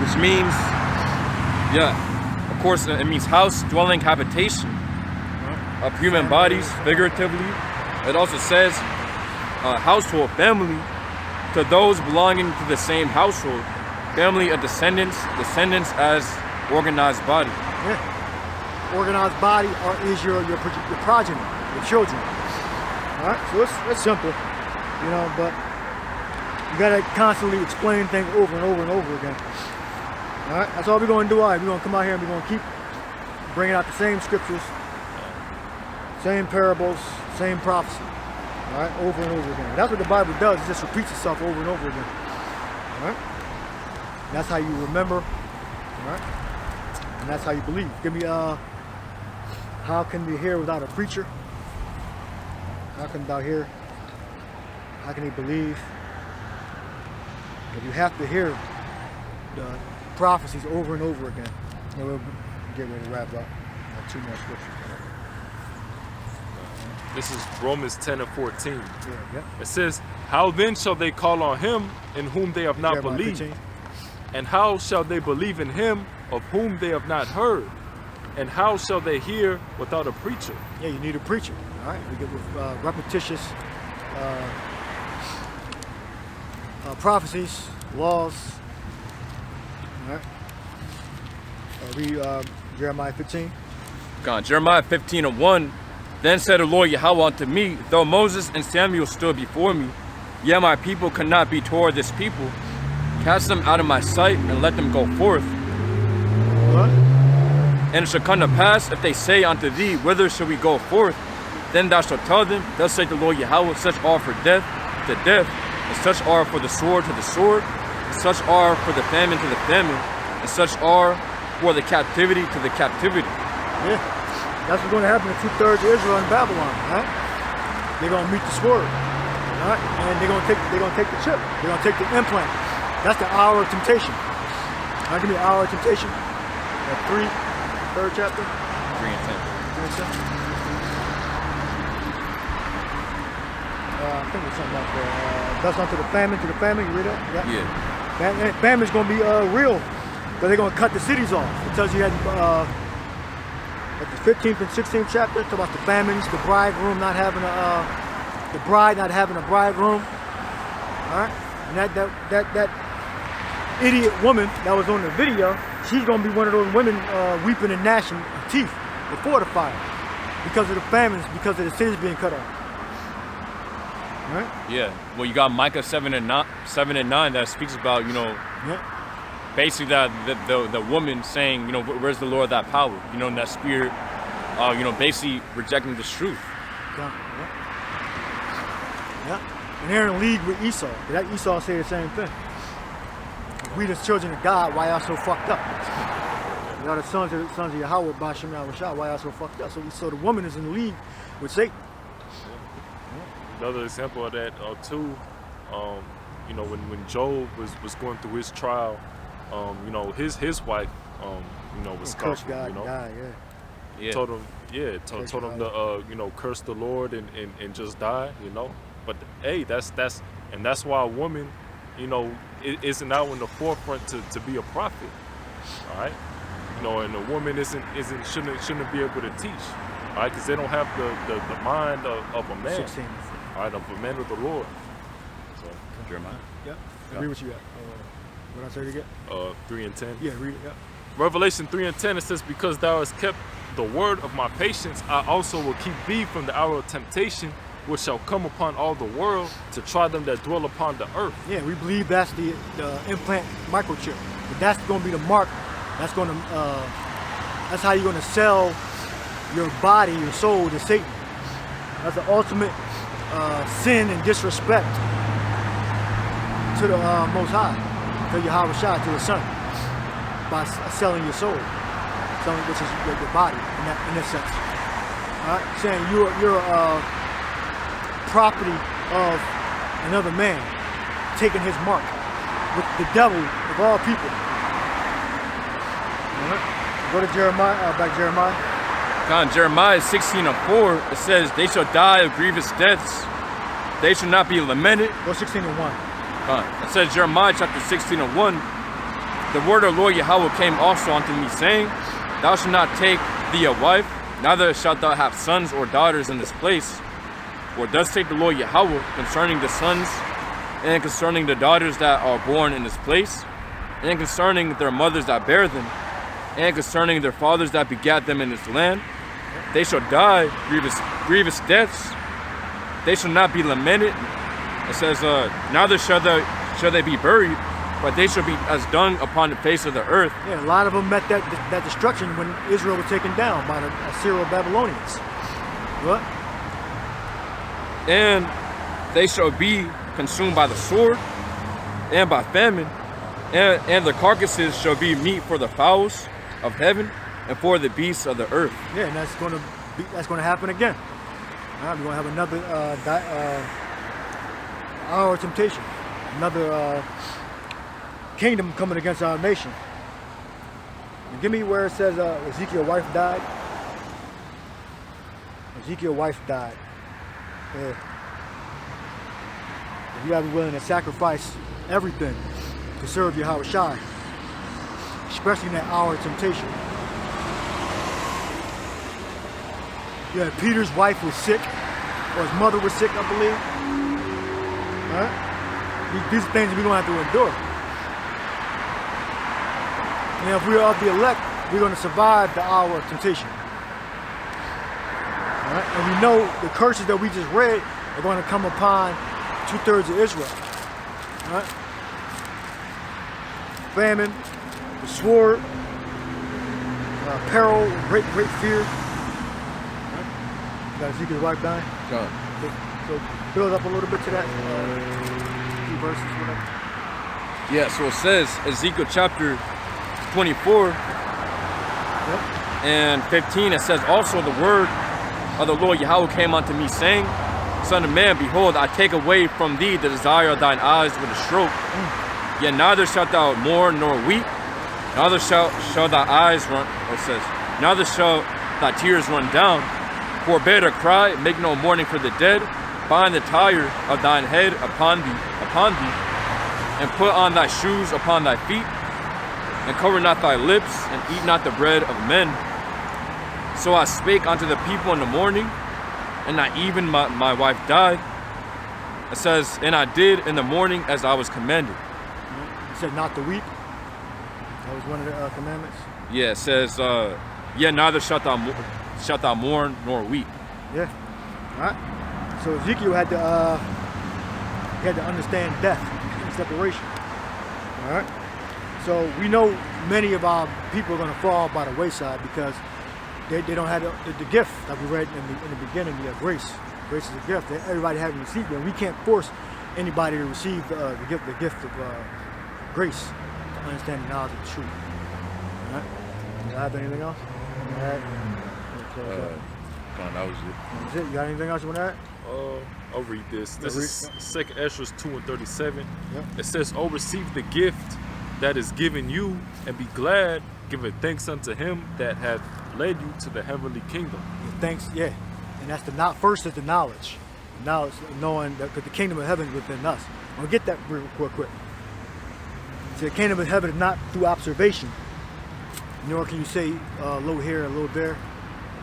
which means, of course, it means house, dwelling, habitation of human bodies, figuratively. It also says household, family, to those belonging to the same household. Family of descendants as organized body. Yeah. Organized body is your progeny, your children. All right, so it's simple, you know, but you gotta constantly explain things over and over and over again. All right, that's all we're gonna do. All right, we're gonna come out here and we're gonna keep bringing out the same scriptures, same parables, same prophecy. All right, over and over again. That's what the Bible does. It just repeats itself over and over again. All right. That's how you remember, all right? And that's how you believe. Give me, how can we hear without a preacher? How can thou hear? How can he believe? If you have to hear the prophecies over and over again, then we'll get ready to wrap up. Two more scriptures. This is Romans 10 and 14. Yeah. It says, how then shall they call on him in whom they have not Jeremiah believed? 15. And how shall they believe in him of whom they have not heard? And how shall they hear without a preacher? Yeah, you need a preacher. All right, we get with repetitious prophecies, laws. All right. Read Jeremiah 15. Jeremiah 15 and 1. Then said the Lord Yahweh unto me, though Moses and Samuel stood before me, yet my people could not be toward this people. Cast them out of my sight and let them go forth. What? And it shall come to pass, if they say unto thee, whither shall we go forth? Then thou shalt tell them, thus saith the Lord Yahweh, such are for death to death, and such are for the sword to the sword, and such are for the famine to the famine, and such are for the captivity to the captivity. Yeah, that's what's going to happen to 2/3 of Israel in Babylon, right? They're going to meet the sword, right? And they're going to take the chip. They're going to take the implant. That's the hour of temptation. Now give me the hour of temptation. 3rd chapter. 3 and 10. 3 and 10. I think there's something out there. Thus unto the famine, you read that? Yeah. Famine's going to be real, because they're going to cut the cities off. It tells you at the 15th and 16th chapter, it's about the famines, the bridegroom not having the bride not having a bridegroom. All right, and that idiot woman that was on the video, she's gonna be one of those women weeping and gnashing of teeth before the fire because of the famines, because of the cities being cut off. All right? Yeah. Well, you got Micah 7 and 9 that speaks about, you know, basically that the woman saying, you know, where's the Lord that power? You know, in that spirit, you know, basically rejecting this truth. Yeah. And they're in league with Esau. That Esau say the same thing. We the children of God, why y'all so fucked up? Y'all the sons of Yahweh, Bashem Yahweh, why y'all so fucked up? So the woman is in league with Satan. Another example of that too, you know, when Job was going through his trial, you know, his wife, you know, was scoffing, God, you know, Yeah. told him to you know, curse the Lord and just die, you know. But hey, that's why a woman, you know, isn't out in the forefront to be a prophet. All right, you know, and a woman shouldn't be able to teach, all right, because they don't have the mind of a man, 16. all right, of a man of the Lord. So Jeremiah. Yeah. Read what you got. What I say you get? 3 and 10. Yeah, read it. Yeah. Revelation 3 and 10, it says, because thou hast kept the word of my patience, I also will keep thee from the hour of temptation, which shall come upon all the world to try them that dwell upon the earth. Yeah, we believe that's the implant microchip. But that's going to be the mark. That's going to that's how you're going to sell your body, your soul to Satan. That's the ultimate sin and disrespect to the Most High, to Yahweh Shah, to the Son, by selling your soul, which is your body in that sense. All right, saying you're property of another man. taking his mark with the devil of all people. Go to Jeremiah, back to Jeremiah. God, Jeremiah 16:4, it says, they shall die of grievous deaths. They shall not be lamented. Go 16:1. It says Jeremiah chapter 16:1, the word of the Lord Yahweh came also unto me, saying, thou shalt not take thee a wife, neither shalt thou have sons or daughters in this place. For thus saith the Lord Yahweh concerning the sons and concerning the daughters that are born in this place, and concerning their mothers that bear them, and concerning their fathers that begat them in this land. They shall die grievous deaths. They shall not be lamented. It says, neither shall they be buried, but they shall be as dung upon the face of the earth. Yeah, a lot of them met that destruction when Israel was taken down by the Assyro-Babylonians. What? And they shall be consumed by the sword and by famine, and the carcasses shall be meat for the fowls of heaven and for the beasts of the earth. Yeah, and that's going to happen again. We're going to have another hour of temptation, another kingdom coming against our nation. And give me where it says Ezekiel's wife died. Ezekiel's wife died. Yeah. You got to be willing to sacrifice everything to serve Yahweh Shai, especially in that hour of temptation. Yeah, Peter's wife was sick, or his mother was sick, I believe. All right? These are things we're going to have to endure. And if we are of the elect, we're going to survive the hour of temptation. All right? And we know the curses that we just read are going to come upon 2/3 of Israel. All right? Famine, the sword, peril, great fear. Right? Got Ezekiel's wife dying. God. So build up a little bit to that. Few verses, whatever. Yeah, so it says Ezekiel chapter 24 and 15. It says, also the word of the Lord Yahweh came unto me, saying, Son of man, behold, I take away from thee the desire of thine eyes with a stroke. Yet neither shalt thou mourn nor weep, neither shall thy eyes run, or it says, neither shall thy tears run down. Forbear to cry, make no mourning for the dead, bind the tire of thine head upon thee, and put on thy shoes upon thy feet, and cover not thy lips, and eat not the bread of men. So I spake unto the people in the morning, and not even my wife died. It says, and I did in the morning as I was commanded. It said not to weep. That was one of the commandments. Yeah, it says, yeah, neither shalt thou mourn nor weep. Yeah. All right. So Ezekiel had to understand death and separation. All right. So we know many of our people are going to fall by the wayside because they don't have the gift that we read in the beginning. Yeah, grace. Grace is a gift that everybody hasn't received it. And we can't force anybody to receive the gift of grace to understand the knowledge of the truth. All right. Do you have anything else? All right. That was it. That's it. You got anything else you want to add? I'll read this. This is 2 Esdras 2:37. Yep. It says, "Oh, receive the gift that is given you, and be glad, giving thanks unto him that hath led you to the heavenly kingdom." Thanks, yeah. And that's first is the knowledge. Knowledge, knowing that the kingdom of heaven is within us. I'll get that real quick. See, the kingdom of heaven is not through observation, nor can you say a little here, a little there.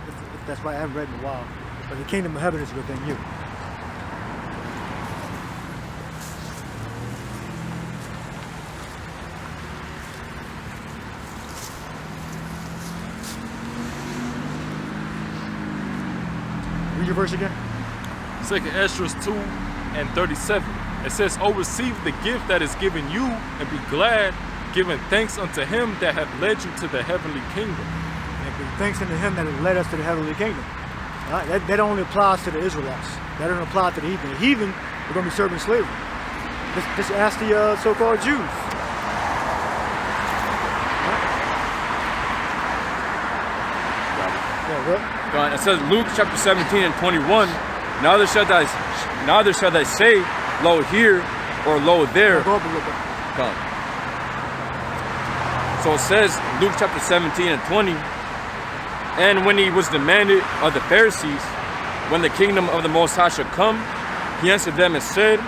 If that's right, I haven't read in a while. But the kingdom of heaven is within you. Read your verse again. 2 Esdras 2:37. It says, "Oh, receive the gift that is given you, and be glad, giving thanks unto him that hath led you to the heavenly kingdom." And give thanks unto him that has led us to the heavenly kingdom. That only applies to the Israelites. That doesn't apply to the heathen. The heathen are going to be serving slavery. Just ask the so-called Jews. It says Luke chapter 17 and 21, neither shall they say, Lo here, or lo there. Go up a little bit. Come. So it says, Luke chapter 17 and 20, and when he was demanded of the Pharisees, when the kingdom of the Most High should come, he answered them and said,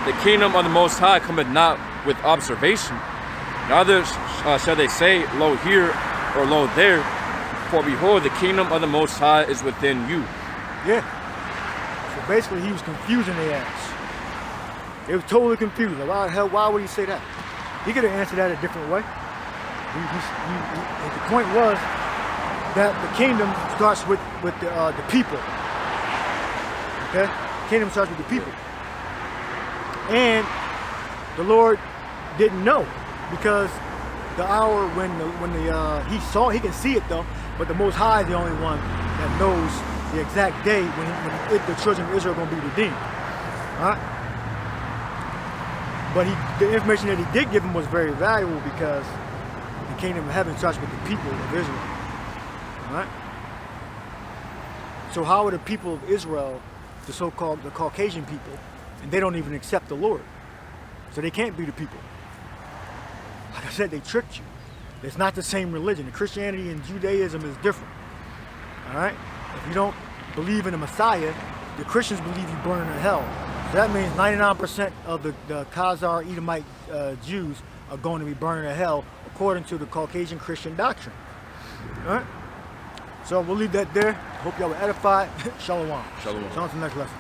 the kingdom of the Most High cometh not with observation. Neither shall they say, lo here, or lo there, for behold, the kingdom of the Most High is within you. Yeah. So basically, he was confusing their ass. They was totally confused. Like, why would he say that? He could have answered that a different way. The point was that the kingdom starts with the people. Okay? The kingdom starts with the people. And the Lord didn't know, because the hour when he can see it though, but the Most High is the only one that knows the exact day when the children of Israel are going to be redeemed. All right? But the information that he did give him was very valuable, because the kingdom of heaven starts with the people of Israel. All right? So how are the people of Israel, the so-called the Caucasian people, and they don't even accept the Lord? So they can't be the people. Like I said, they tricked you. It's not the same religion. The Christianity and Judaism is different. All right? If you don't believe in the Messiah, the Christians believe you burn in hell. So that means 99% of the Khazar Edomite Jews are going to be burning in hell, according to the Caucasian Christian doctrine. All right? So we'll leave that there. Hope y'all were edified. Shalom. Shalom. On to the next lesson.